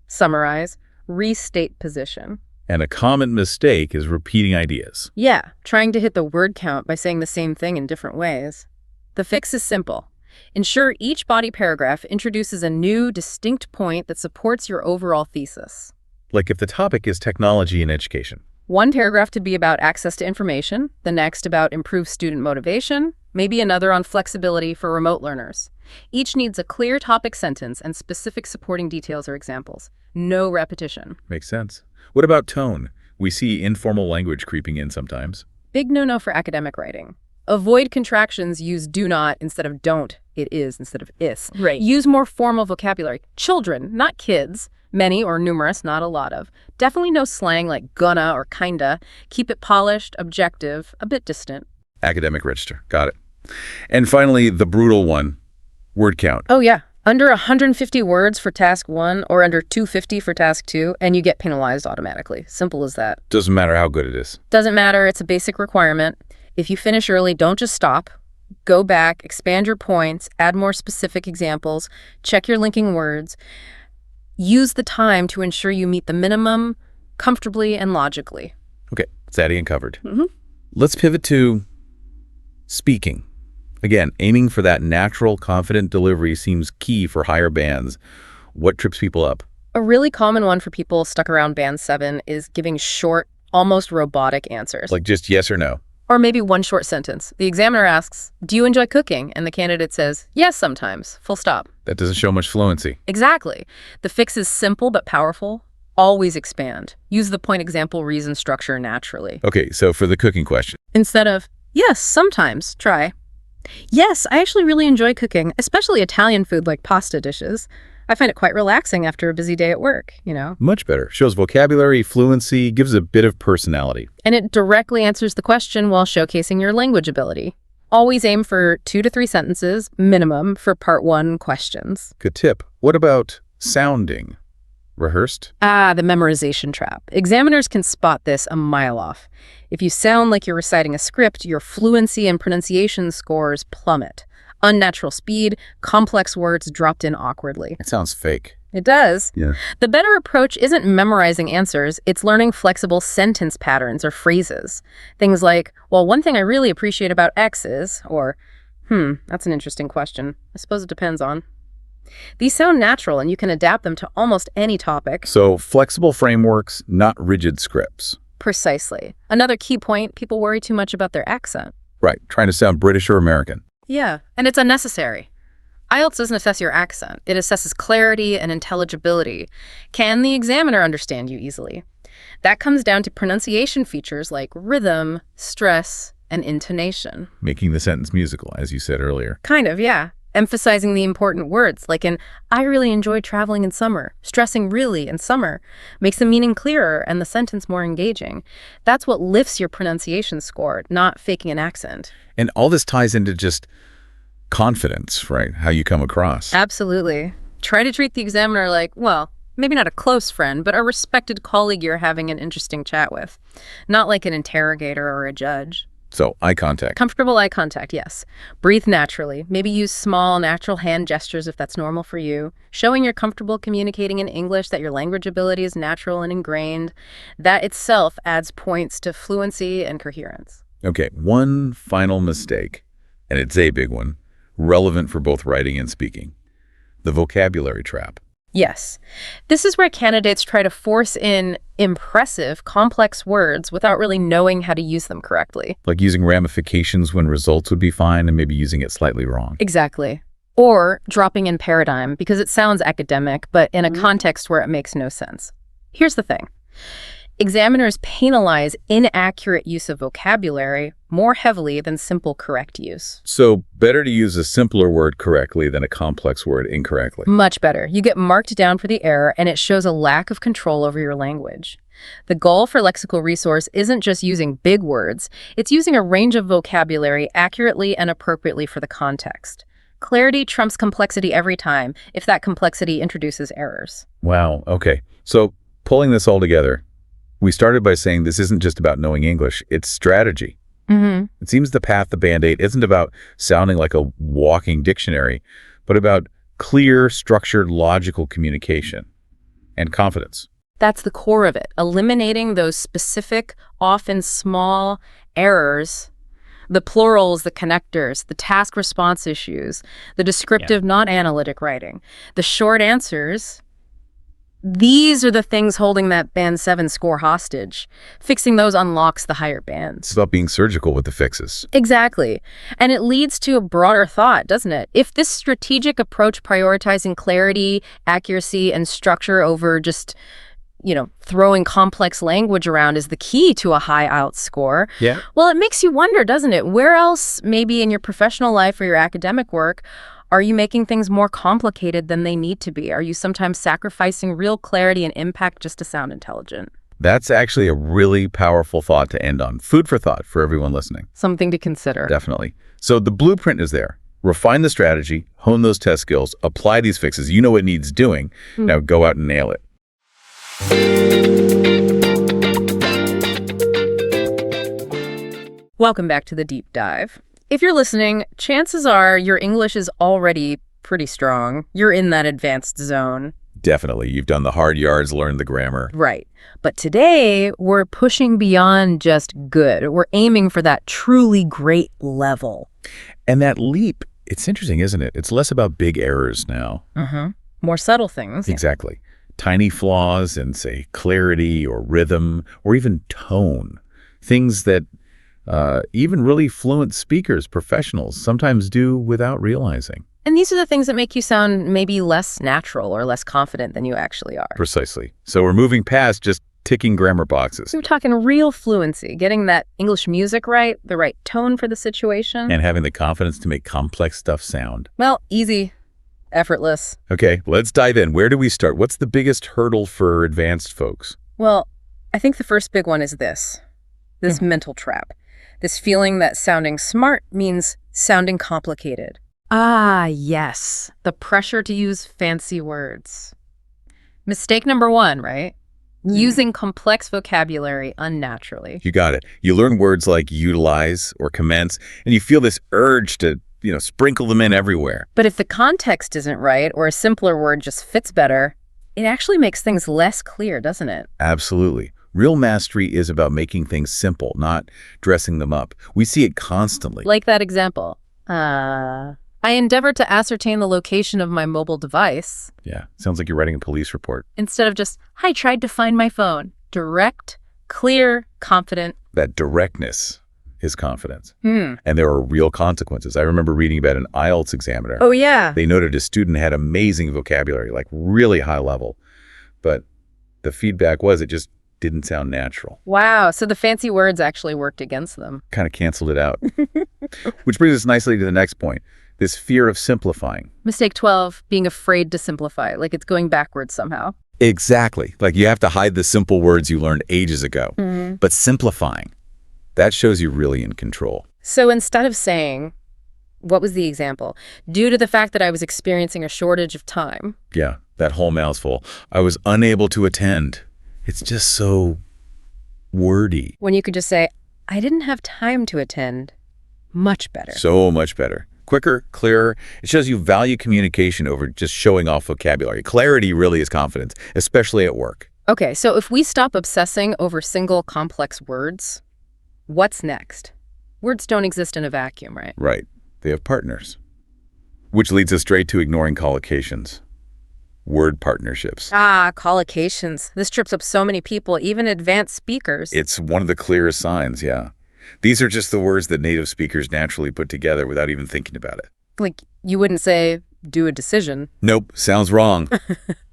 summarize, restate position. And a common mistake is repeating ideas. Yeah, trying to hit the word count by saying the same thing in different ways. The fix is simple. Ensure each body paragraph introduces a new, distinct point that supports your overall thesis. Like if the topic is technology in education. One paragraph to be about access to information, the next about improved student motivation, maybe another on flexibility for remote learners. Each needs a clear topic sentence and specific supporting details or examples. No repetition. Makes sense. What about tone? We see informal language creeping in sometimes. Big no-no for academic writing. Avoid contractions, use do not instead of don't, it is instead of is. Right. Use more formal vocabulary. Children, not kids. Many or numerous, not a lot of. Definitely no slang like gonna or kinda. Keep it polished, objective, a bit distant. Academic register. Got it. And finally, the brutal one, word count. Oh yeah, under 150 words for task 1 or under 250 for task 2, and you get penalized automatically. Simple as that. Doesn't matter how good it is. Doesn't matter, it's a basic requirement. If you finish early, don't just stop. Go back, expand your points, add more specific examples, check your linking words. Use the time to ensure you meet the minimum comfortably and logically. Okay, Zaddy and covered. Mm-hmm. Let's pivot to speaking. Again, aiming for that natural, confident delivery seems key for higher bands. What trips people up? A really common one for people stuck around band 7 is giving short, almost robotic answers. Like just yes or no? Or maybe one short sentence. The examiner asks, "Do you enjoy cooking?" And the candidate says, "Yes, sometimes." Full stop. That doesn't show much fluency. Exactly. The fix is simple but powerful. Always expand. Use the point, example, reason structure naturally. Okay, so for the cooking question. Instead of, "Yes, sometimes," try, "Yes, I actually really enjoy cooking, especially Italian food like pasta dishes. I find it quite relaxing after a busy day at work, you know." Much better. Shows vocabulary, fluency, gives a bit of personality. And it directly answers the question while showcasing your language ability. Always aim for 2 to 3 sentences, minimum, for part 1 questions. Good tip. What about sounding? Rehearsed? The memorization trap. Examiners can spot this a mile off. If you sound like you're reciting a script, your fluency and pronunciation scores plummet. Unnatural speed, complex words dropped in awkwardly. It sounds fake. It does. Yeah. The better approach isn't memorizing answers, it's learning flexible sentence patterns or phrases. Things like, "Well, one thing I really appreciate about X is," or, "That's an interesting question. I suppose it depends on." These sound natural and you can adapt them to almost any topic. So flexible frameworks, not rigid scripts. Precisely. Another key point, people worry too much about their accent. Right, trying to sound British or American. Yeah, and it's unnecessary. IELTS doesn't assess your accent. It assesses clarity and intelligibility. Can the examiner understand you easily? That comes down to pronunciation features like rhythm, stress, and intonation. Making the sentence musical, as you said earlier. Kind of, yeah. Emphasizing the important words, like in, "I really enjoy traveling in summer." Stressing "really" in summer makes the meaning clearer and the sentence more engaging. That's what lifts your pronunciation score, not faking an accent. And all this ties into just confidence, right? How you come across. Absolutely. Try to treat the examiner like, well, maybe not a close friend, but a respected colleague you're having an interesting chat with. Not like an interrogator or a judge. So, eye contact. Comfortable eye contact, yes. Breathe naturally. Maybe use small, natural hand gestures if that's normal for you. Showing you're comfortable communicating in English, that your language ability is natural and ingrained. That itself adds points to fluency and coherence. Okay, one final mistake, and it's a big one, relevant for both writing and speaking. The vocabulary trap. Yes. This is where candidates try to force in impressive, complex words without really knowing how to use them correctly. Like using ramifications when results would be fine and maybe using it slightly wrong. Exactly. Or dropping in paradigm because it sounds academic, but in a context where it makes no sense. Here's the thing. Examiners penalize inaccurate use of vocabulary more heavily than simple correct use. So better to use a simpler word correctly than a complex word incorrectly. Much better. You get marked down for the error, and it shows a lack of control over your language. The goal for lexical resource isn't just using big words, it's using a range of vocabulary accurately and appropriately for the context. Clarity trumps complexity every time, if that complexity introduces errors. Wow, okay. So pulling this all together, we started by saying this isn't just about knowing English, it's strategy. It seems the path to Band-Aid isn't about sounding like a walking dictionary, but about clear, structured, logical communication and confidence. That's the core of it, eliminating those specific, often small errors, the plurals, the connectors, the task-response issues, the descriptive, not analytic writing, the short answers. These are the things holding that Band 7 score hostage. Fixing those unlocks the higher bands. It's about being surgical with the fixes. Exactly. And it leads to a broader thought, doesn't it? If this strategic approach prioritizing clarity, accuracy, and structure over just, throwing complex language around is the key to a high IELTS score, well, it makes you wonder, doesn't it? Where else, maybe in your professional life or your academic work, are you making things more complicated than they need to be? Are you sometimes sacrificing real clarity and impact just to sound intelligent? That's actually a really powerful thought to end on. Food for thought for everyone listening. Something to consider. Definitely. So the blueprint is there. Refine the strategy, hone those test skills, apply these fixes. You know what needs doing. Now go out and nail it. Welcome back to the deep dive. If you're listening, chances are your English is already pretty strong. You're in that advanced zone. Definitely. You've done the hard yards, learned the grammar. Right. But today, we're pushing beyond just good. We're aiming for that truly great level. And that leap, it's interesting, isn't it? It's less about big errors now. More subtle things. Exactly. Tiny flaws in, say, clarity or rhythm or even tone. Things that Even really fluent speakers, professionals, sometimes do without realizing. And these are the things that make you sound maybe less natural or less confident than you actually are. Precisely. So we're moving past just ticking grammar boxes. We're talking real fluency, getting that English music right, the right tone for the situation. And having the confidence to make complex stuff sound. Well, easy, effortless. Okay, let's dive in. Where do we start? What's the biggest hurdle for advanced folks? Well, I think the first big one is this mental trap. This feeling that sounding smart means sounding complicated. Ah, yes. The pressure to use fancy words. Mistake number one, right? Using complex vocabulary unnaturally. You got it. You learn words like utilize or commence, and you feel this urge to, sprinkle them in everywhere. But if the context isn't right, or a simpler word just fits better, it actually makes things less clear, doesn't it? Absolutely. Real mastery is about making things simple, not dressing them up. We see it constantly. Like that example. I endeavored to ascertain the location of my mobile device. Yeah, sounds like you're writing a police report. Instead of just, I tried to find my phone. Direct, clear, confident. That directness is confidence. And there are real consequences. I remember reading about an IELTS examiner. Oh, yeah. They noted a student had amazing vocabulary, like really high level. But the feedback was it just didn't sound natural. Wow, so the fancy words actually worked against them. Kind of canceled it out. Which brings us nicely to the next point. This fear of simplifying. Mistake 12, being afraid to simplify, like it's going backwards somehow. Exactly. Like you have to hide the simple words you learned ages ago. But simplifying, that shows you're really in control. So instead of saying, what was the example? Due to the fact that I was experiencing a shortage of time. Yeah, that whole mouthful. I was unable to attend. It's just so wordy. When you could just say, I didn't have time to attend. Much better. So much better. Quicker, clearer. It shows you value communication over just showing off vocabulary. Clarity really is confidence, especially at work. Okay, so if we stop obsessing over single complex words, what's next? Words don't exist in a vacuum, right? Right. They have partners. Which leads us straight to ignoring collocations. Word partnerships. Ah, collocations. This trips up so many people, even advanced speakers. It's one of the clearest signs, yeah. These are just the words that native speakers naturally put together without even thinking about it. Like, you wouldn't say, do a decision. Nope, sounds wrong.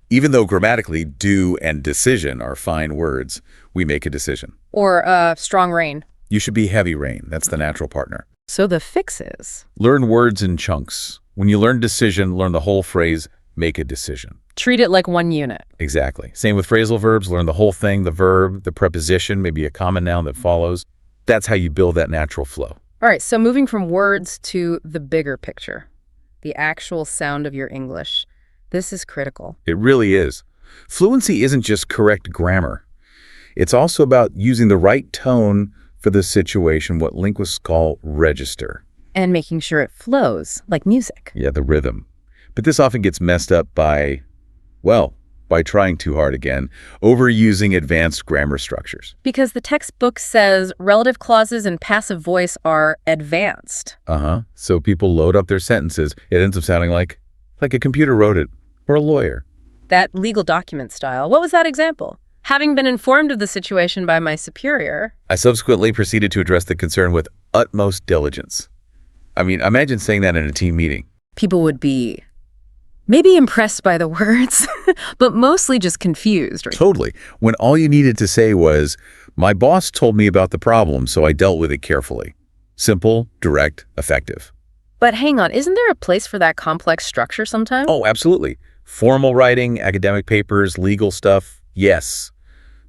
Even though grammatically, do and decision are fine words, we make a decision. Or strong rain. You should be heavy rain. That's the natural partner. So the fix is? Learn words in chunks. When you learn decision, learn the whole phrase, make a decision. Treat it like one unit. Exactly. Same with phrasal verbs. Learn the whole thing, the verb, the preposition, maybe a common noun that follows. That's how you build that natural flow. All right, so moving from words to the bigger picture, the actual sound of your English. This is critical. It really is. Fluency isn't just correct grammar. It's also about using the right tone for the situation, what linguists call register. And making sure it flows, like music. Yeah, the rhythm. But this often gets messed up by trying too hard again, overusing advanced grammar structures. Because the textbook says relative clauses and passive voice are advanced. So people load up their sentences. It ends up sounding like a computer wrote it, or a lawyer. That legal document style. What was that example? Having been informed of the situation by my superior, I subsequently proceeded to address the concern with utmost diligence. I mean, imagine saying that in a team meeting. People would be maybe impressed by the words, but mostly just confused. Right? Totally. When all you needed to say was, my boss told me about the problem, so I dealt with it carefully. Simple, direct, effective. But hang on, isn't there a place for that complex structure sometimes? Oh, absolutely. Formal writing, academic papers, legal stuff, yes.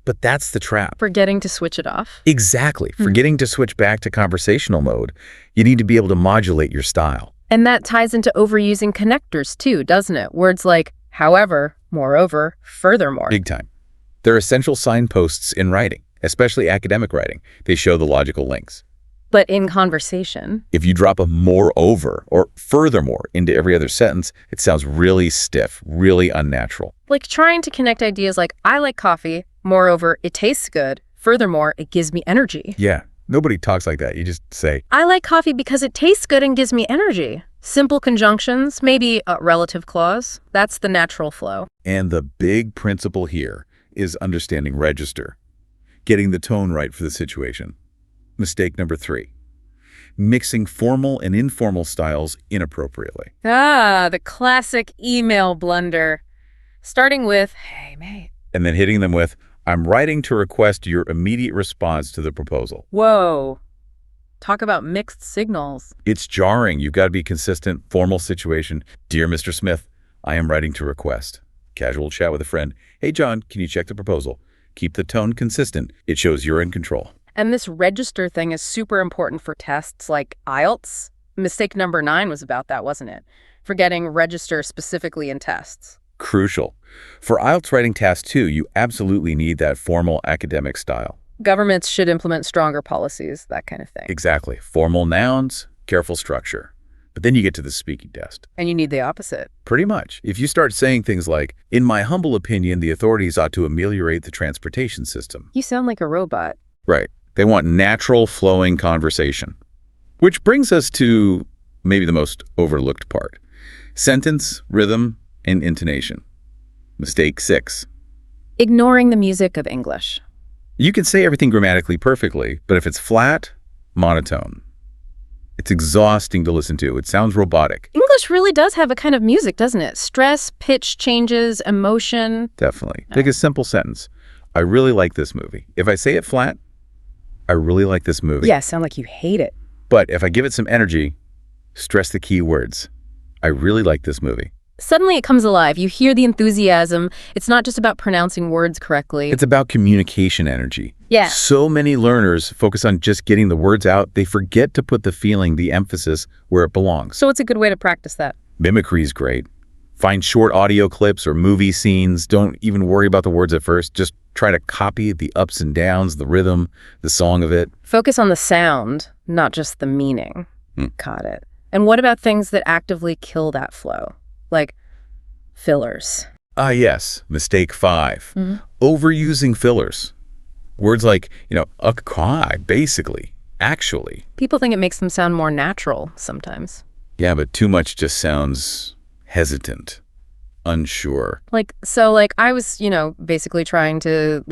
But that's the trap. Forgetting to switch it off? Exactly. Forgetting to switch back to conversational mode. You need to be able to modulate your style. And that ties into overusing connectors too, doesn't it? Words like, however, moreover, furthermore. Big time. They're essential signposts in writing, especially academic writing. They show the logical links. But in conversation, if you drop a moreover or furthermore into every other sentence, it sounds really stiff, really unnatural. Like trying to connect ideas like, I like coffee, moreover, it tastes good, furthermore, it gives me energy. Yeah. Nobody talks like that. You just say, I like coffee because it tastes good and gives me energy. Simple conjunctions, maybe a relative clause. That's the natural flow. And the big principle here is understanding register, getting the tone right for the situation. Mistake number 3. Mixing formal and informal styles inappropriately. Ah, the classic email blunder. Starting with, hey, mate. And then hitting them with, I'm writing to request your immediate response to the proposal. Whoa. Talk about mixed signals. It's jarring. You've got to be consistent. Formal situation. Dear Mr. Smith, I am writing to request. Casual chat with a friend. Hey, John, can you check the proposal? Keep the tone consistent. It shows you're in control. And this register thing is super important for tests like IELTS. Mistake number 9 was about that, wasn't it? Forgetting register specifically in tests. Crucial. For IELTS writing task 2, you absolutely need that formal academic style. Governments should implement stronger policies, that kind of thing. Exactly. Formal nouns, careful structure. But then you get to the speaking test. And you need the opposite. Pretty much. If you start saying things like, in my humble opinion, the authorities ought to ameliorate the transportation system. You sound like a robot. Right. They want natural, flowing conversation. Which brings us to maybe the most overlooked part. Sentence, rhythm, and intonation. Mistake 6. Ignoring the music of English. You can say everything grammatically perfectly, but if it's flat, monotone. It's exhausting to listen to. It sounds robotic. English really does have a kind of music, doesn't it? Stress, pitch changes, emotion. Definitely. Pick a simple sentence. I really like this movie. If I say it flat, I really like this movie. Yeah, sound like you hate it. But if I give it some energy, stress the key words. I really like this movie. Suddenly it comes alive. You hear the enthusiasm. It's not just about pronouncing words correctly. It's about communication energy. Yeah. So many learners focus on just getting the words out. They forget to put the feeling, the emphasis, where it belongs. So it's a good way to practice that. Mimicry is great. Find short audio clips or movie scenes. Don't even worry about the words at first. Just try to copy the ups and downs, the rhythm, the song of it. Focus on the sound, not just the meaning. Got it. And what about things that actively kill that flow? Like fillers. Yes. Mistake 5. Overusing fillers. Words like, cry, basically, actually. People think it makes them sound more natural sometimes. Yeah, but too much just sounds hesitant, unsure. I was, basically trying to,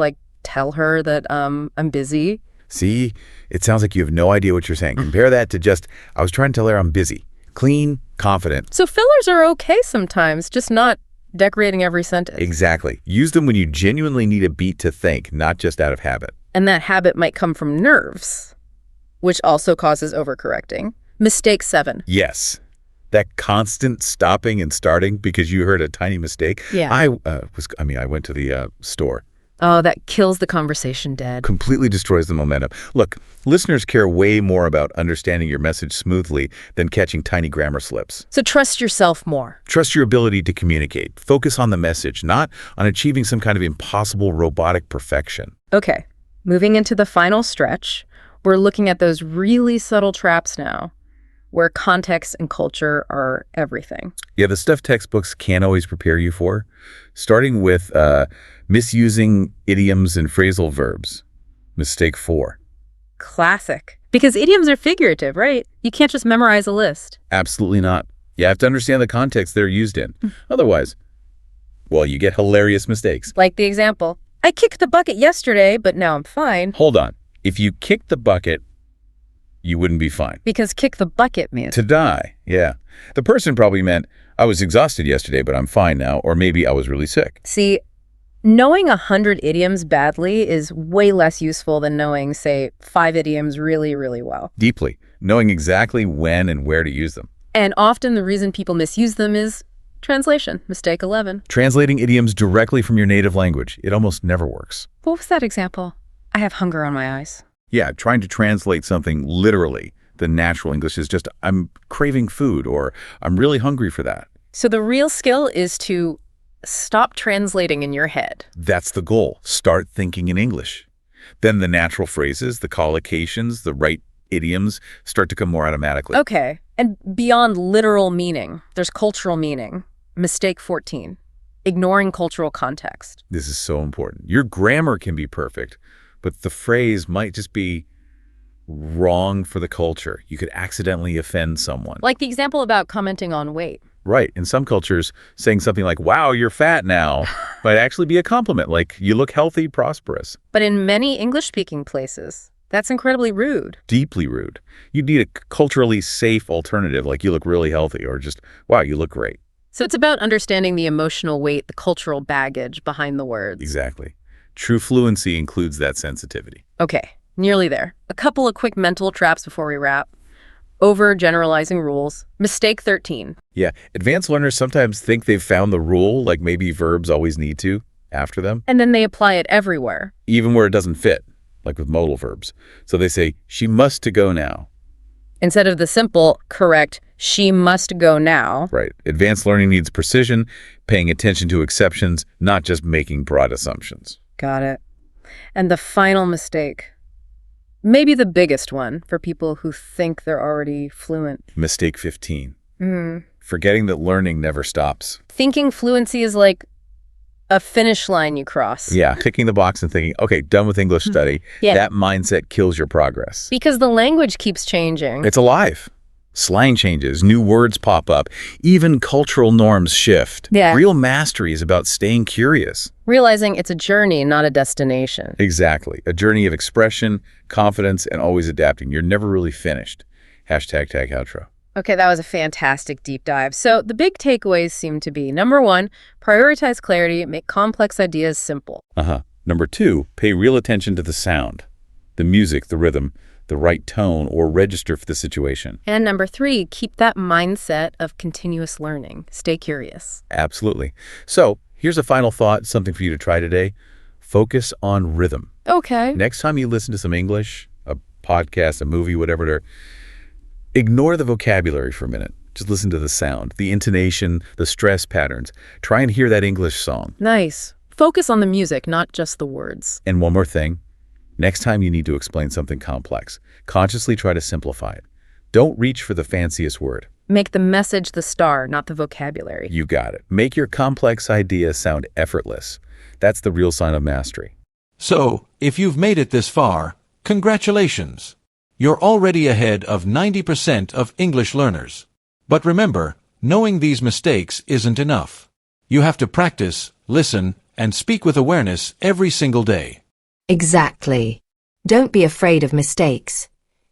tell her that I'm busy. See, it sounds like you have no idea what you're saying. Compare that to just, I was trying to tell her I'm busy. Clean, confident. So fillers are okay sometimes, just not decorating every sentence. Exactly. Use them when you genuinely need a beat to think, not just out of habit. And that habit might come from nerves, which also causes overcorrecting. Mistake 7. Yes. That constant stopping and starting because you heard a tiny mistake. Yeah. I went to the store. Oh, that kills the conversation dead. Completely destroys the momentum. Look, listeners care way more about understanding your message smoothly than catching tiny grammar slips. So trust yourself more. Trust your ability to communicate. Focus on the message, not on achieving some kind of impossible robotic perfection. Okay, moving into the final stretch, we're looking at those really subtle traps now, where context and culture are everything. Yeah, the stuff textbooks can't always prepare you for. Starting with misusing idioms and phrasal verbs. Mistake 4. Classic. Because idioms are figurative, right? You can't just memorize a list. Absolutely not. You have to understand the context they're used in. Otherwise, well, you get hilarious mistakes. Like the example, I kicked the bucket yesterday, but now I'm fine. Hold on. If you kicked the bucket, you wouldn't be fine. Because kick the bucket means to die, yeah. The person probably meant, I was exhausted yesterday, but I'm fine now, or maybe I was really sick. See, knowing 100 idioms badly is way less useful than knowing, say, 5 idioms really, really well. Deeply. Knowing exactly when and where to use them. And often the reason people misuse them is translation. Mistake 11. Translating idioms directly from your native language. It almost never works. What was that example? I have hunger on my eyes. Yeah, trying to translate something literally. The natural English is just, I'm craving food, or I'm really hungry for that. So the real skill is to stop translating in your head. That's the goal. Start thinking in English. Then the natural phrases, the collocations, the right idioms start to come more automatically. Okay. And beyond literal meaning, there's cultural meaning. Mistake 14. Ignoring cultural context. This is so important. Your grammar can be perfect, but the phrase might just be wrong for the culture. You could accidentally offend someone. Like the example about commenting on weight. Right. In some cultures, saying something like, wow, you're fat now, might actually be a compliment, like you look healthy, prosperous. But in many English-speaking places, That's incredibly rude. Deeply rude. You'd need a culturally safe alternative, like you look really healthy, or just, wow, you look great. So it's about understanding the emotional weight, the cultural baggage behind the words. Exactly. True fluency includes that sensitivity. Okay, nearly there. A couple of quick mental traps before we wrap. Over-generalizing rules. Mistake 13. Yeah, advanced learners sometimes think they've found the rule, like maybe verbs always need to after them, And then they apply it everywhere. even where it doesn't fit, like with modal verbs. So they say, she must to go now. Instead of the simple, correct, she must go now. Right. Advanced learning needs precision, paying attention to exceptions, not just making broad assumptions. Got it. And the final mistake. Maybe the biggest one for people who think they're already fluent. Mistake 15. Forgetting that learning never stops. Thinking fluency is like a finish line you cross. Yeah, ticking the box and thinking, okay, done with English study. Yeah. That mindset kills your progress. Because the language keeps changing. It's alive. Slang changes, new words pop up, even cultural norms shift. Yeah. Real mastery is about staying curious. Realizing it's a journey, not a destination. Exactly. A journey of expression, confidence, and always adapting. You're never really finished. Hashtag tag outro. Okay, that was a fantastic deep dive. So the big takeaways seem to be, number one, prioritize clarity, make complex ideas simple. Number 2, pay real attention to the sound, the music, the rhythm, the right tone, or register for the situation. And number 3, keep that mindset of continuous learning. Stay curious. Absolutely. So here's a final thought, something for you to try today. Focus on rhythm. Okay. Next time you listen to some English, a podcast, a movie, whatever, ignore the vocabulary for a minute. Just listen to the sound, the intonation, the stress patterns. Try and hear that English song. Nice. Focus on the music, not just the words. And one more thing. Next time you need to explain something complex, consciously try to simplify it. Don't reach for the fanciest word. Make the message the star, not the vocabulary. You got it. Make your complex idea sound effortless. That's the real sign of mastery. So, if you've made it this far, congratulations! You're already ahead of 90% of English learners. But remember, knowing these mistakes isn't enough. You have to practice, listen, and speak with awareness every single day. Exactly. Don't be afraid of mistakes.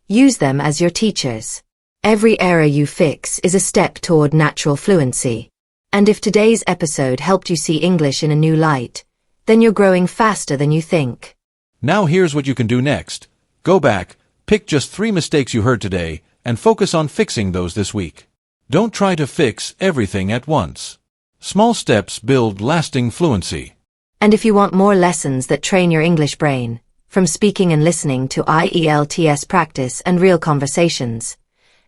Use them as your teachers. Every error you fix is a step toward natural fluency. And if today's episode helped you see English in a new light, then you're growing faster than you think. Now here's what you can do next. Go back, pick just 3 mistakes you heard today, and focus on fixing those this week. Don't try to fix everything at once. Small steps build lasting fluency. And if you want more lessons that train your English brain, from speaking and listening to IELTS practice and real conversations,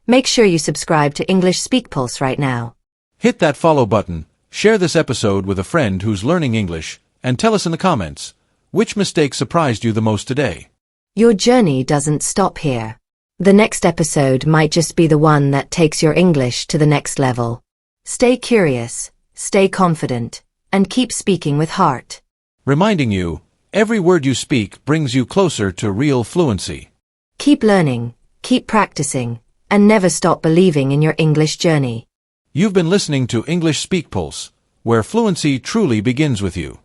make sure you subscribe to English Speak Pulse right now. Hit that follow button, share this episode with a friend who's learning English, and tell us in the comments, which mistake surprised you the most today? Your journey doesn't stop here. The next episode might just be the one that takes your English to the next level. Stay curious, stay confident, and keep speaking with heart. Reminding you, every word you speak brings you closer to real fluency. Keep learning, keep practicing, and never stop believing in your English journey. You've been listening to English Speak Pulse, where fluency truly begins with you.